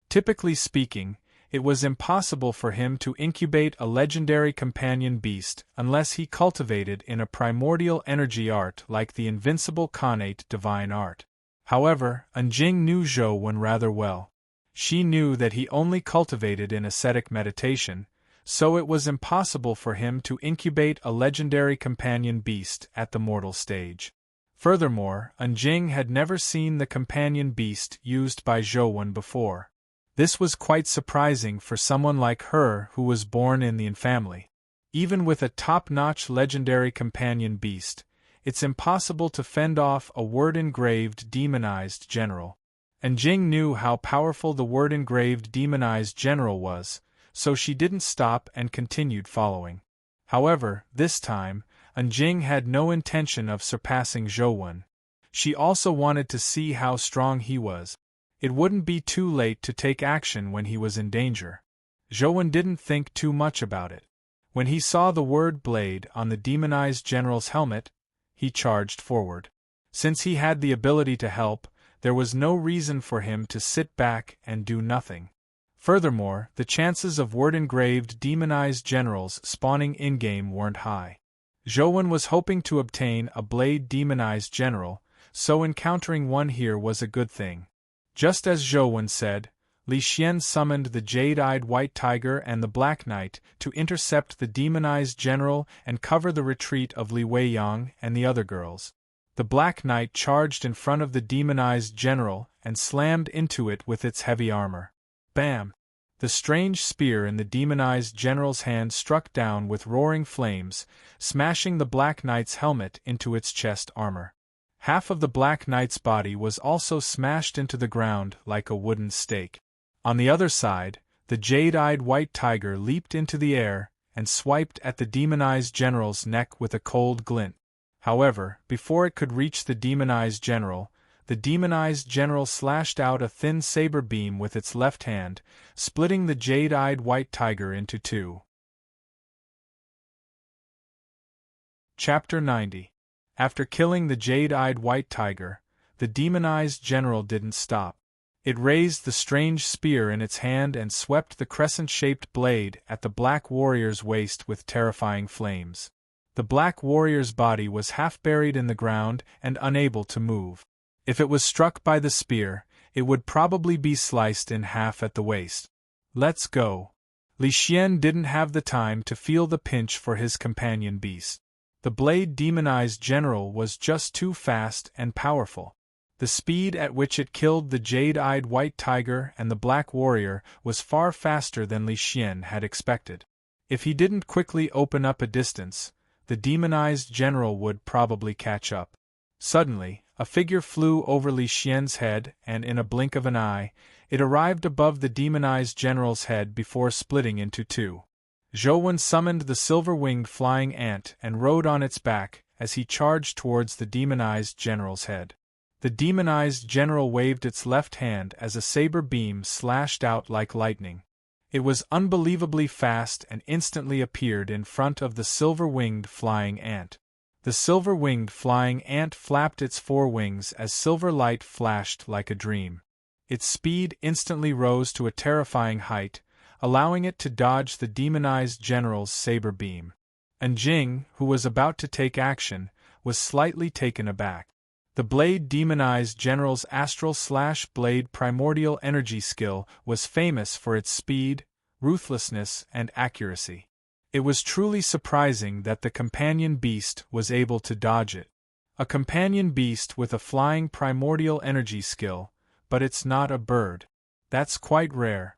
Typically speaking, it was impossible for him to incubate a legendary companion beast unless he cultivated in a primordial energy art like the invincible connate divine art. However, Njing knew Zhou Wen rather well. She knew that he only cultivated in ascetic meditation, so it was impossible for him to incubate a legendary companion beast at the mortal stage. Furthermore, Njing had never seen the companion beast used by Zhou Wen before. This was quite surprising for someone like her who was born in the Yin family. Even with a top-notch legendary companion beast, it's impossible to fend off a word-engraved demonized general. Njing knew how powerful the word-engraved demonized general was, so she didn't stop and continued following. However, this time, Njing had no intention of surpassing Zhou Wen. She also wanted to see how strong he was. It wouldn't be too late to take action when he was in danger. Zhou Wen didn't think too much about it. When he saw the word blade on the demonized general's helmet, he charged forward. Since he had the ability to help, there was no reason for him to sit back and do nothing. Furthermore, the chances of word-engraved demonized generals spawning in-game weren't high. Zhou Wen was hoping to obtain a blade demonized general, so encountering one here was a good thing. Just as Zhou Wen said, Li Xian summoned the jade-eyed white tiger and the black knight to intercept the demonized general and cover the retreat of Li Weiyang and the other girls. The black knight charged in front of the demonized general and slammed into it with its heavy armor. Bam! The strange spear in the demonized general's hand struck down with roaring flames, smashing the black knight's helmet into its chest armor. Half of the black knight's body was also smashed into the ground like a wooden stake. On the other side, the jade-eyed white tiger leaped into the air and swiped at the demonized general's neck with a cold glint. However, before it could reach the demonized general slashed out a thin saber beam with its left hand, splitting the jade-eyed white tiger into 2. Chapter 90. After killing the jade-eyed white tiger, the demonized general didn't stop. It raised the strange spear in its hand and swept the crescent-shaped blade at the black warrior's waist with terrifying flames. The black warrior's body was half buried in the ground and unable to move. If it was struck by the spear, it would probably be sliced in half at the waist. Let's go. Li Xian didn't have the time to feel the pinch for his companion beast. The blade demonized general was just too fast and powerful. The speed at which it killed the jade-eyed white tiger and the black warrior was far faster than Li Xian had expected. If he didn't quickly open up a distance, the demonized general would probably catch up. Suddenly, a figure flew over Li Xian's head, and in a blink of an eye, it arrived above the demonized general's head before splitting into two. Zhou summoned the silver-winged flying ant and rode on its back as he charged towards the demonized general's head. The demonized general waved its left hand as a saber beam slashed out like lightning. It was unbelievably fast and instantly appeared in front of the silver-winged flying ant. The silver-winged flying ant flapped its forewings as silver light flashed like a dream. Its speed instantly rose to a terrifying height, allowing it to dodge the demonized general's saber beam. And Jing, who was about to take action, was slightly taken aback. The blade demonized general's astral/blade primordial energy skill was famous for its speed, ruthlessness, and accuracy. It was truly surprising that the companion beast was able to dodge it. A companion beast with a flying primordial energy skill, but it's not a bird. That's quite rare.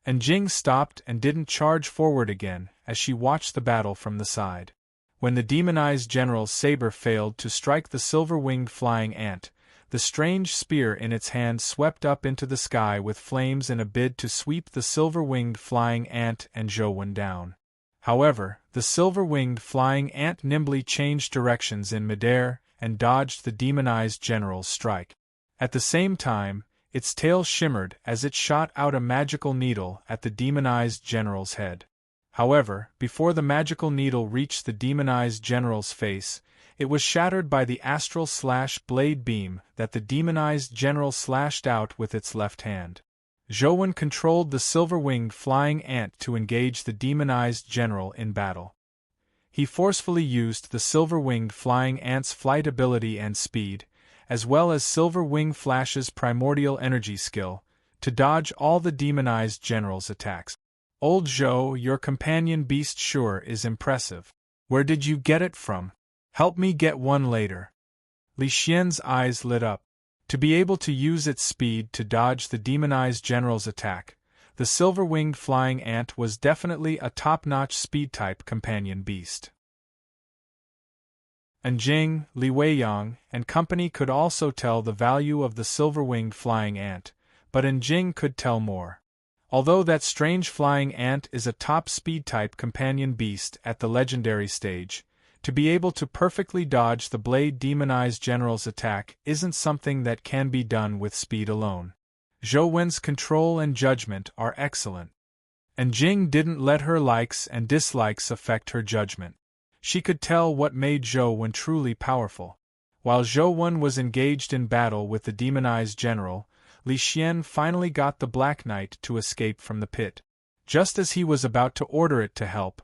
And Jing stopped and didn't charge forward again as she watched the battle from the side. When the demonized general's saber failed to strike the silver-winged flying ant, the strange spear in its hand swept up into the sky with flames in a bid to sweep the silver-winged flying ant and Zhou down. However, the silver-winged flying ant nimbly changed directions in midair and dodged the demonized general's strike. At the same time, its tail shimmered as it shot out a magical needle at the demonized general's head. However, before the magical needle reached the demonized general's face, it was shattered by the astral/blade beam that the demonized general slashed out with its left hand. Zhou controlled the silver-winged flying ant to engage the demonized general in battle. He forcefully used the silver-winged flying ant's flight ability and speed, as well as Silver Wing Flash's primordial energy skill, to dodge all the demonized general's attacks. Old Zhou, your companion beast sure is impressive. Where did you get it from? Help me get one later. Li Xian's eyes lit up. To be able to use its speed to dodge the demonized general's attack, the silver-winged flying ant was definitely a top-notch speed-type companion beast. And Jing, Li Weiyang, and company could also tell the value of the silver-winged flying ant, but Jing could tell more. Although that strange flying ant is a top speed-type companion beast at the legendary stage, to be able to perfectly dodge the blade demonized general's attack isn't something that can be done with speed alone. Zhou control and judgment are excellent. And Jing didn't let her likes and dislikes affect her judgment. She could tell what made Zhou truly powerful. While Zhou was engaged in battle with the demonized general, Li Xian finally got the Black Knight to escape from the pit. Just as he was about to order it to help,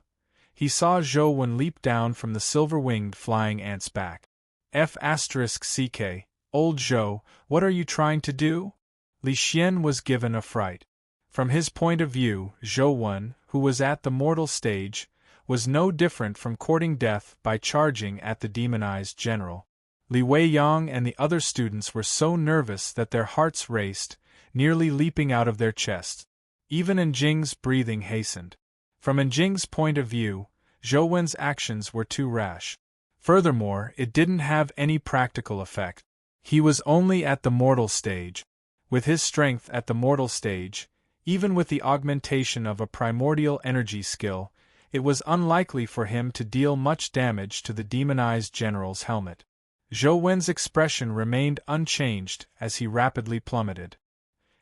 he saw Zhou leap down from the silver-winged flying ant's back. F***ck, old Zhou, what are you trying to do? Li Xian was given a fright. From his point of view, Zhou, who was at the mortal stage, was no different from courting death by charging at the demonized general. Li Weiyang and the other students were so nervous that their hearts raced, nearly leaping out of their chests. Even Jing's breathing hastened. From Jing's point of view, Zhou actions were too rash. Furthermore, it didn't have any practical effect. He was only at the mortal stage. With his strength at the mortal stage, even with the augmentation of a primordial energy skill, it was unlikely for him to deal much damage to the demonized general's helmet. Zhou expression remained unchanged as he rapidly plummeted.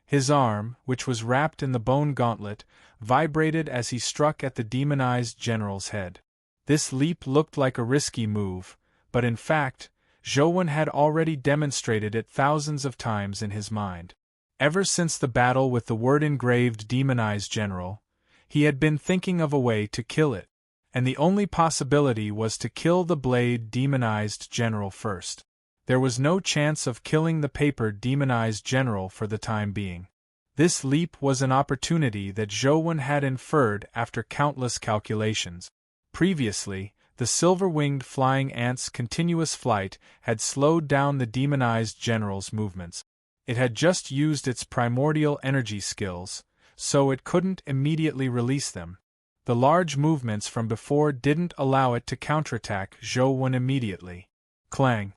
His arm, which was wrapped in the bone gauntlet, vibrated as he struck at the demonized general's head. This leap looked like a risky move, but in fact, Zhou had already demonstrated it thousands of times in his mind. Ever since the battle with the word-engraved demonized general, he had been thinking of a way to kill it, and the only possibility was to kill the blade demonized general first. There was no chance of killing the paper demonized general for the time being. This leap was an opportunity that Zhou had inferred after countless calculations. Previously, the silver-winged flying ant's continuous flight had slowed down the demonized general's movements. It had just used its primordial energy skills, so it couldn't immediately release them. The large movements from before didn't allow it to counterattack Zhou immediately. Clang!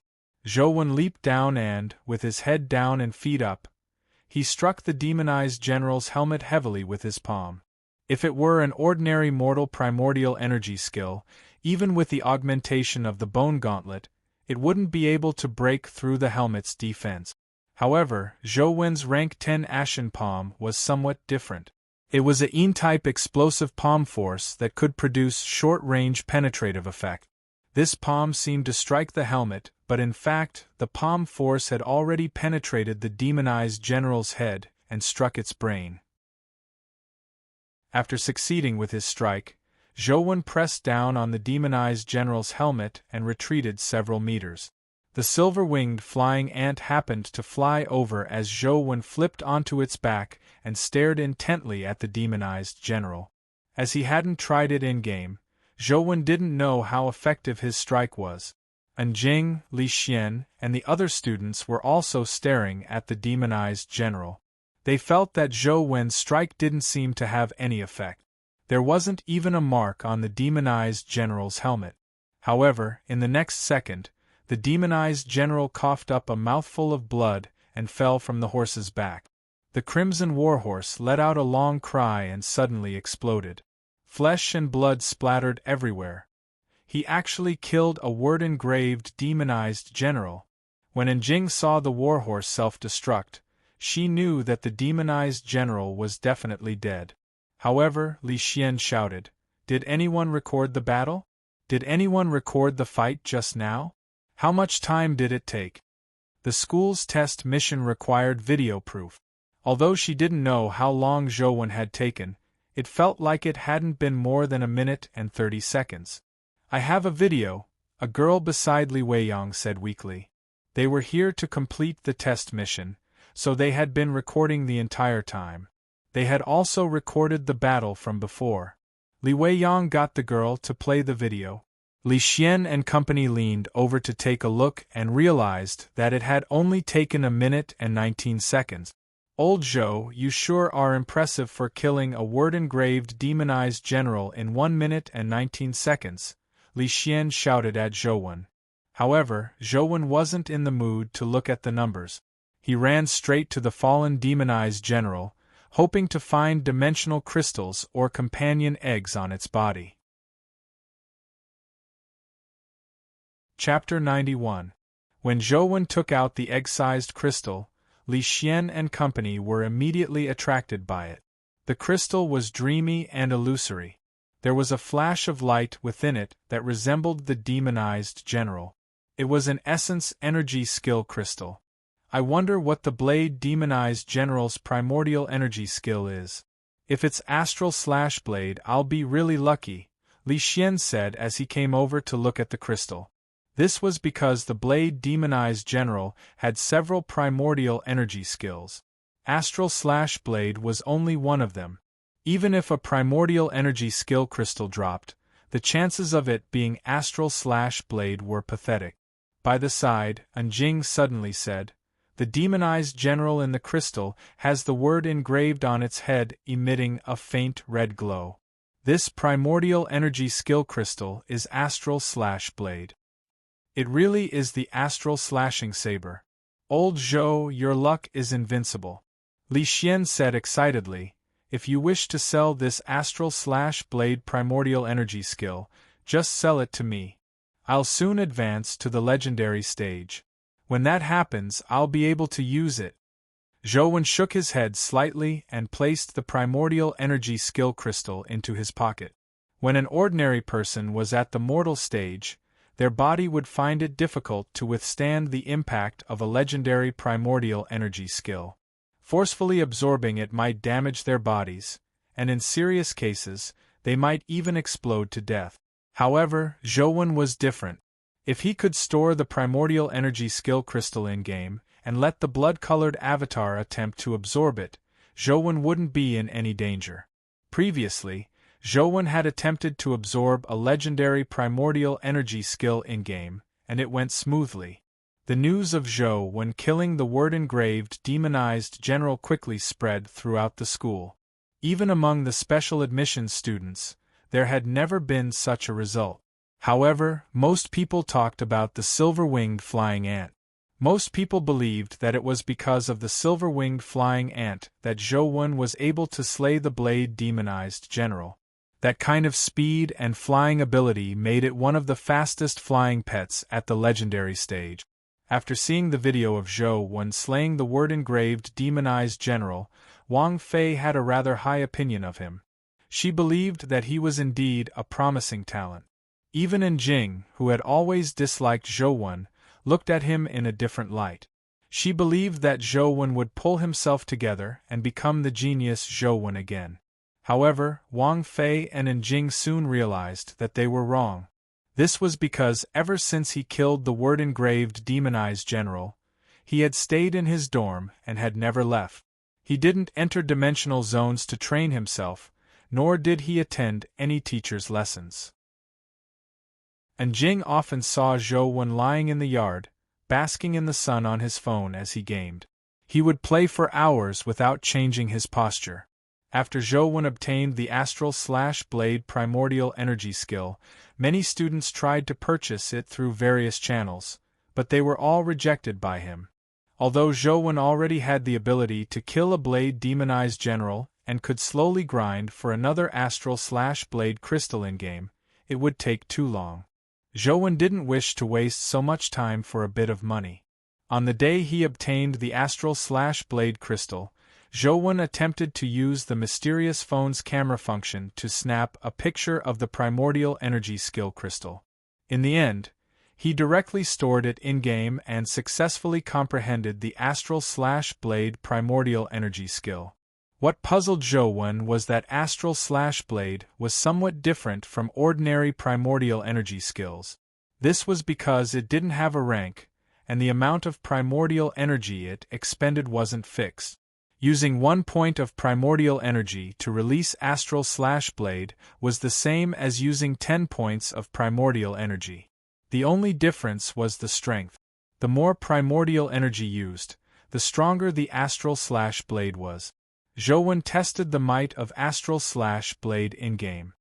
Zhou leaped down and, with his head down and feet up, he struck the demonized general's helmet heavily with his palm. If it were an ordinary mortal primordial energy skill, even with the augmentation of the bone gauntlet, it wouldn't be able to break through the helmet's defense. However, Zhou rank 10 Ashen Palm was somewhat different. It was a Yin-type explosive palm force that could produce short-range penetrative effect. This palm seemed to strike the helmet, but in fact, the palm force had already penetrated the demonized general's head and struck its brain. After succeeding with his strike, Zhou pressed down on the demonized general's helmet and retreated several meters. The silver-winged flying ant happened to fly over as Zhou flipped onto its back and stared intently at the demonized general. As he hadn't tried it in-game, Zhou didn't know how effective his strike was. Anjing, Li Xian, and the other students were also staring at the demonized general. They felt that Zhou strike didn't seem to have any effect. There wasn't even a mark on the demonized general's helmet. However, in the next second, the demonized general coughed up a mouthful of blood and fell from the horse's back. The crimson warhorse let out a long cry and suddenly exploded. Flesh and blood splattered everywhere. He actually killed a word-engraved demonized general. When Anjing saw the warhorse self-destruct, she knew that the demonized general was definitely dead. However, Li Xian shouted, "Did anyone record the battle? Did anyone record the fight just now? How much time did it take?" The school's test mission required video proof. Although she didn't know how long Zhou had taken, it felt like it hadn't been more than a minute and 30 seconds. "I have a video," a girl beside Li Weiyang said weakly. They were here to complete the test mission, so they had been recording the entire time. They had also recorded the battle from before. Li Weiyang got the girl to play the video. Li Xian and company leaned over to take a look and realized that it had only taken a minute and 19 seconds. "Old Zhou, you sure are impressive for killing a word-engraved demonized general in 1 minute and 19 seconds, Li Xian shouted at Zhou. However, Zhou wasn't in the mood to look at the numbers. He ran straight to the fallen demonized general, hoping to find dimensional crystals or companion eggs on its body. Chapter 91. When Zhou took out the egg-sized crystal, Li Xian and company were immediately attracted by it. The crystal was dreamy and illusory. There was a flash of light within it that resembled the demonized general. It was an essence energy skill crystal. "I wonder what the blade demonized general's primordial energy skill is. If it's astral/blade, I'll be really lucky," Li Xian said as he came over to look at the crystal. This was because the blade demonized general had several primordial energy skills. Astral/blade was only one of them. Even if a primordial energy skill crystal dropped, the chances of it being astral/blade were pathetic. By the side, Anjing suddenly said, "The demonized general in the crystal has the word engraved on its head, emitting a faint red glow. This primordial energy skill crystal is astral/blade. It really is the astral slashing saber. Old Zhou, your luck is invincible," Li Xian said excitedly. "If you wish to sell this astral/blade primordial energy skill, just sell it to me. I'll soon advance to the legendary stage. When that happens, I'll be able to use it." Zhou shook his head slightly and placed the primordial energy skill crystal into his pocket. When an ordinary person was at the mortal stage, their body would find it difficult to withstand the impact of a legendary primordial energy skill. Forcefully absorbing it might damage their bodies, and in serious cases, they might even explode to death. However, Zhou was different. If he could store the primordial energy skill crystal in-game, and let the blood-colored avatar attempt to absorb it, Zhou wouldn't be in any danger. Previously, Zhou had attempted to absorb a legendary primordial energy skill in-game, and it went smoothly. The news of Zhou killing the word-engraved demonized general quickly spread throughout the school. Even among the special admissions students, there had never been such a result. However, most people talked about the silver-winged flying ant. Most people believed that it was because of the silver-winged flying ant that Zhou was able to slay the blade demonized general. That kind of speed and flying ability made it one of the fastest flying pets at the legendary stage. After seeing the video of Zhou slaying the word-engraved demonized general, Wang Fei had a rather high opinion of him. She believed that he was indeed a promising talent. Even Jing, who had always disliked Zhou, looked at him in a different light. She believed that Zhou would pull himself together and become the genius Zhou again. However, Wang Fei and Jing soon realized that they were wrong. This was because ever since he killed the word-engraved demonized general, he had stayed in his dorm and had never left. He didn't enter dimensional zones to train himself, nor did he attend any teacher's lessons. Jing often saw Zhou lying in the yard, basking in the sun on his phone as he gamed. He would play for hours without changing his posture. After Zhou obtained the Astral/Blade Primordial Energy skill, many students tried to purchase it through various channels, but they were all rejected by him. Although Zhou already had the ability to kill a blade demonized general and could slowly grind for another Astral/Blade crystal in-game, it would take too long. Zhou didn't wish to waste so much time for a bit of money. On the day he obtained the Astral/Blade crystal, Zhou attempted to use the mysterious phone's camera function to snap a picture of the primordial energy skill crystal. In the end, he directly stored it in-game and successfully comprehended the Astral/Blade primordial energy skill. What puzzled Zhou was that Astral/Blade was somewhat different from ordinary primordial energy skills. This was because it didn't have a rank, and the amount of primordial energy it expended wasn't fixed. Using 1 point of primordial energy to release Astral/Blade was the same as using 10 points of primordial energy. The only difference was the strength. The more primordial energy used, the stronger the Astral/Blade was. Zhou tested the might of Astral/Blade in-game.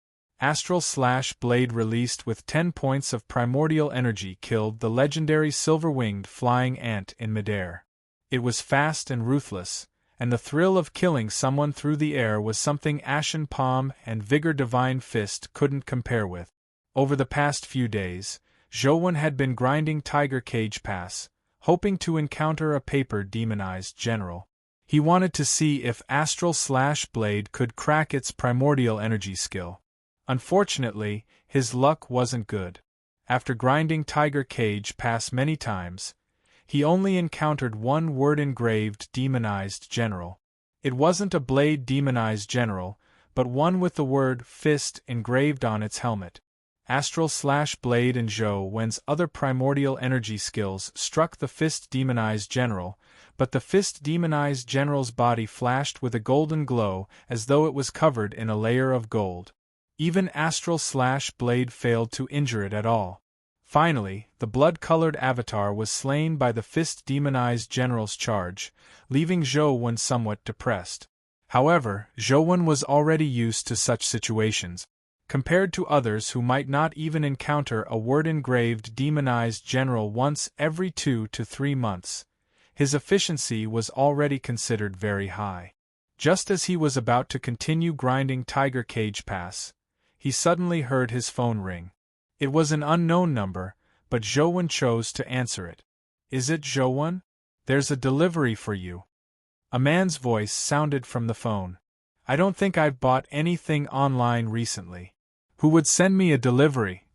Astral/Blade released with 10 points of primordial energy killed the legendary silver-winged flying ant in midair. It was fast and ruthless, and the thrill of killing someone through the air was something Ashen Palm and Vigor Divine Fist couldn't compare with. Over the past few days, Zhou had been grinding Tiger Cage Pass, hoping to encounter a paper demonized general. He wanted to see if Astral/Blade could crack its primordial energy skill. Unfortunately, his luck wasn't good. After grinding Tiger Cage Pass many times, he only encountered one word-engraved demonized general. It wasn't a blade demonized general, but one with the word fist engraved on its helmet. Astral/Blade and Zhou's other primordial energy skills struck the fist demonized general, but the fist demonized general's body flashed with a golden glow as though it was covered in a layer of gold. Even Astral/Blade failed to injure it at all. Finally, the blood-colored avatar was slain by the fist demonized general's charge, leaving Zhou somewhat depressed. However, Zhou was already used to such situations. Compared to others who might not even encounter a word-engraved demonized general once every 2 to 3 months, his efficiency was already considered very high. Just as he was about to continue grinding Tiger Cage Pass, he suddenly heard his phone ring. It was an unknown number, but Zhou chose to answer it. "Is it Zhou? There's a delivery for you." A man's voice sounded from the phone. "I don't think I've bought anything online recently. Who would send me a delivery?"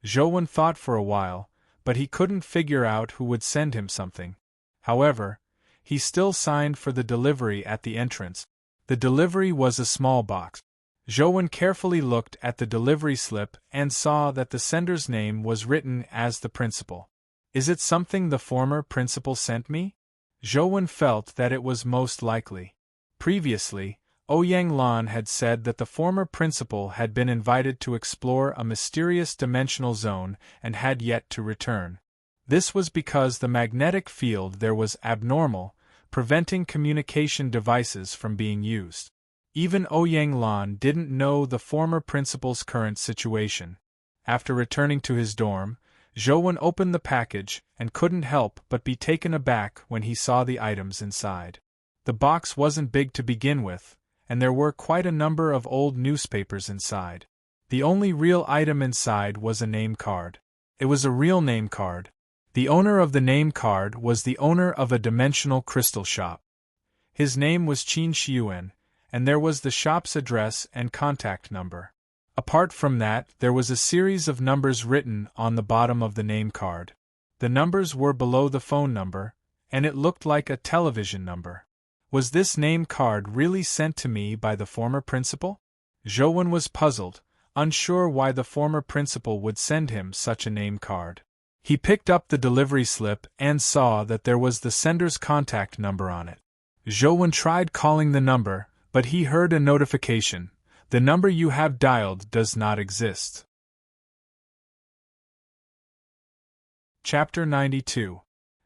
Zhou thought for a while, but he couldn't figure out who would send him something. However, he still signed for the delivery at the entrance. The delivery was a small box. Zhou carefully looked at the delivery slip and saw that the sender's name was written as the principal. "Is it something the former principal sent me?" Zhou felt that it was most likely. Previously, Ouyang Lan had said that the former principal had been invited to explore a mysterious dimensional zone and had yet to return. This was because the magnetic field there was abnormal, preventing communication devices from being used. Even Ouyang Lan didn't know the former principal's current situation. After returning to his dorm, Zhou opened the package and couldn't help but be taken aback when he saw the items inside. The box wasn't big to begin with, and there were quite a number of old newspapers inside. The only real item inside was a name card. It was a real name card. The owner of the name card was the owner of a dimensional crystal shop. His name was Qin Xiuan, and there was the shop's address and contact number. Apart from that, there was a series of numbers written on the bottom of the name card. The numbers were below the phone number, and it looked like a television number. Was this name card really sent to me by the former principal? Zhou was puzzled, unsure why the former principal would send him such a name card. He picked up the delivery slip and saw that there was the sender's contact number on it. Zhou tried calling the number, but he heard a notification. The number you have dialed does not exist. Chapter 92.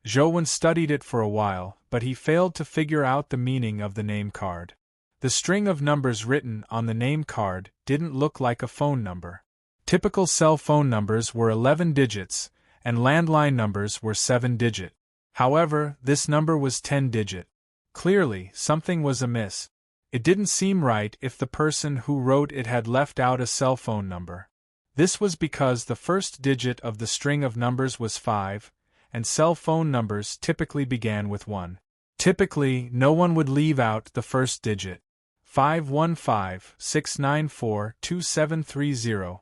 Zhou studied it for a while, but he failed to figure out the meaning of the name card. The string of numbers written on the name card didn't look like a phone number. Typical cell phone numbers were 11 digits, and landline numbers were 7-digit. However, this number was 10-digit. Clearly, something was amiss. It didn't seem right if the person who wrote it had left out a cell phone number. This was because the first digit of the string of numbers was 5, and cell phone numbers typically began with 1. Typically, no one would leave out the first digit. 515-694-2730.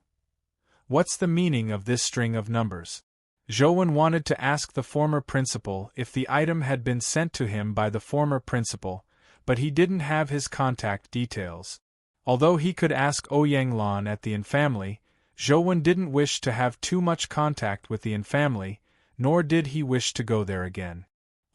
What's the meaning of this string of numbers? Zhou wanted to ask the former principal if the item had been sent to him by the former principal, but he didn't have his contact details. Although he could ask Ouyang Lan at the infamily, Zhou didn't wish to have too much contact with the infamily, nor did he wish to go there again.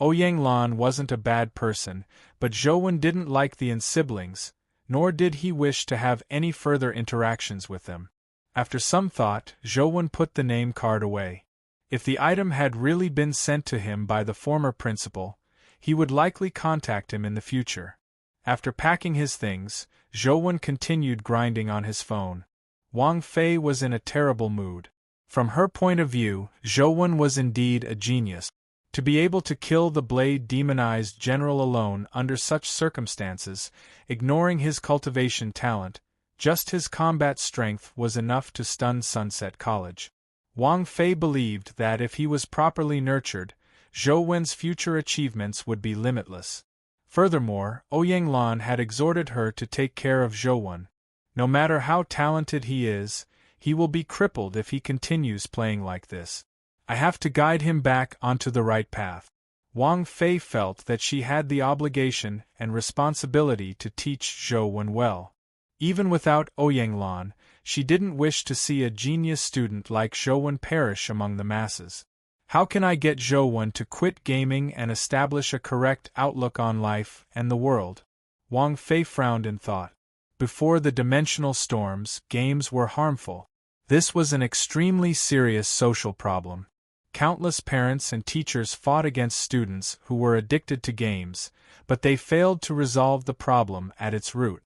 Ouyang Lan wasn't a bad person, but Zhou didn't like the siblings, nor did he wish to have any further interactions with them. After some thought, Zhou put the name card away. If the item had really been sent to him by the former principal, he would likely contact him in the future. After packing his things, Zhou continued grinding on his phone. Wang Fei was in a terrible mood. From her point of view, Zhou was indeed a genius. To be able to kill the blade-demonized general alone under such circumstances, ignoring his cultivation talent, just his combat strength was enough to stun Sunset College. Wang Fei believed that if he was properly nurtured, Zhou future achievements would be limitless. Furthermore, Ouyang Lan had exhorted her to take care of Zhou. No matter how talented he is, he will be crippled if he continues playing like this. I have to guide him back onto the right path. Wang Fei felt that she had the obligation and responsibility to teach Zhou well. Even without Ouyang Lan, she didn't wish to see a genius student like Zhou perish among the masses. How can I get Zhou to quit gaming and establish a correct outlook on life and the world? Wang Fei frowned in thought. Before the dimensional storms, games were harmful. This was an extremely serious social problem. Countless parents and teachers fought against students who were addicted to games, but they failed to resolve the problem at its root.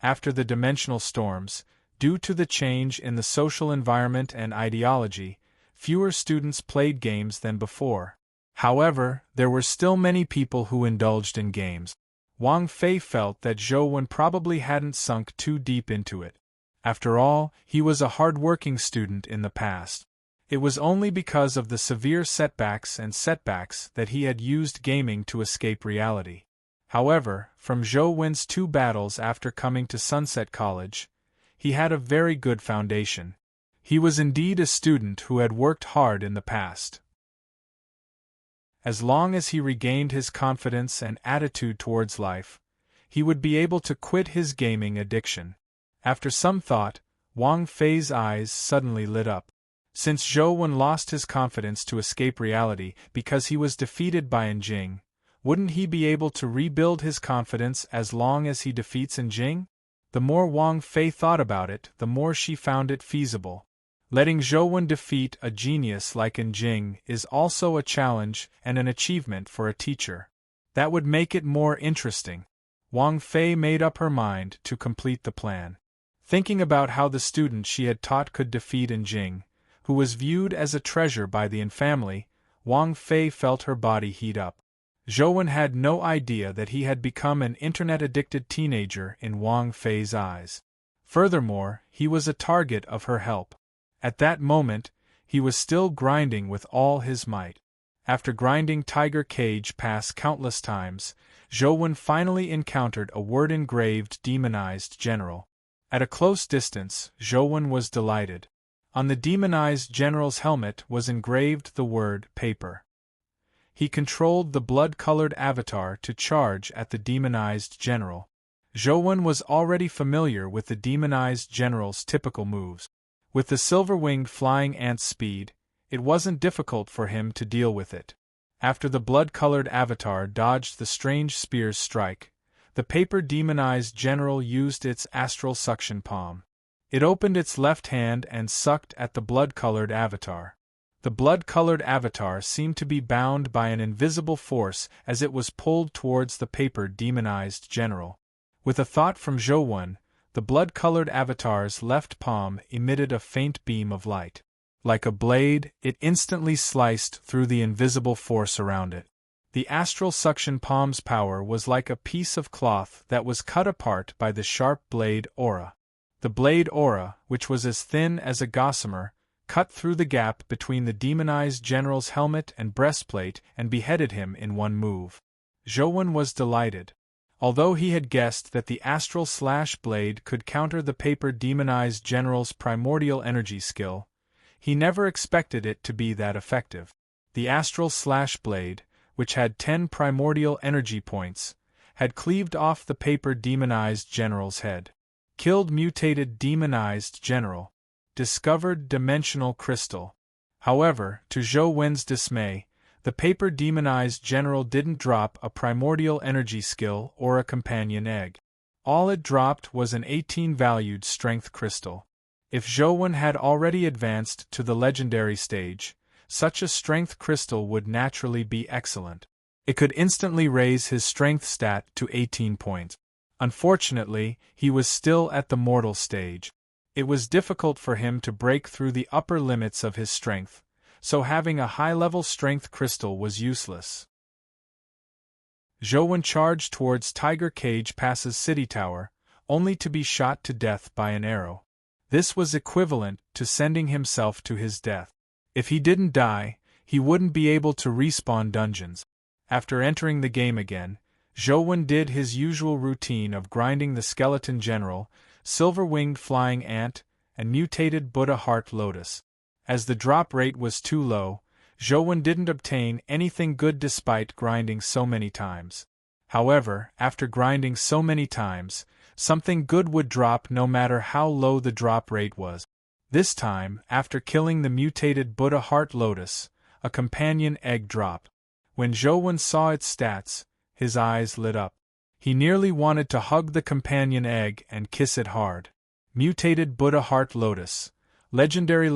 After the dimensional storms, due to the change in the social environment and ideology, fewer students played games than before. However, there were still many people who indulged in games. Wang Fei felt that Zhou probably hadn't sunk too deep into it. After all, he was a hard-working student in the past. It was only because of the severe setbacks that he had used gaming to escape reality. However, from Zhou 2 battles after coming to Sunset College, he had a very good foundation. He was indeed a student who had worked hard in the past. As long as he regained his confidence and attitude towards life, he would be able to quit his gaming addiction. After some thought, Wang Fei's eyes suddenly lit up. Since Zhou lost his confidence to escape reality because he was defeated by Njing, wouldn't he be able to rebuild his confidence as long as he defeats Njing? The more Wang Fei thought about it, the more she found it feasible. Letting Zhou defeat a genius like Njing is also a challenge and an achievement for a teacher. That would make it more interesting. Wang Fei made up her mind to complete the plan. Thinking about how the student she had taught could defeat Njing, who was viewed as a treasure by the family, Wang Fei felt her body heat up. Zhou had no idea that he had become an internet-addicted teenager in Wang Fei's eyes. Furthermore, he was a target of her help. At that moment, he was still grinding with all his might. After grinding Tiger Cage past countless times, Zhou finally encountered a word engraved demonized general. At a close distance, Zhou was delighted. On the demonized general's helmet was engraved the word paper. He controlled the blood-colored avatar to charge at the demonized general. Zhou was already familiar with the demonized general's typical moves. With the silver-winged flying ant's speed, it wasn't difficult for him to deal with it. After the blood-colored avatar dodged the strange spear's strike, the paper demonized general used its astral suction palm. It opened its left hand and sucked at the blood-colored avatar. The blood-colored avatar seemed to be bound by an invisible force as it was pulled towards the paper demonized general. With a thought from Zhou, the blood-colored avatar's left palm emitted a faint beam of light. Like a blade, it instantly sliced through the invisible force around it. The astral suction palm's power was like a piece of cloth that was cut apart by the sharp blade aura. The blade aura, which was as thin as a gossamer, cut through the gap between the demonized general's helmet and breastplate and beheaded him in one move. Zhou was delighted. Although he had guessed that the astral slash blade could counter the paper demonized general's primordial energy skill, he never expected it to be that effective. The astral slash blade, which had 10 primordial energy points, had cleaved off the paper demonized general's head. Killed mutated demonized general. Discovered dimensional crystal. However, to Zhou dismay, the paper demonized general didn't drop a primordial energy skill or a companion egg. All it dropped was an 18-valued strength crystal. If Zhou had already advanced to the legendary stage, such a strength crystal would naturally be excellent. It could instantly raise his strength stat to 18 points. Unfortunately, he was still at the mortal stage. It was difficult for him to break through the upper limits of his strength, so having a high-level strength crystal was useless. Zhou charged towards Tiger Cage Pass's city tower, only to be shot to death by an arrow. This was equivalent to sending himself to his death. If he didn't die, he wouldn't be able to respawn dungeons. After entering the game again, Zhou did his usual routine of grinding the skeleton general, silver-winged flying ant, and mutated Buddha heart lotus. As the drop rate was too low, Zhou didn't obtain anything good despite grinding so many times. However, after grinding so many times, something good would drop no matter how low the drop rate was. This time, after killing the mutated Buddha heart lotus, a companion egg dropped. When Zhou saw its stats, his eyes lit up. He nearly wanted to hug the companion egg and kiss it hard. Mutated Buddha heart lotus. Legendary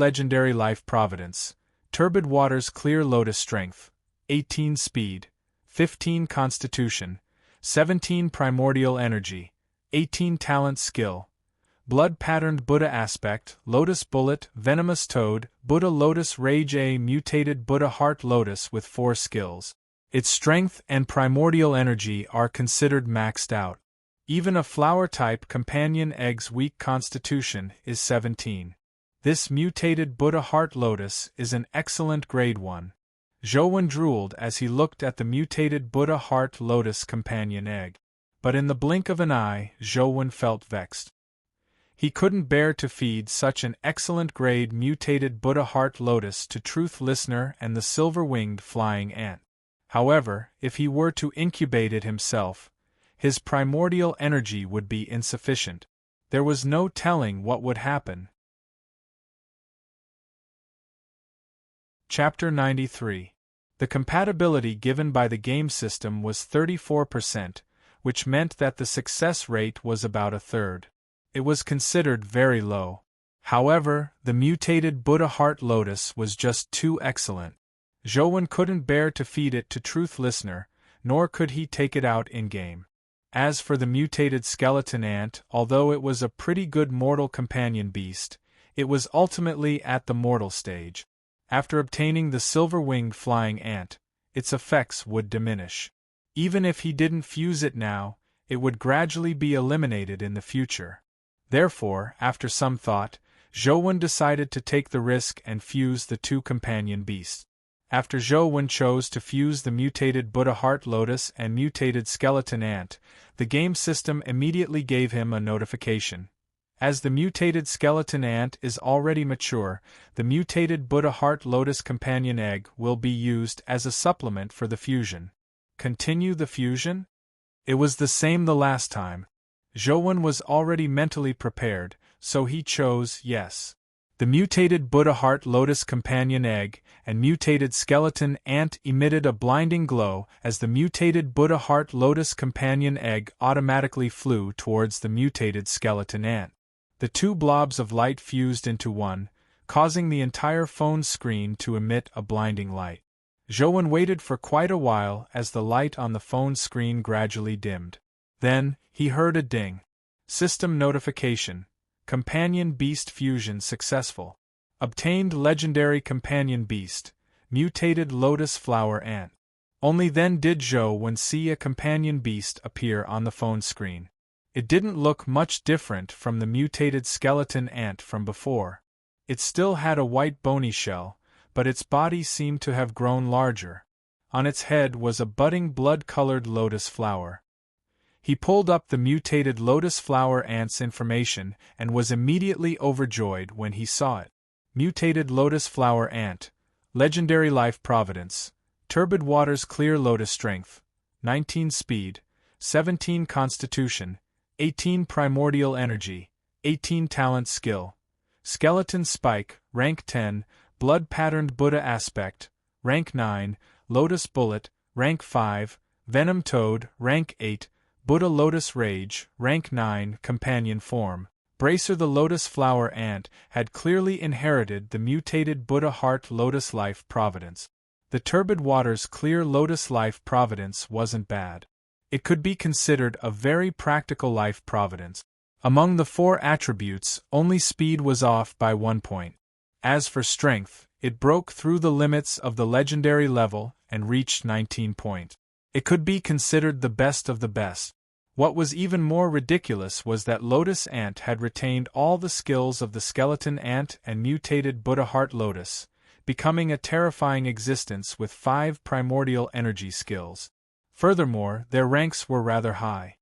life providence. Turbid waters clear lotus strength. 18 speed. 15 constitution. 17 primordial energy. 18 talent skill. Blood patterned Buddha aspect, lotus bullet, venomous toad, Buddha lotus rage. A mutated Buddha heart lotus with 4 skills. Its strength and primordial energy are considered maxed out. Even a flower-type companion egg's weak constitution is 17. This mutated Buddha heart lotus is an excellent grade 1. Zhou drooled as he looked at the mutated Buddha heart lotus companion egg. But in the blink of an eye, Zhou felt vexed. He couldn't bear to feed such an excellent grade mutated Buddha heart lotus to Truth Listener and the silver-winged flying ant. However, if he were to incubate it himself, his primordial energy would be insufficient. There was no telling what would happen. Chapter 93. The compatibility given by the game system was 34%, which meant that the success rate was about a third. It was considered very low. However, the mutated Buddha heart lotus was just too excellent. Zhou couldn't bear to feed it to Truth Listener, nor could he take it out in-game. As for the mutated skeleton ant, although it was a pretty good mortal companion beast, It was ultimately at the mortal stage. After obtaining the silver-winged flying ant, its effects would diminish. Even if he didn't fuse it now, it would gradually be eliminated in the future. Therefore, after some thought, Zhou decided to take the risk and fuse the two companion beasts. After Zhou chose to fuse the mutated Buddha Heart Lotus and mutated Skeleton Ant, the game system immediately gave him a notification. As the mutated Skeleton Ant is already mature, the mutated Buddha Heart Lotus Companion Egg will be used as a supplement for the fusion. Continue the fusion? It was the same the last time. Zhou was already mentally prepared, so he chose yes. The mutated Buddha Heart Lotus Companion Egg and mutated Skeleton Ant emitted a blinding glow as the mutated Buddha Heart Lotus Companion Egg automatically flew towards the mutated Skeleton Ant. The two blobs of light fused into one, causing the entire phone screen to emit a blinding light. Zhou waited for quite a while as the light on the phone screen gradually dimmed. Then, he heard a ding. System notification. Companion Beast Fusion successful. Obtained legendary Companion Beast, mutated Lotus Flower Ant. Only then did Zhou see a Companion Beast appear on the phone screen. It didn't look much different from the mutated Skeleton Ant from before. It still had a white bony shell, but its body seemed to have grown larger. On its head was a budding blood-colored lotus flower. He pulled up the mutated Lotus Flower Ant's information and was immediately overjoyed when he saw it. Mutated Lotus Flower Ant, Legendary Life Providence, Turbid Waters Clear Lotus Strength, 19 Speed, 17 Constitution, 18 Primordial Energy, 18 Talent Skill. Skeleton Spike, Rank 10, Blood Patterned Buddha Aspect, Rank 9, Lotus Bullet, Rank 5, Venom Toad, Rank 8, Buddha Lotus Rage, Rank 9, Companion Form. Bracer the Lotus Flower Ant had clearly inherited the mutated Buddha Heart Lotus Life Providence. The Turbid Waters Clear Lotus Life Providence wasn't bad. It could be considered a very practical life providence. Among the 4 attributes, only speed was off by 1 point. As for strength, it broke through the limits of the legendary level and reached 19 points. It could be considered the best of the best. What was even more ridiculous was that Lotus Ant had retained all the skills of the Skeleton Ant and mutated Buddha Heart Lotus, becoming a terrifying existence with 5 primordial energy skills. Furthermore, their ranks were rather high.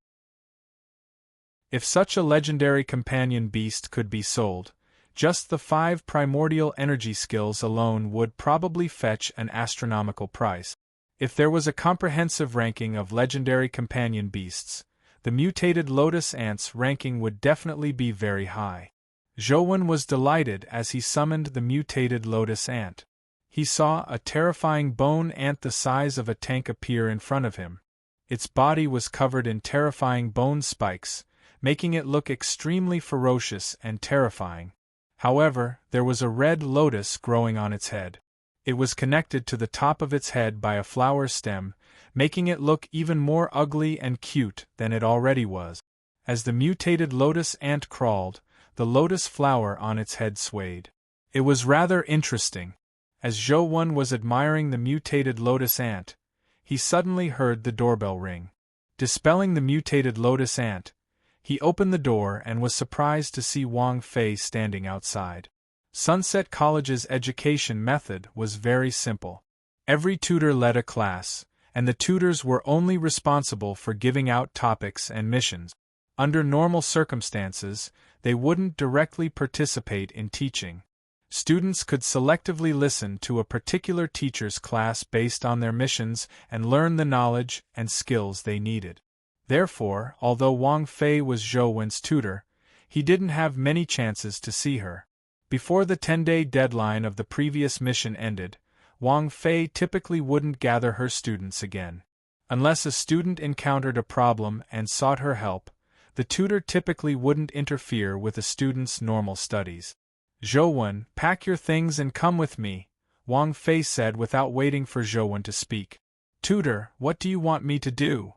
If such a legendary companion beast could be sold, just the 5 primordial energy skills alone would probably fetch an astronomical price. If there was a comprehensive ranking of legendary companion beasts, the mutated Lotus Ant's ranking would definitely be very high. Zhou was delighted as he summoned the mutated Lotus Ant. He saw a terrifying bone ant the size of a tank appear in front of him. Its body was covered in terrifying bone spikes, making it look extremely ferocious and terrifying. However, there was a red lotus growing on its head. It was connected to the top of its head by a flower stem, making it look even more ugly and cute than it already was. As the mutated Lotus Ant crawled, the lotus flower on its head swayed. It was rather interesting. As Zhou was admiring the mutated Lotus Ant, he suddenly heard the doorbell ring. Dispelling the mutated Lotus Ant, he opened the door and was surprised to see Wang Fei standing outside. Sunset College's education method was very simple. Every tutor led a class, and the tutors were only responsible for giving out topics and missions. Under normal circumstances, they wouldn't directly participate in teaching. Students could selectively listen to a particular teacher's class based on their missions and learn the knowledge and skills they needed. Therefore, although Wang Fei was Zhou tutor, he didn't have many chances to see her. Before the 10-day deadline of the previous mission ended, Wang Fei typically wouldn't gather her students again. Unless a student encountered a problem and sought her help, the tutor typically wouldn't interfere with a student's normal studies. Zhou, pack your things and come with me, Wang Fei said without waiting for Zhou to speak. Tutor, what do you want me to do?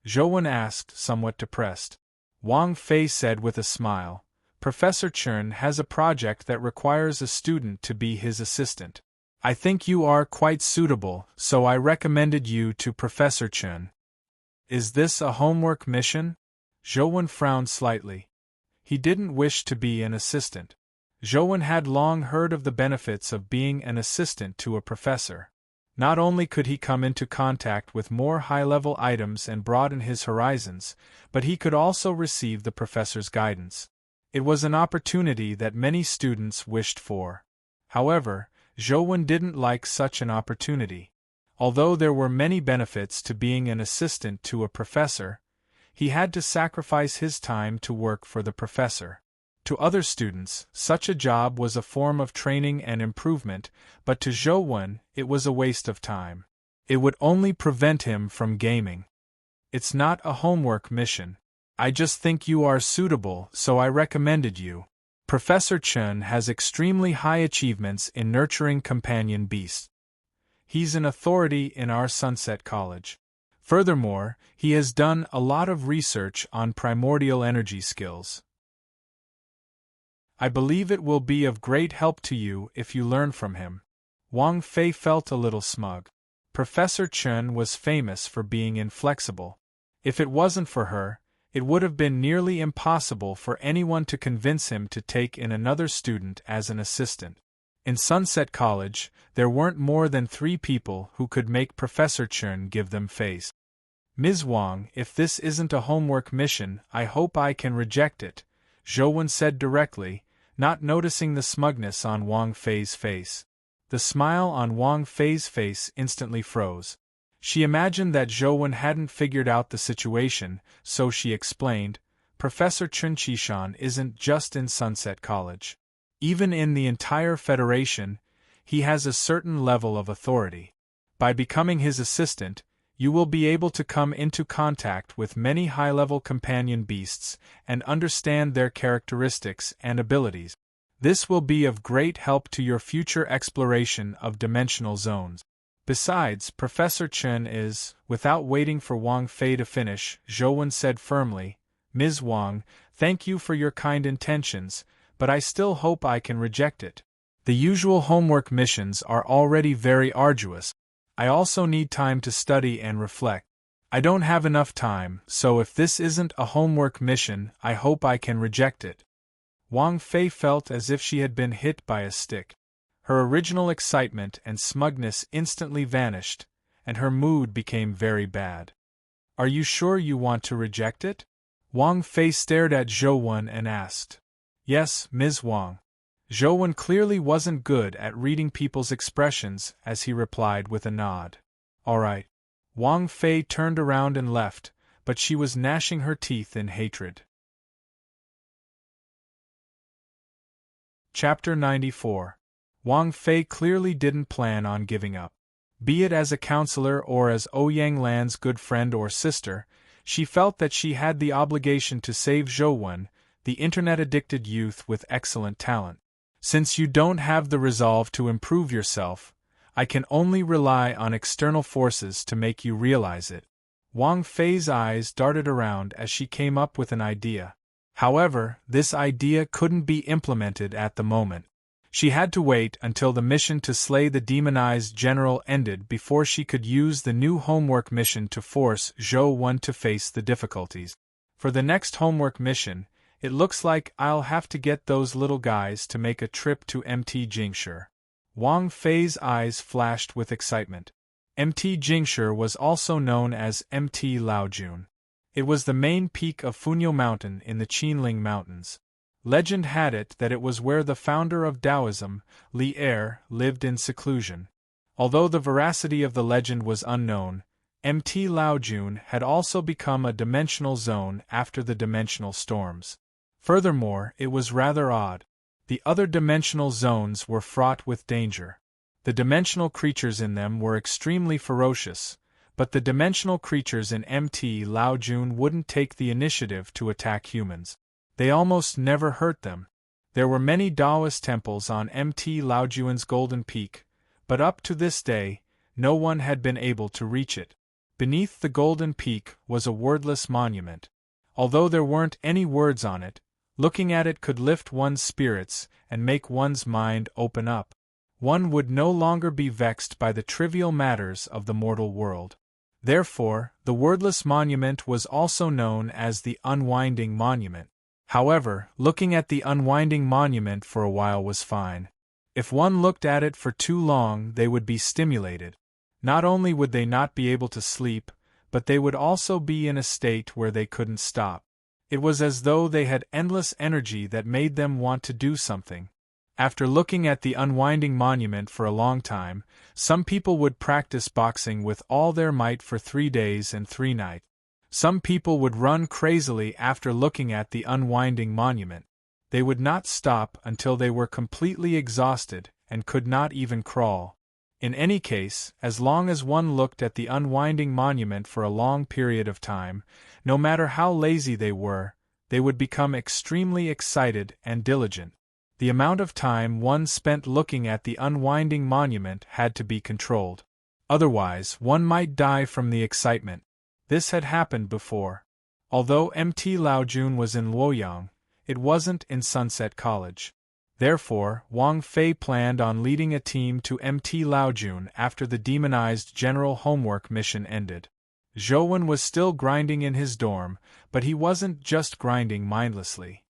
Zhou asked, somewhat depressed. Wang Fei said with a smile, Professor Chern has a project that requires a student to be his assistant. I think you are quite suitable, so I recommended you to Professor Chern. Is this a homework mission? Zhou frowned slightly. He didn't wish to be an assistant. Zhou had long heard of the benefits of being an assistant to a professor. Not only could he come into contact with more high-level items and broaden his horizons, but he could also receive the professor's guidance. It was an opportunity that many students wished for. However, Zhou didn't like such an opportunity. Although there were many benefits to being an assistant to a professor, he had to sacrifice his time to work for the professor. To other students, such a job was a form of training and improvement, but to Zhou it was a waste of time. It would only prevent him from gaming. It's not a homework mission. I just think you are suitable, so I recommended you. Professor Chern has extremely high achievements in nurturing companion beasts. He's an authority in our Sunset College. Furthermore, he has done a lot of research on primordial energy skills. I believe it will be of great help to you if you learn from him. Wang Fei felt a little smug. Professor Chern was famous for being inflexible. If it wasn't for her, it would have been nearly impossible for anyone to convince him to take in another student as an assistant. In Sunset College, there weren't more than 3 people who could make Professor Chern give them face. Ms. Wang, if this isn't a homework mission, I hope I can reject it, Zhou said directly, not noticing the smugness on Wang Fei's face. The smile on Wang Fei's face instantly froze. She imagined that Zhou hadn't figured out the situation, so she explained, Professor Chen Qishan isn't just in Sunset College. Even in the entire Federation, he has a certain level of authority. By becoming his assistant, you will be able to come into contact with many high-level companion beasts and understand their characteristics and abilities. This will be of great help to your future exploration of dimensional zones. Besides, Professor Chen is, without waiting for Wang Fei to finish, Zhou said firmly, Ms. Wang, thank you for your kind intentions, but I still hope I can reject it. The usual homework missions are already very arduous. I also need time to study and reflect. I don't have enough time, so if this isn't a homework mission, I hope I can reject it. Wang Fei felt as if she had been hit by a stick. Her original excitement and smugness instantly vanished, and her mood became very bad. Are you sure you want to reject it? Wang Fei stared at Zhou and asked. Yes, Ms. Wang. Zhou clearly wasn't good at reading people's expressions as he replied with a nod. All right. Wang Fei turned around and left, but she was gnashing her teeth in hatred. Chapter 94. Wang Fei clearly didn't plan on giving up. Be it as a counselor or as Ouyang Lan's good friend or sister, she felt that she had the obligation to save Zhou, the internet-addicted youth with excellent talent. Since you don't have the resolve to improve yourself, I can only rely on external forces to make you realize it. Wang Fei's eyes darted around as she came up with an idea. However, this idea couldn't be implemented at the moment. She had to wait until the mission to slay the demonized general ended before she could use the new homework mission to force Zhou to face the difficulties. For the next homework mission, it looks like I'll have to get those little guys to make a trip to MT Jingshi. Wang Fei's eyes flashed with excitement. MT Jingshi was also known as MT Laojun. It was the main peak of Funyo Mountain in the Qinling Mountains. Legend had it that it was where the founder of Taoism, Li Er, lived in seclusion. Although the veracity of the legend was unknown, MT Laojun had also become a dimensional zone after the dimensional storms. Furthermore, it was rather odd. The other dimensional zones were fraught with danger. The dimensional creatures in them were extremely ferocious, but the dimensional creatures in MT Laojun wouldn't take the initiative to attack humans. They almost never hurt them. There were many Taoist temples on MT Laojun's Golden Peak, but up to this day, no one had been able to reach it. Beneath the Golden Peak was a wordless monument. Although there weren't any words on it, Looking at it could lift one's spirits and make one's mind open up. One would no longer be vexed by the trivial matters of the mortal world. Therefore, the wordless monument was also known as the unwinding monument. However, looking at the unwinding monument for a while was fine. If one looked at it for too long, they would be stimulated. Not only would they not be able to sleep, but they would also be in a state where they couldn't stop. It was as though they had endless energy that made them want to do something. After looking at the unwinding monument for a long time, some people would practice boxing with all their might for 3 days and 3 nights. Some people would run crazily after looking at the unwinding monument. They would not stop until they were completely exhausted and could not even crawl. In any case, as long as one looked at the unwinding monument for a long period of time, no matter how lazy they would become extremely excited and diligent. The amount of time one spent looking at the unwinding monument had to be controlled. Otherwise, one might die from the excitement. This had happened before. Although Mt. Laojun was in Luoyang, it wasn't in Sunset College. Therefore, Wang Fei planned on leading a team to Mt. Laojun after the demonized general homework mission ended. Zhou Wen was still grinding in his dorm, but he wasn't just grinding mindlessly.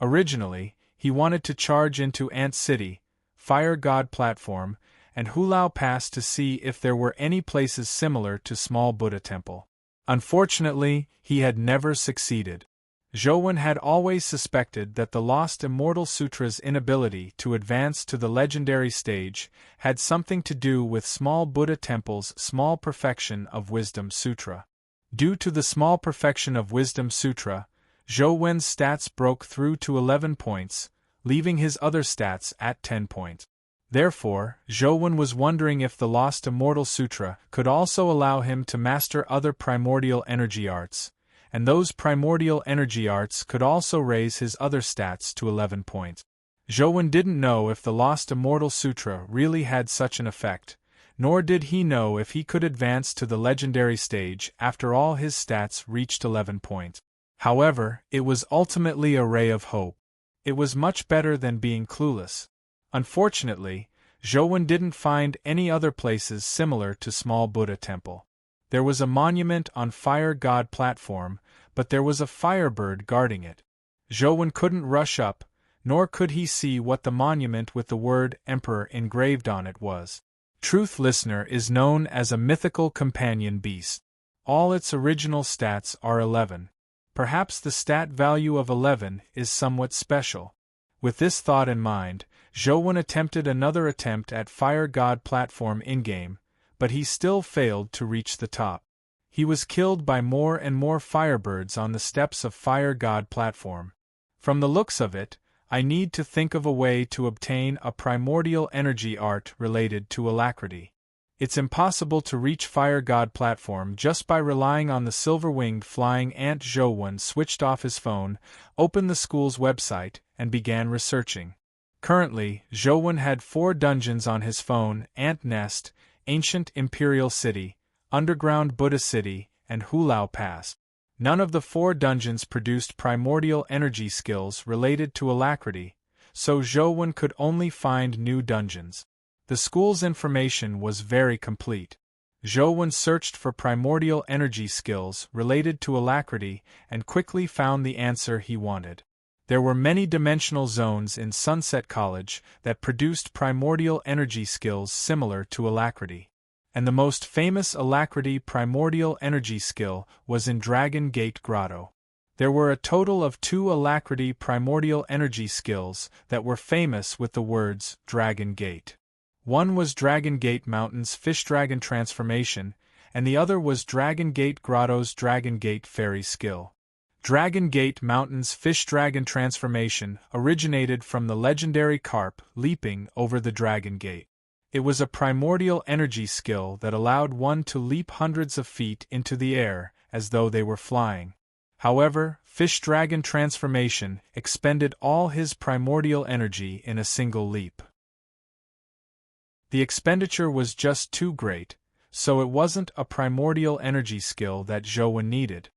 Originally, he wanted to charge into Ant City, Fire God Platform, and Hulao Pass to see if there were any places similar to Small Buddha Temple. Unfortunately, he had never succeeded. Zhou Wen had always suspected that the Lost Immortal Sutra's inability to advance to the legendary stage had something to do with Small Buddha Temple's Small Perfection of Wisdom Sutra. Due to the Small Perfection of Wisdom Sutra, Zhou Wen's stats broke through to 11 points, leaving his other stats at 10 points. Therefore, Zhou Wen was wondering if the Lost Immortal Sutra could also allow him to master other primordial energy arts, and those primordial energy arts could also raise his other stats to 11 points. Zhou Wen didn't know if the Lost Immortal Sutra really had such an effect, nor did he know if he could advance to the legendary stage after all his stats reached 11 points. However, it was ultimately a ray of hope. It was much better than being clueless. Unfortunately, Zhou Wen didn't find any other places similar to Small Buddha Temple. There was a monument on Fire God Platform, but there was a firebird guarding it. Zhou Wen couldn't rush up, nor could he see what the monument with the word Emperor engraved on it was. Truth Listener is known as a mythical companion beast. All its original stats are 11. Perhaps the stat value of 11 is somewhat special. With this thought in mind, Zhou Wen attempted another attempt at Fire God Platform in-game, but he still failed to reach the top. He was killed by more and more firebirds on the steps of Fire God Platform. From the looks of it, I need to think of a way to obtain a primordial energy art related to alacrity. It's impossible to reach Fire God Platform just by relying on the silver-winged flying ant. Zhou Wen switched off his phone, opened the school's website, and began researching. Currently, Zhou Wen had 4 dungeons on his phone: Ant Nest, Ancient Imperial City, Underground Buddha City, and Hulao Pass. None of the 4 dungeons produced primordial energy skills related to alacrity, so Zhou Wen could only find new dungeons. The school's information was very complete. Zhou Wen searched for primordial energy skills related to alacrity and quickly found the answer he wanted. There were many dimensional zones in Sunset College that produced primordial energy skills similar to alacrity. And the most famous alacrity primordial energy skill was in Dragon Gate Grotto. There were a total of 2 alacrity primordial energy skills that were famous with the words Dragon Gate. One was Dragon Gate Mountain's Fish Dragon Transformation, and the other was Dragon Gate Grotto's Dragon Gate Fairy skill. Dragon Gate Mountain's Fish Dragon Transformation originated from the legendary carp leaping over the Dragon Gate. It was a primordial energy skill that allowed one to leap hundreds of feet into the air as though they were flying. However, Fish Dragon Transformation expended all his primordial energy in a single leap. The expenditure was just too great, so it wasn't a primordial energy skill that Zhou Wen needed.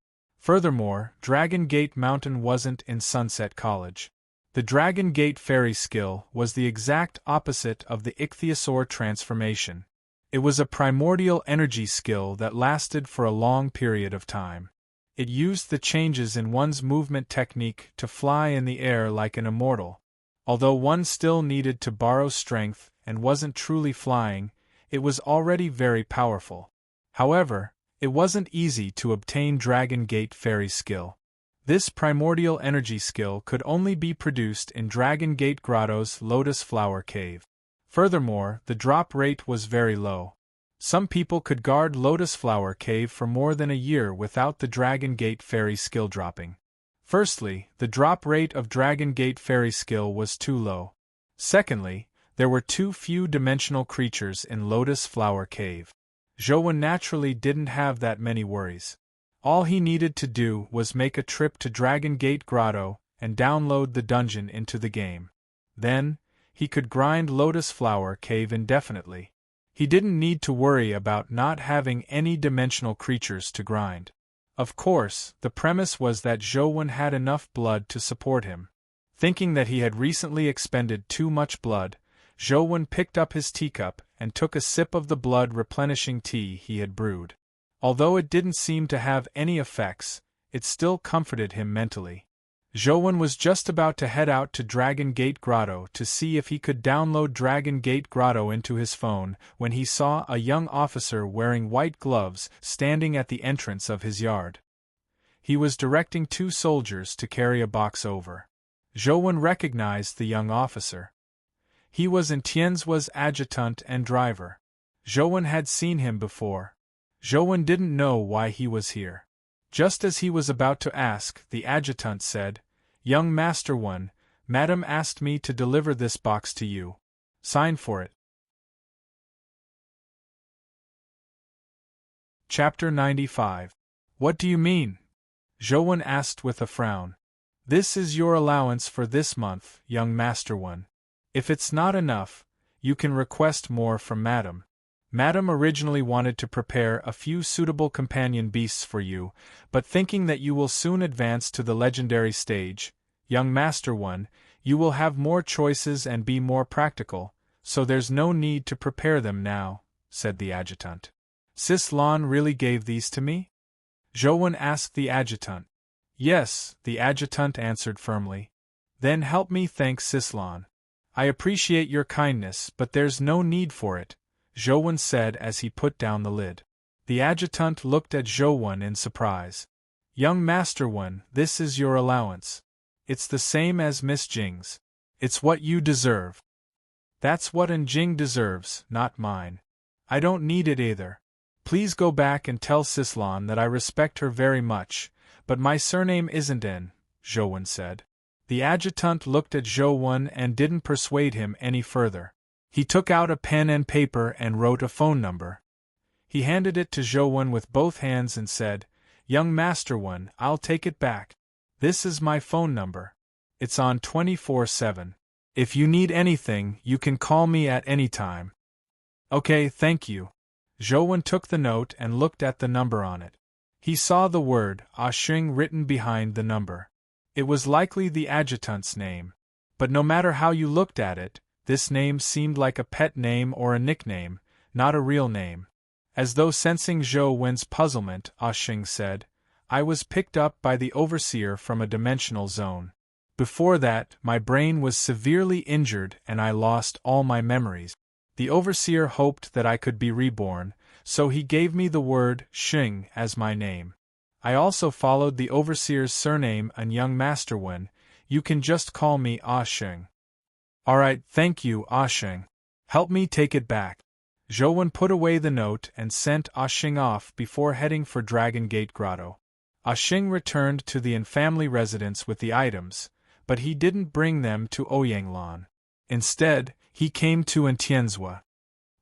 Furthermore, Dragon Gate Mountain wasn't in Sunset College. The Dragon Gate fairy skill was the exact opposite of the ichthyosaur transformation. It was a primordial energy skill that lasted for a long period of time. It used the changes in one's movement technique to fly in the air like an immortal. Although one still needed to borrow strength and wasn't truly flying, it was already very powerful. However, it wasn't easy to obtain Dragon Gate fairy skill. This primordial energy skill could only be produced in Dragon Gate Grotto's Lotus Flower Cave. Furthermore, the drop rate was very low. Some people could guard Lotus Flower Cave for more than a year without the Dragon Gate fairy skill dropping. Firstly, the drop rate of Dragon Gate fairy skill was too low. Secondly, there were too few dimensional creatures in Lotus Flower Cave. Zhouwen naturally didn't have that many worries. All he needed to do was make a trip to Dragon Gate Grotto and download the dungeon into the game. Then, he could grind Lotus Flower Cave indefinitely. He didn't need to worry about not having any dimensional creatures to grind. Of course, the premise was that Zhouwen had enough blood to support him. Thinking that he had recently expended too much blood, Zhouwen picked up his teacup and took a sip of the blood-replenishing tea he had brewed. Although it didn't seem to have any effects, it still comforted him mentally. Zhouwen was just about to head out to Dragon Gate Grotto to see if he could download Dragon Gate Grotto into his phone when he saw a young officer wearing white gloves standing at the entrance of his yard. He was directing 2 soldiers to carry a box over. Zhouwen recognized the young officer. He was Tianzua's adjutant and driver. Zhouwen had seen him before. Zhouwen didn't know why he was here. Just as he was about to ask, the adjutant said, "Young Master One, Madam asked me to deliver this box to you. Sign for it." Chapter 95. What do you mean? Zhouwen asked with a frown. This is your allowance for this month, young Master One. If it's not enough, you can request more from Madam. Madam originally wanted to prepare a few suitable companion beasts for you, but thinking that you will soon advance to the legendary stage, young Master One, you will have more choices and be more practical, so there's no need to prepare them now, said the adjutant. Sis-Lan really gave these to me? Zhouwen asked the adjutant. Yes, the adjutant answered firmly. Then help me thank Sis-Lan. I appreciate your kindness, but there's no need for it, Zhouwen said as he put down the lid. The adjutant looked at Zhouwen in surprise. Young Master One, this is your allowance. It's the same as Miss Jing's. It's what you deserve. That's what An Jing deserves, not mine. I don't need it either. Please go back and tell Sis-Lan that I respect her very much, but my surname isn't N, Zhouwen said. The adjutant looked at Zhouwen and didn't persuade him any further. He took out a pen and paper and wrote a phone number. He handed it to Zhouwen with both hands and said, Young Master One, I'll take it back. This is my phone number. It's on 24/7. If you need anything, you can call me at any time. Okay, thank you. Zhouwen took the note and looked at the number on it. He saw the word Xing written behind the number. It was likely the adjutant's name. But no matter how you looked at it, this name seemed like a pet name or a nickname, not a real name. As though sensing Zhouwen's puzzlement, Xing said, I was picked up by the overseer from a dimensional zone. Before that, my brain was severely injured and I lost all my memories. The overseer hoped that I could be reborn, so he gave me the word Xing as my name. I also followed the overseer's surname and young Master One. You can just call me Xing. Alright, thank you, Xing. Help me take it back. Zhouwen put away the note and sent Xing off before heading for Dragon Gate Grotto. Xing returned to the family residence with the items, but he didn't bring them to Ouyanglan. Instead, he came to Tianzua.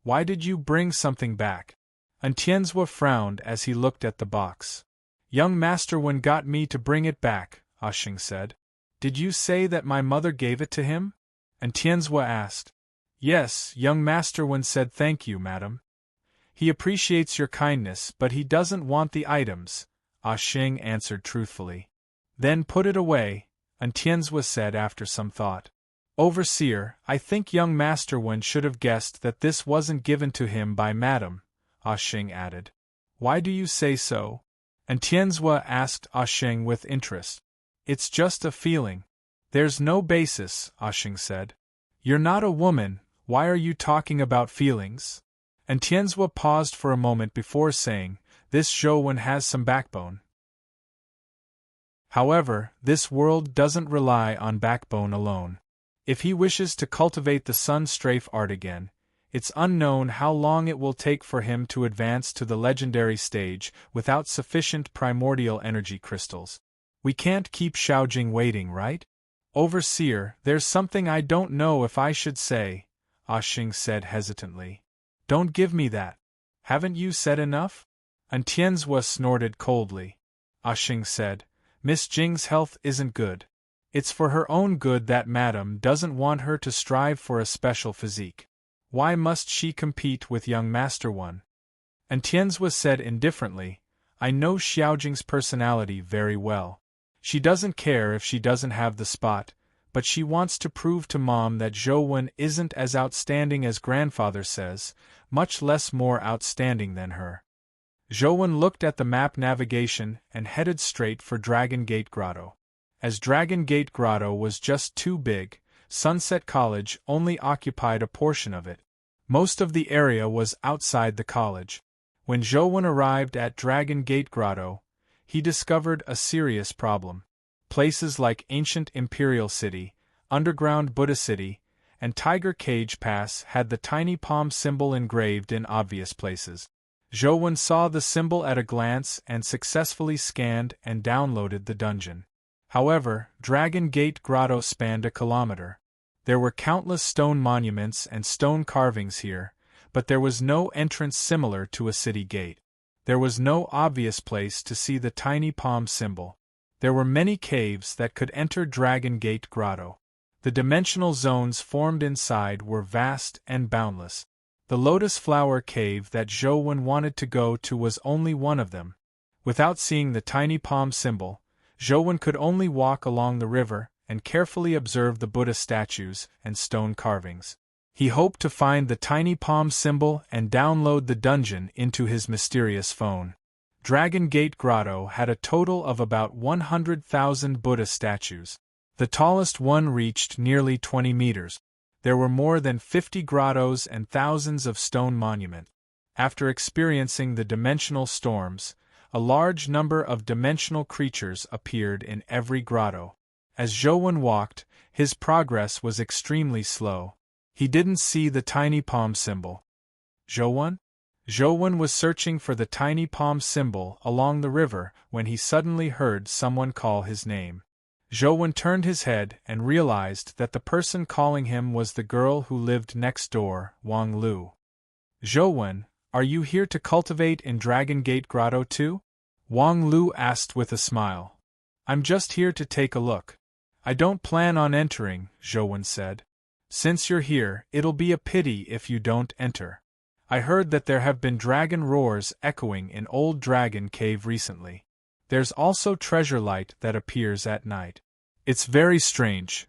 Why did you bring something back? Tianzua frowned as he looked at the box. Young Master One got me to bring it back, Xing said. Did you say that my mother gave it to him? Tianzua asked. Yes, young Master One said thank you, madam. He appreciates your kindness, but he doesn't want the items, Ah Xing answered truthfully. Then put it away, Tianzhua said after some thought. Overseer, I think young Master Wen should have guessed that this wasn't given to him by Madam, Ah Xing added. Why do you say so? Tianzhua asked Ah Xing with interest. It's just a feeling. There's no basis, Ah Xing said. You're not a woman, why are you talking about feelings? Tianzhua paused for a moment before saying, this Zhou Wen has some backbone. However, this world doesn't rely on backbone alone. If he wishes to cultivate the sun strafe art again, it's unknown how long it will take for him to advance to the legendary stage without sufficient primordial energy crystals. We can't keep Xiaojing waiting, right? Overseer, there's something I don't know if I should say, Ah Xing said hesitantly. Don't give me that. Haven't you said enough? Tianzhua snorted coldly. Ah Xing said, Miss Jing's health isn't good. It's for her own good that Madam doesn't want her to strive for a special physique. Why must she compete with young Master Wen? Tianzhua said indifferently, I know Xiaojing's personality very well. She doesn't care if she doesn't have the spot, but she wants to prove to Mom that Zhou Wen isn't as outstanding as grandfather says, much less more outstanding than her. Zhou Wen looked at the map navigation and headed straight for Dragon Gate Grotto. As Dragon Gate Grotto was just too big, Sunset College only occupied a portion of it. Most of the area was outside the college. When Zhou Wen arrived at Dragon Gate Grotto, he discovered a serious problem. Places like Ancient Imperial City, Underground Buddha City, and Tiger Cage Pass had the tiny palm symbol engraved in obvious places. Zhou Wen saw the symbol at a glance and successfully scanned and downloaded the dungeon. However, Dragon Gate Grotto spanned a kilometer. There were countless stone monuments and stone carvings here, but there was no entrance similar to a city gate. There was no obvious place to see the tiny palm symbol. There were many caves that could enter Dragon Gate Grotto. The dimensional zones formed inside were vast and boundless. The Lotus Flower Cave that Zhou Wen wanted to go to was only one of them. Without seeing the tiny palm symbol, Zhou Wen could only walk along the river and carefully observe the Buddha statues and stone carvings. He hoped to find the tiny palm symbol and download the dungeon into his mysterious phone. Dragon Gate Grotto had a total of about 100,000 Buddha statues. The tallest one reached nearly 20 meters. There were more than 50 grottos and thousands of stone monuments. After experiencing the dimensional storms, a large number of dimensional creatures appeared in every grotto. As Zhou Wen walked, his progress was extremely slow. He didn't see the tiny palm symbol. Zhou Wen? Zhou Wen was searching for the tiny palm symbol along the river when he suddenly heard someone call his name. Zhou Wen turned his head and realized that the person calling him was the girl who lived next door, Wang Lu. Zhou Wen, are you here to cultivate in Dragon Gate Grotto too? Wang Lu asked with a smile. I'm just here to take a look. I don't plan on entering, Zhou Wen said. Since you're here, it'll be a pity if you don't enter. I heard that there have been dragon roars echoing in Old Dragon Cave recently. There's also treasure light that appears at night. It's very strange.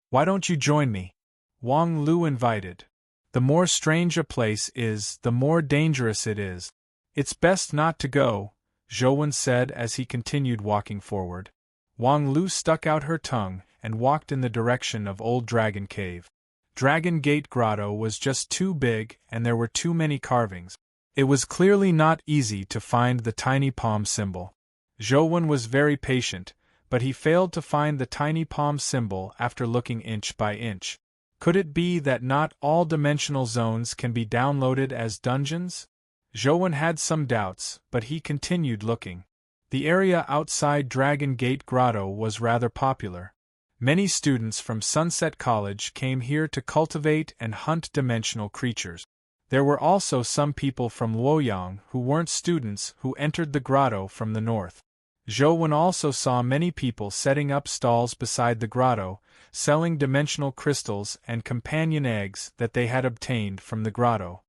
Why don't you join me? Wang Lu invited. The more strange a place is, the more dangerous it is. It's best not to go, Zhou Wen said as he continued walking forward. Wang Lu stuck out her tongue and walked in the direction of Old Dragon Cave. Dragon Gate Grotto was just too big and there were too many carvings. It was clearly not easy to find the tiny palm symbol. Zhou Wen was very patient, but he failed to find the tiny palm symbol after looking inch by inch. Could it be that not all dimensional zones can be downloaded as dungeons? Zhou Wen had some doubts, but he continued looking. The area outside Dragon Gate Grotto was rather popular. Many students from Sunset College came here to cultivate and hunt dimensional creatures. There were also some people from Luoyang who weren't students who entered the grotto from the north. Zhou Wen also saw many people setting up stalls beside the grotto, selling dimensional crystals and companion eggs that they had obtained from the grotto.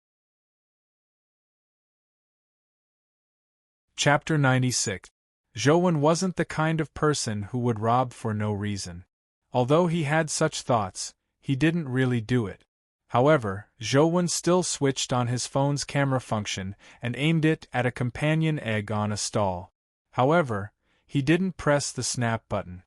Chapter 96. Zhouwen wasn't the kind of person who would rob for no reason. Although he had such thoughts, he didn't really do it. However, Zhouwen still switched on his phone's camera function and aimed it at a companion egg on a stall. However, he didn't press the snap button.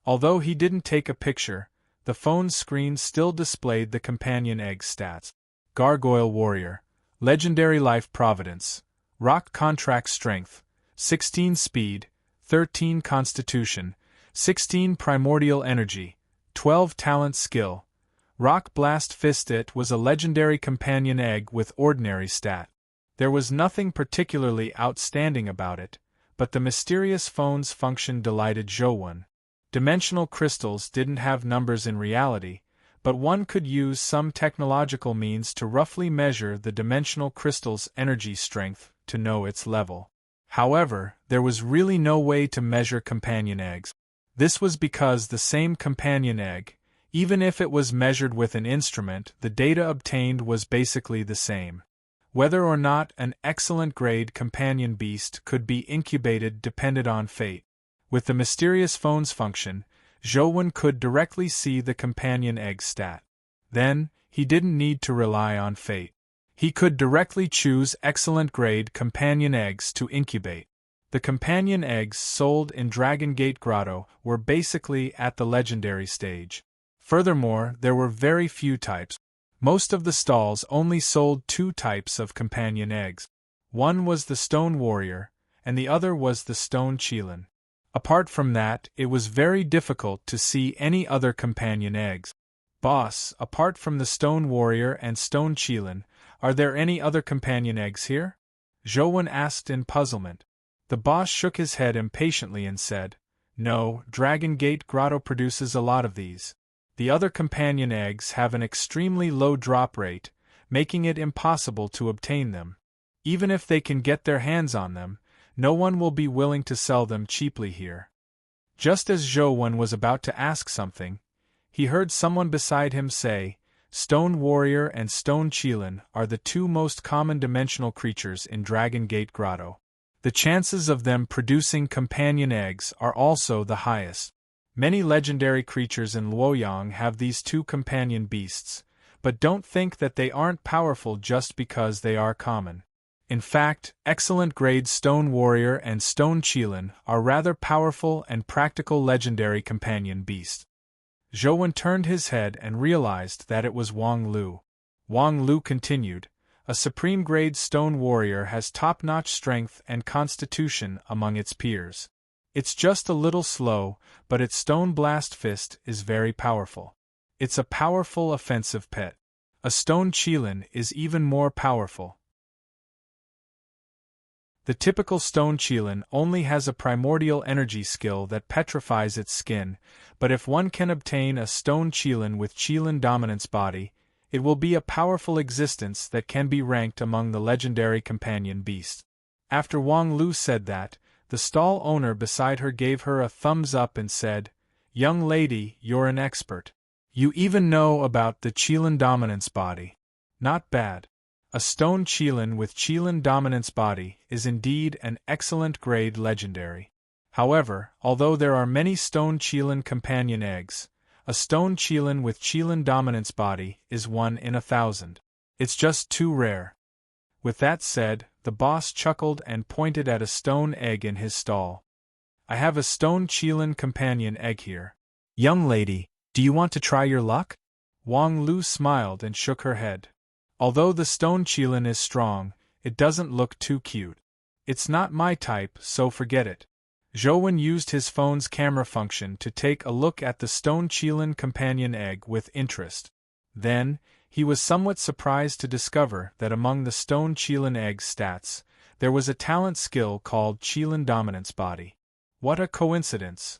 Although he didn't take a picture, the phone's screen still displayed the companion egg stats. Gargoyle Warrior, Legendary Life Providence, Rock Contract Strength, 16 Speed, 13 Constitution, 16 Primordial Energy, 12 Talent Skill. Rock Blast Fist. It was a legendary companion egg with ordinary stat. There was nothing particularly outstanding about it, but the mysterious phone's function delighted Zhouwen. Dimensional crystals didn't have numbers in reality, but one could use some technological means to roughly measure the dimensional crystal's energy strength to know its level. However, there was really no way to measure companion eggs. This was because the same companion egg, even if it was measured with an instrument, the data obtained was basically the same. Whether or not an excellent grade companion beast could be incubated depended on fate. With the mysterious phone's function, Zhouwen could directly see the companion egg stat. Then, he didn't need to rely on fate. He could directly choose excellent grade companion eggs to incubate. The companion eggs sold in Dragon Gate Grotto were basically at the legendary stage. Furthermore, there were very few types. Most of the stalls only sold 2 types of companion eggs. One was the Stone Warrior, and the other was the Stone Qilin. Apart from that, it was very difficult to see any other companion eggs. Boss, apart from the Stone Warrior and Stone Qilin, are there any other companion eggs here? Zhouwen asked in puzzlement. The boss shook his head impatiently and said, No, Dragon Gate Grotto produces a lot of these. The other companion eggs have an extremely low drop rate, making it impossible to obtain them. Even if they can get their hands on them, no one will be willing to sell them cheaply here. Just as Zhouwen was about to ask something, he heard someone beside him say, Stone Warrior and Stone Qilin are the 2 most common dimensional creatures in Dragon Gate Grotto. The chances of them producing companion eggs are also the highest. Many legendary creatures in Luoyang have these 2 companion beasts, but don't think that they aren't powerful just because they are common. In fact, excellent grade Stone Warrior and Stone Qilin are rather powerful and practical legendary companion beasts. Zhouwen turned his head and realized that it was Wang Lu. Wang Lu continued, A supreme grade Stone Warrior has top-notch strength and constitution among its peers. It's just a little slow, but its Stone Blast Fist is very powerful. It's a powerful offensive pet. A Stone Qilin is even more powerful. The typical Stone Qilin only has a primordial energy skill that petrifies its skin, but if one can obtain a Stone Qilin with Qilin Dominance Body, it will be a powerful existence that can be ranked among the legendary companion beasts. After Wang Lu said that, the stall owner beside her gave her a thumbs up and said, Young lady, you're an expert. You even know about the Qilin Dominance Body. Not bad. A Stone Qilin with Qilin Dominance Body is indeed an excellent grade legendary. However, although there are many Stone Qilin companion eggs, a Stone Qilin with Qilin Dominance Body is 1 in 1,000. It's just too rare. With that said, the boss chuckled and pointed at a stone egg in his stall. I have a Stone Qilin companion egg here. Young lady, do you want to try your luck? Wang Lu smiled and shook her head. Although the Stone Qilin is strong, it doesn't look too cute. It's not my type, so forget it. Zhouwen used his phone's camera function to take a look at the Stone Qilin companion egg with interest. Then, he was somewhat surprised to discover that among the Stone Qilin egg's stats, there was a talent skill called Qilin Dominance Body. What a coincidence!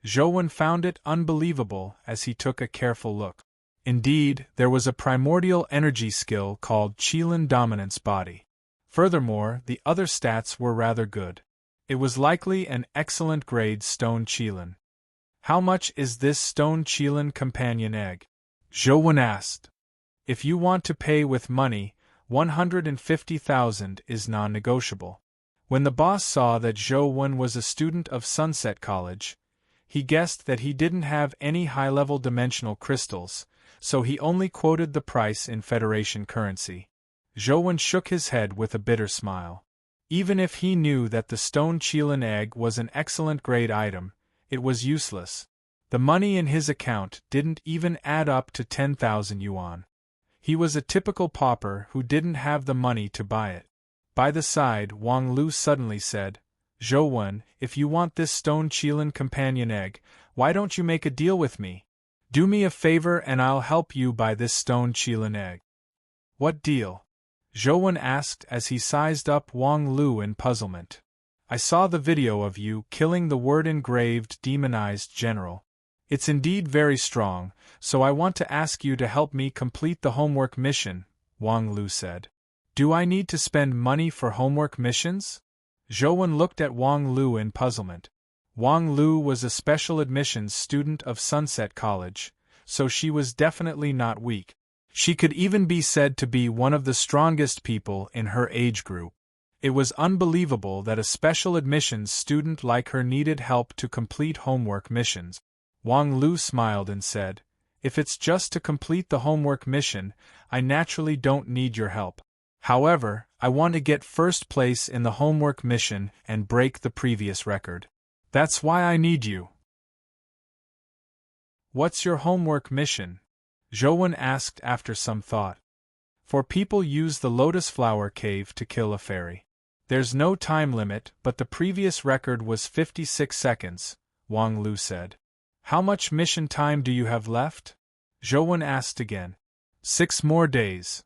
Zhouwen found it unbelievable as he took a careful look. Indeed, there was a primordial energy skill called Qilin Dominance Body. Furthermore, the other stats were rather good. It was likely an excellent grade Stone Qilin. How much is this Stone Qilin companion egg? Zhouwen asked. If you want to pay with money, 150,000 is non-negotiable. When the boss saw that Zhou Wen was a student of Sunset College, he guessed that he didn't have any high-level dimensional crystals, so he only quoted the price in Federation currency. Zhou Wen shook his head with a bitter smile. Even if he knew that the stone Qilin egg was an excellent grade item, it was useless. The money in his account didn't even add up to 10,000 yuan. He was a typical pauper who didn't have the money to buy it. By the side, Wang Lu suddenly said, "Zhou Wen, if you want this stone Qilin companion egg, why don't you make a deal with me? Do me a favor and I'll help you buy this stone Qilin egg." "What deal?" Zhou Wen asked as he sized up Wang Lu in puzzlement. "I saw the video of you killing the word-engraved demonized general. It's indeed very strong, so I want to ask you to help me complete the homework mission," Wang Lu said. "Do I need to spend money for homework missions?" Zhou Wen looked at Wang Lu in puzzlement. Wang Lu was a special admissions student of Sunset College, so she was definitely not weak. She could even be said to be one of the strongest people in her age group. It was unbelievable that a special admissions student like her needed help to complete homework missions. Wang Lu smiled and said, "If it's just to complete the homework mission, I naturally don't need your help. However, I want to get first place in the homework mission and break the previous record. That's why I need you." "What's your homework mission?" Zhou Wen asked after some thought. "For people use the lotus flower cave to kill a fairy. There's no time limit, but the previous record was 56 seconds, Wang Lu said. "How much mission time do you have left?" Zhou Wen asked again. 6 more days.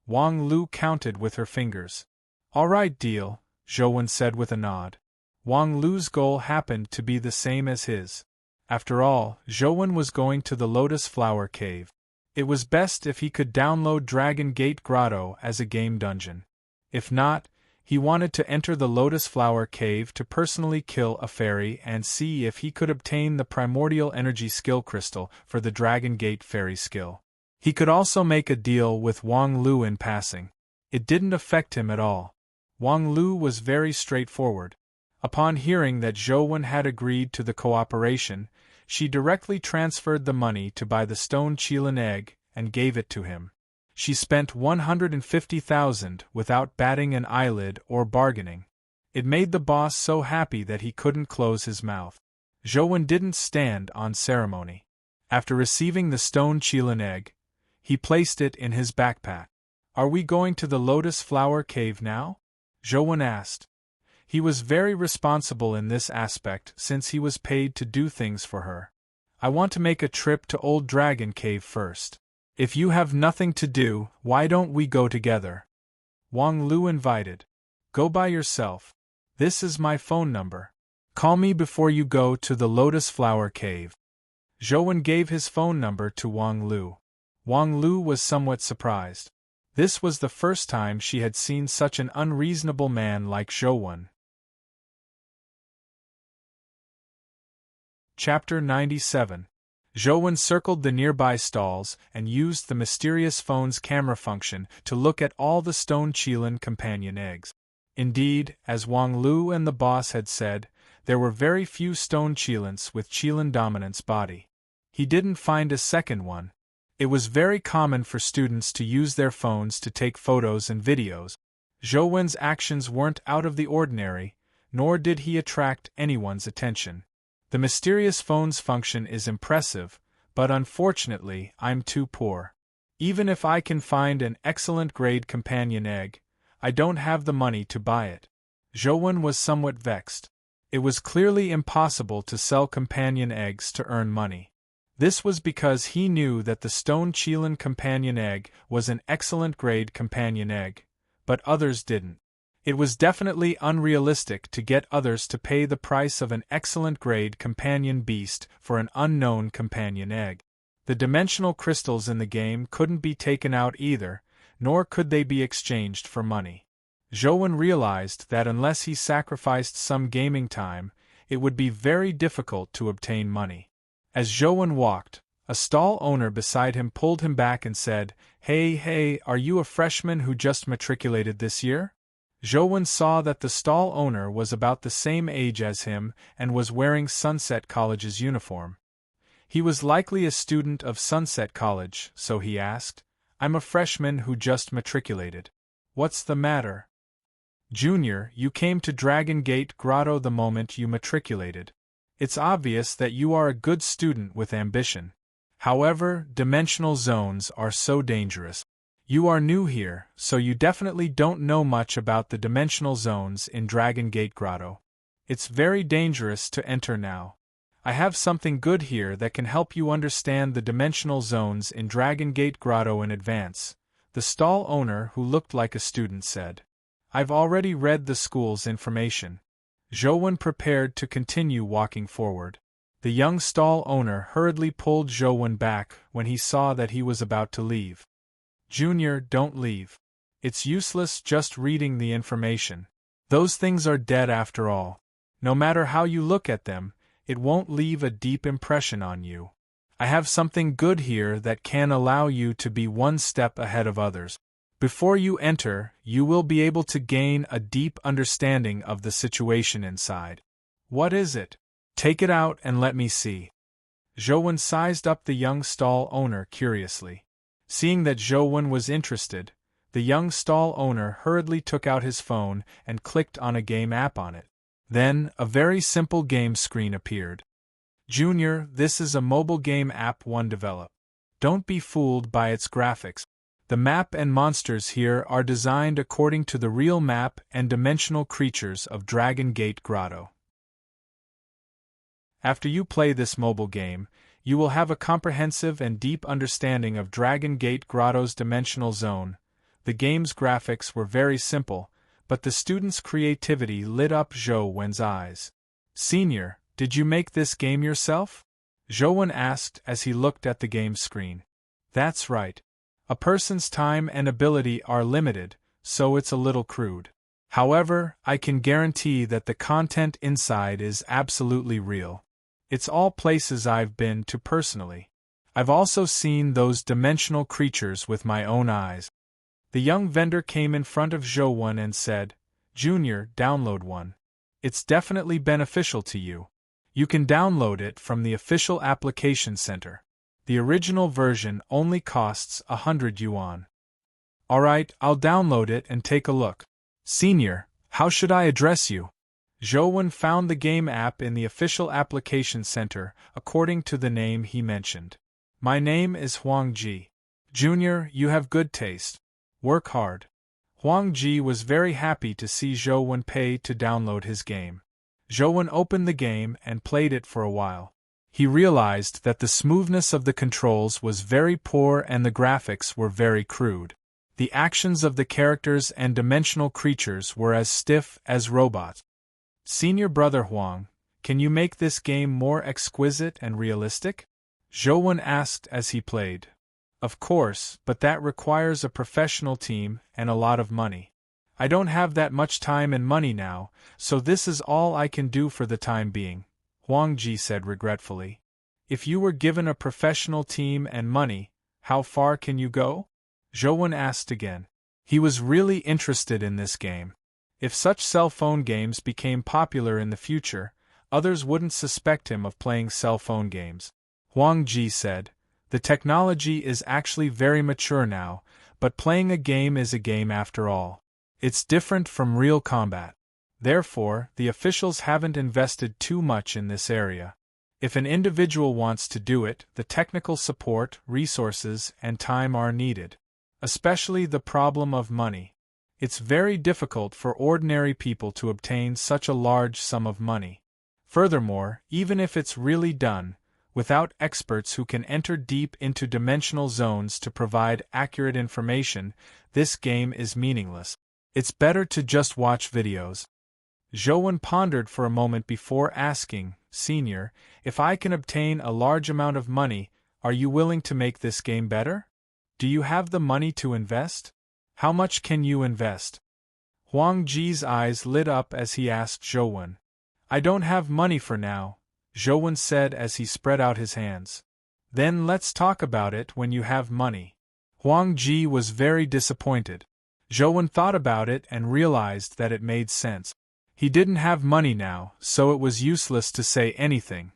Wang Lu counted with her fingers. "All right, deal," Zhou Wen said with a nod. Wang Lu's goal happened to be the same as his. After all, Zhou Wen was going to the lotus flower cave. It was best if he could download Dragon Gate Grotto as a game dungeon. If not, he wanted to enter the Lotus Flower Cave to personally kill a fairy and see if he could obtain the Primordial Energy Skill Crystal for the Dragon Gate Fairy skill. He could also make a deal with Wang Lu in passing. It didn't affect him at all. Wang Lu was very straightforward. Upon hearing that Zhou Wen had agreed to the cooperation, she directly transferred the money to buy the stone Qilin egg and gave it to him. She spent 150,000 without batting an eyelid or bargaining. It made the boss so happy that he couldn't close his mouth. Zhou Wen didn't stand on ceremony. After receiving the stone Qilin egg, he placed it in his backpack. "Are we going to the Lotus Flower Cave now?" Zhou Wen asked. He was very responsible in this aspect since he was paid to do things for her. "I want to make a trip to Old Dragon Cave first. If you have nothing to do, why don't we go together?" Wang Lu invited. "Go by yourself. This is my phone number. Call me before you go to the Lotus Flower Cave." Zhou Wen gave his phone number to Wang Lu. Wang Lu was somewhat surprised. This was the first time she had seen such an unreasonable man like Zhou Wen. Chapter 97. Zhou Wen circled the nearby stalls and used the mysterious phone's camera function to look at all the stone Qilin companion eggs. Indeed, as Wang Lu and the boss had said, there were very few stone Qilins with Qilin dominance body. He didn't find a second one. It was very common for students to use their phones to take photos and videos. Zhou Wen's actions weren't out of the ordinary, nor did he attract anyone's attention. The mysterious phone's function is impressive, but unfortunately, I'm too poor. Even if I can find an excellent grade companion egg, I don't have the money to buy it. Zhou Wen was somewhat vexed. It was clearly impossible to sell companion eggs to earn money. This was because he knew that the stone Qilin companion egg was an excellent grade companion egg, but others didn't. It was definitely unrealistic to get others to pay the price of an excellent grade companion beast for an unknown companion egg. The dimensional crystals in the game couldn't be taken out either, nor could they be exchanged for money. Zhou Wen realized that unless he sacrificed some gaming time, it would be very difficult to obtain money. As Zhou Wen walked, a stall owner beside him pulled him back and said, Hey, are you a freshman who just matriculated this year?" Zhouwen saw that the stall owner was about the same age as him and was wearing Sunset College's uniform. He was likely a student of Sunset College, so he asked, "I'm a freshman who just matriculated. What's the matter?" "Junior, you came to Dragon Gate Grotto the moment you matriculated. It's obvious that you are a good student with ambition. However, dimensional zones are so dangerous. You are new here, so you definitely don't know much about the dimensional zones in Dragon Gate Grotto. It's very dangerous to enter now. I have something good here that can help you understand the dimensional zones in Dragon Gate Grotto in advance," the stall owner, who looked like a student, said. "I've already read the school's information." Zhouwen prepared to continue walking forward. The young stall owner hurriedly pulled Zhouwen back when he saw that he was about to leave. "Junior, don't leave. It's useless just reading the information. Those things are dead after all. No matter how you look at them, it won't leave a deep impression on you. I have something good here that can allow you to be one step ahead of others. Before you enter, you will be able to gain a deep understanding of the situation inside." "What is it? Take it out and let me see." Zhouwen sized up the young stall owner curiously. Seeing that Zhouwen was interested, the young stall owner hurriedly took out his phone and clicked on a game app on it. Then, a very simple game screen appeared. "Junior, this is a mobile game app one developed. Don't be fooled by its graphics. The map and monsters here are designed according to the real map and dimensional creatures of Dragon Gate Grotto. After you play this mobile game, you will have a comprehensive and deep understanding of Dragon Gate Grotto's dimensional zone." The game's graphics were very simple, but the student's creativity lit up Zhouwen's eyes. "Senior, did you make this game yourself?" Zhouwen asked as he looked at the game screen. "That's right. A person's time and ability are limited, so it's a little crude. However, I can guarantee that the content inside is absolutely real. It's all places I've been to personally. I've also seen those dimensional creatures with my own eyes." The young vendor came in front of Zhouwen and said, "Junior, download one. It's definitely beneficial to you. You can download it from the official application center. The original version only costs 100 yuan. "Alright, I'll download it and take a look. Senior, how should I address you?" Zhouwen found the game app in the official application center, according to the name he mentioned. "My name is Huang Ji. Junior, you have good taste. Work hard." Huang Ji was very happy to see Zhouwen pay to download his game. Zhouwen opened the game and played it for a while. He realized that the smoothness of the controls was very poor and the graphics were very crude. The actions of the characters and dimensional creatures were as stiff as robots. "Senior brother Huang, can you make this game more exquisite and realistic?" Zhouwen asked as he played. "Of course, but that requires a professional team and a lot of money. I don't have that much time and money now, so this is all I can do for the time being," Huang Ji said regretfully. "If you were given a professional team and money, how far can you go?" Zhouwen asked again. He was really interested in this game. If such cell phone games became popular in the future, others wouldn't suspect him of playing cell phone games. Huang Ji said, "The technology is actually very mature now, but playing a game is a game after all. It's different from real combat. Therefore, the officials haven't invested too much in this area. If an individual wants to do it, the technical support, resources, and time are needed. Especially the problem of money. It's very difficult for ordinary people to obtain such a large sum of money. Furthermore, even if it's really done, without experts who can enter deep into dimensional zones to provide accurate information, this game is meaningless. It's better to just watch videos." Zhouwen pondered for a moment before asking, "Senior, if I can obtain a large amount of money, are you willing to make this game better? Do you have the money to invest? How much can you invest?" Huang Ji's eyes lit up as he asked Zhouwen. "I don't have money for now," Zhouwen said as he spread out his hands. "Then let's talk about it when you have money." Huang Ji was very disappointed. Zhouwen thought about it and realized that it made sense. He didn't have money now, so it was useless to say anything.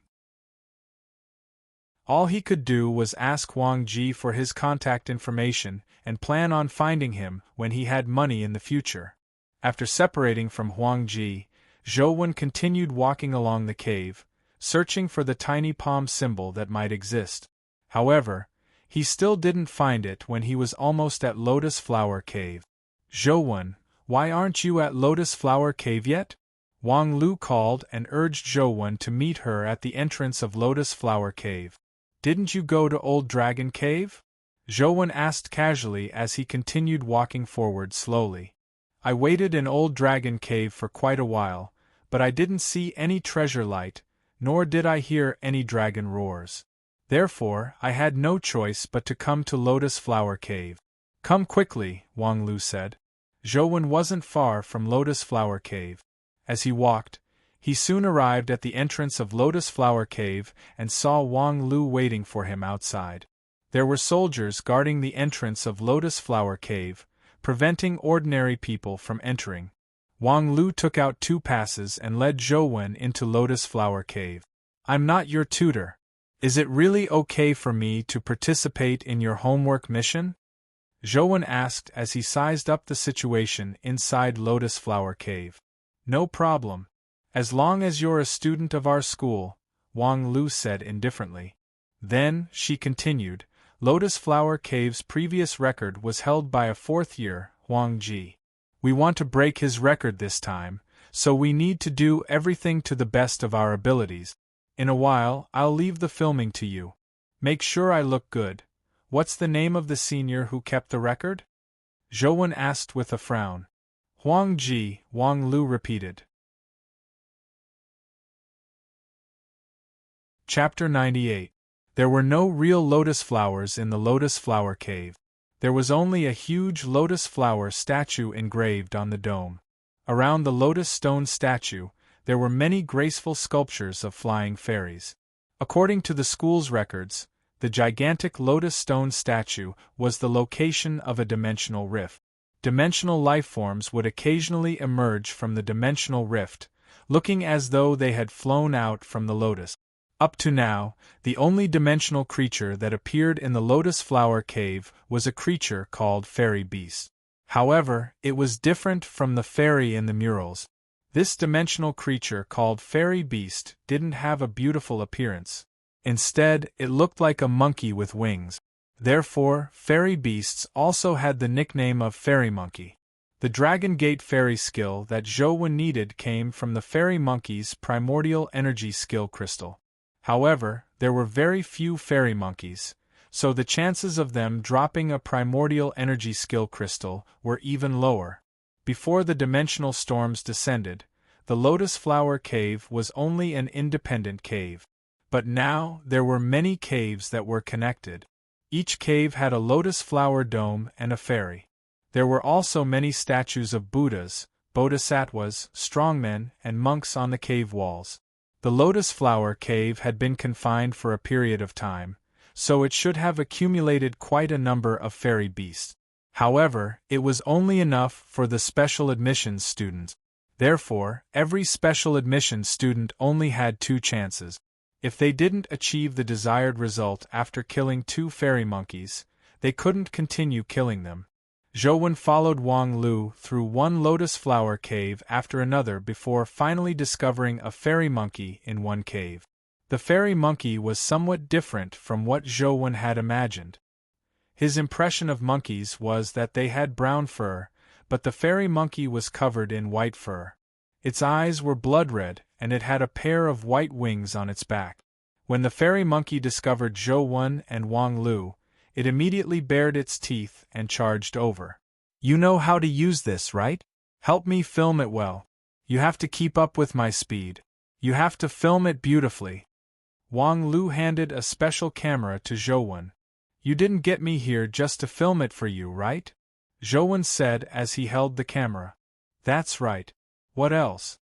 All he could do was ask Wang Ji for his contact information and plan on finding him when he had money in the future. After separating from Huang Ji, Zhouwen continued walking along the cave, searching for the tiny palm symbol that might exist. However, he still didn't find it when he was almost at Lotus Flower Cave. "Zhouwen, why aren't you at Lotus Flower Cave yet?" Wang Lu called and urged Zhouwen to meet her at the entrance of Lotus Flower Cave. "Didn't you go to Old Dragon Cave?" Zhouwen asked casually as he continued walking forward slowly. "I waited in Old Dragon Cave for quite a while, but I didn't see any treasure light, nor did I hear any dragon roars. Therefore, I had no choice but to come to Lotus Flower Cave." "Come quickly," Wang Lu said. Zhouwen wasn't far from Lotus Flower Cave. As he walked, he soon arrived at the entrance of Lotus Flower Cave and saw Wang Lu waiting for him outside. There were soldiers guarding the entrance of Lotus Flower Cave, preventing ordinary people from entering. Wang Lu took out 2 passes and led Zhouwen into Lotus Flower Cave. "I'm not your tutor. Is it really okay for me to participate in your homework mission?" Zhouwen asked as he sized up the situation inside Lotus Flower Cave. "No problem. As long as you're a student of our school," Wang Lu said indifferently. Then, she continued, Lotus Flower Cave's previous record was held by a 4th-year, Huang Ji. "We want to break his record this time, so we need to do everything to the best of our abilities. In a while, I'll leave the filming to you. Make sure I look good. What's the name of the senior who kept the record?" Zhouwen asked with a frown. "Huang Ji," Wang Lu repeated. Chapter 98. There were no real lotus flowers in the Lotus Flower Cave. There was only a huge lotus flower statue engraved on the dome. Around the lotus stone statue, there were many graceful sculptures of flying fairies. According to the school's records, the gigantic lotus stone statue was the location of a dimensional rift. Dimensional lifeforms would occasionally emerge from the dimensional rift, looking as though they had flown out from the lotus. Up to now, the only dimensional creature that appeared in the Lotus Flower Cave was a creature called Fairy Beast. However, it was different from the fairy in the murals. This dimensional creature called Fairy Beast didn't have a beautiful appearance. Instead, it looked like a monkey with wings. Therefore, Fairy Beasts also had the nickname of Fairy Monkey. The Dragon Gate Fairy skill that Zhouwen needed came from the Fairy Monkey's primordial energy skill crystal. However, there were very few fairy monkeys, so the chances of them dropping a primordial energy skill crystal were even lower. Before the dimensional storms descended, the Lotus Flower Cave was only an independent cave. But now, there were many caves that were connected. Each cave had a lotus flower dome and a fairy. There were also many statues of Buddhas, bodhisattvas, strongmen, and monks on the cave walls. The Lotus Flower Cave had been confined for a period of time, so it should have accumulated quite a number of fairy beasts. However, it was only enough for the special admissions students. Therefore, every special admissions student only had 2 chances. If they didn't achieve the desired result after killing 2 fairy monkeys, they couldn't continue killing them. Zhouwen followed Wang Lu through one lotus flower cave after another before finally discovering a fairy monkey in one cave. The fairy monkey was somewhat different from what Zhouwen had imagined. His impression of monkeys was that they had brown fur, but the fairy monkey was covered in white fur. Its eyes were blood red, and it had a pair of white wings on its back. When the fairy monkey discovered Zhouwen and Wang Lu, it immediately bared its teeth and charged over. "You know how to use this, right? Help me film it well. You have to keep up with my speed. You have to film it beautifully." Wang Lu handed a special camera to Zhouwen. "You didn't get me here just to film it for you, right?" Zhouwen said as he held the camera. "That's right. What else?"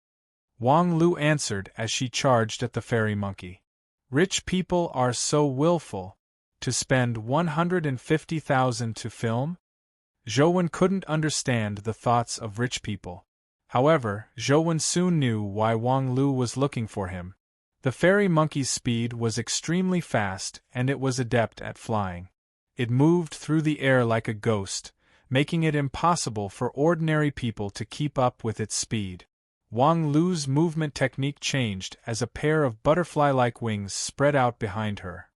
Wang Lu answered as she charged at the fairy monkey. "Rich people are so willful. To spend 150,000 to film?" Zhouwen couldn't understand the thoughts of rich people. However, Zhouwen soon knew why Wang Lu was looking for him. The fairy monkey's speed was extremely fast and it was adept at flying. It moved through the air like a ghost, making it impossible for ordinary people to keep up with its speed. Wang Lu's movement technique changed as a pair of butterfly-like wings spread out behind her.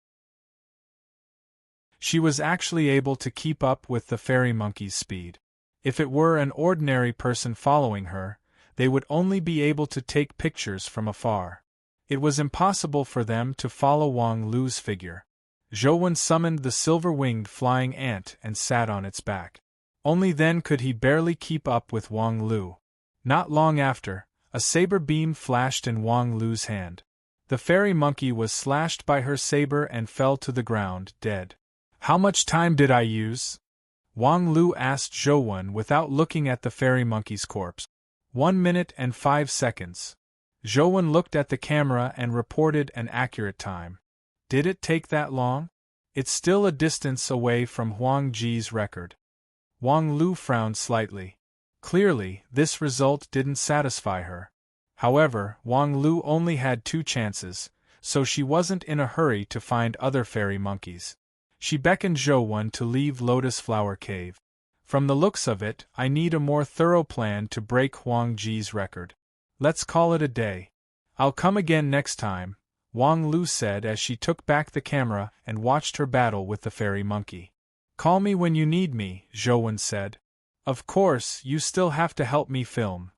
She was actually able to keep up with the fairy monkey's speed. If it were an ordinary person following her, they would only be able to take pictures from afar. It was impossible for them to follow Wang Lu's figure. Zhouwen summoned the silver-winged flying ant and sat on its back. Only then could he barely keep up with Wang Lu. Not long after, a saber beam flashed in Wang Lu's hand. The fairy monkey was slashed by her saber and fell to the ground, dead. "How much time did I use?" Wang Lu asked Zhouwen without looking at the fairy monkey's corpse. 1 minute and 5 seconds. Zhouwen looked at the camera and reported an accurate time. Did it take that long? It's still a distance away from Huang Ji's record. Wang Lu frowned slightly. Clearly, this result didn't satisfy her. However, Wang Lu only had 2 chances, so she wasn't in a hurry to find other fairy monkeys. She beckoned Zhouwen to leave Lotus Flower Cave. "From the looks of it, I need a more thorough plan to break Huang Ji's record. Let's call it a day. I'll come again next time," Wang Lu said as she took back the camera and watched her battle with the fairy monkey. "Call me when you need me," Zhouwen said. "Of course, you still have to help me film."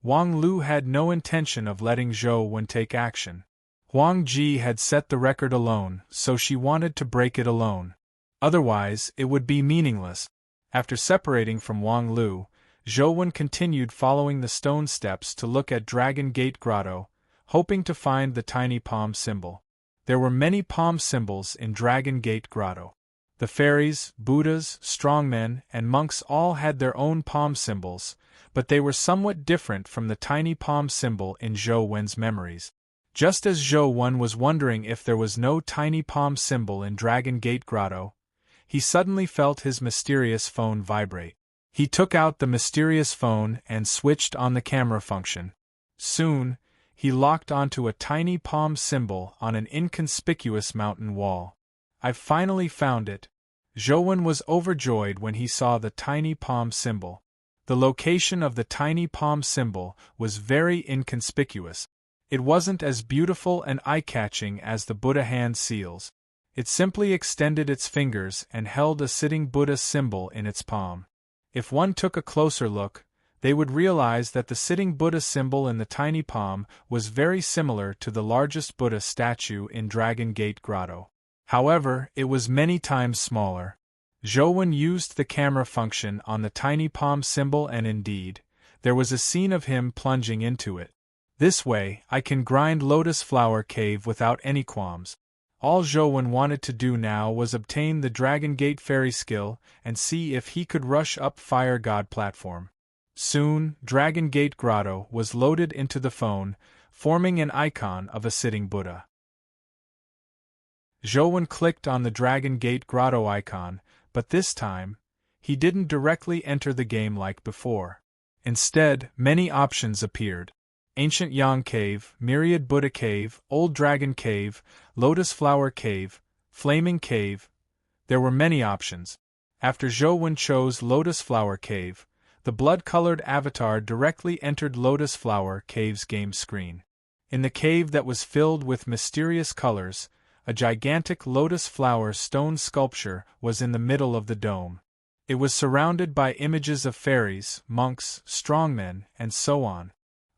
Wang Lu had no intention of letting Zhouwen take action. Huang Ji had set the record alone, so she wanted to break it alone. Otherwise, it would be meaningless. After separating from Wang Lu, Zhouwen continued following the stone steps to look at Dragon Gate Grotto, hoping to find the tiny palm symbol. There were many palm symbols in Dragon Gate Grotto. The fairies, Buddhas, strongmen, and monks all had their own palm symbols, but they were somewhat different from the tiny palm symbol in Zhouwen's memories. Just as Zhouwen was wondering if there was no tiny palm symbol in Dragon Gate Grotto, he suddenly felt his mysterious phone vibrate. He took out the mysterious phone and switched on the camera function. Soon, he locked onto a tiny palm symbol on an inconspicuous mountain wall. "I've finally found it." Zhouwen was overjoyed when he saw the tiny palm symbol. The location of the tiny palm symbol was very inconspicuous. It wasn't as beautiful and eye-catching as the Buddha hand seals. It simply extended its fingers and held a sitting Buddha symbol in its palm. If one took a closer look, they would realize that the sitting Buddha symbol in the tiny palm was very similar to the largest Buddha statue in Dragon Gate Grotto. However, it was many times smaller. Zhouwen used the camera function on the tiny palm symbol and indeed, there was a scene of him plunging into it. "This way, I can grind Lotus Flower Cave without any qualms." All Zhouwen wanted to do now was obtain the Dragon Gate Fairy skill and see if he could rush up Fire God platform. Soon, Dragon Gate Grotto was loaded into the phone, forming an icon of a sitting Buddha. Zhouwen clicked on the Dragon Gate Grotto icon, but this time, he didn't directly enter the game like before. Instead, many options appeared. Ancient Yang Cave, Myriad Buddha Cave, Old Dragon Cave, Lotus Flower Cave, Flaming Cave. There were many options. After Zhouwen chose Lotus Flower Cave, the blood-colored avatar directly entered Lotus Flower Cave's game screen. In the cave that was filled with mysterious colors, a gigantic lotus flower stone sculpture was in the middle of the dome. It was surrounded by images of fairies, monks, strongmen, and so on.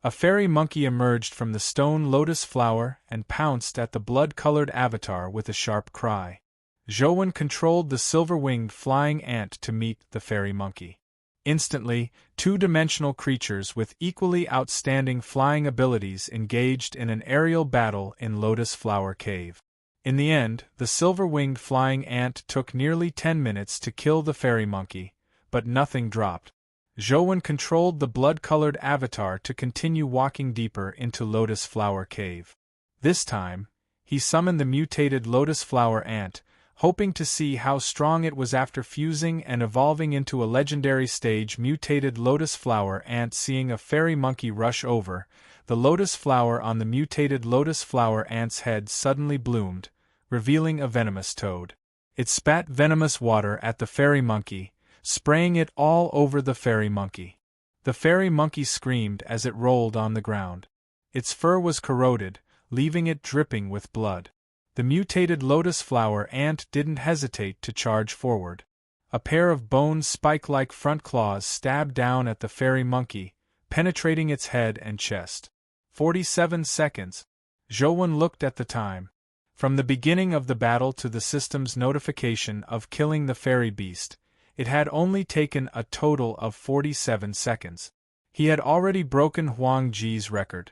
A fairy monkey emerged from the stone lotus flower and pounced at the blood-colored avatar with a sharp cry. Zhouwen controlled the silver-winged flying ant to meet the fairy monkey. Instantly, 2-dimensional creatures with equally outstanding flying abilities engaged in an aerial battle in Lotus Flower Cave. In the end, the silver-winged flying ant took nearly 10 minutes to kill the fairy monkey, but nothing dropped. Zhouwen controlled the blood-colored avatar to continue walking deeper into Lotus Flower Cave. This time, he summoned the mutated Lotus Flower ant, hoping to see how strong it was after fusing and evolving into a legendary stage mutated lotus flower ant. Seeing a fairy monkey rush over, the lotus flower on the mutated lotus flower ant's head suddenly bloomed, revealing a venomous toad. It spat venomous water at the fairy monkey, spraying it all over the fairy monkey. The fairy monkey screamed as it rolled on the ground. Its fur was corroded, leaving it dripping with blood. The mutated lotus flower ant didn't hesitate to charge forward. A pair of bone spike-like front claws stabbed down at the fairy monkey, penetrating its head and chest. 47 seconds. Zhou looked at the time. From the beginning of the battle to the system's notification of killing the fairy beast, it had only taken a total of 47 seconds. He had already broken Huang Ji's record.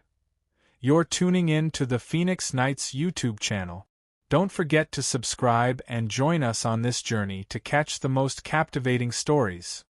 You're tuning in to the Phoenix Knights YouTube channel. Don't forget to subscribe and join us on this journey to catch the most captivating stories.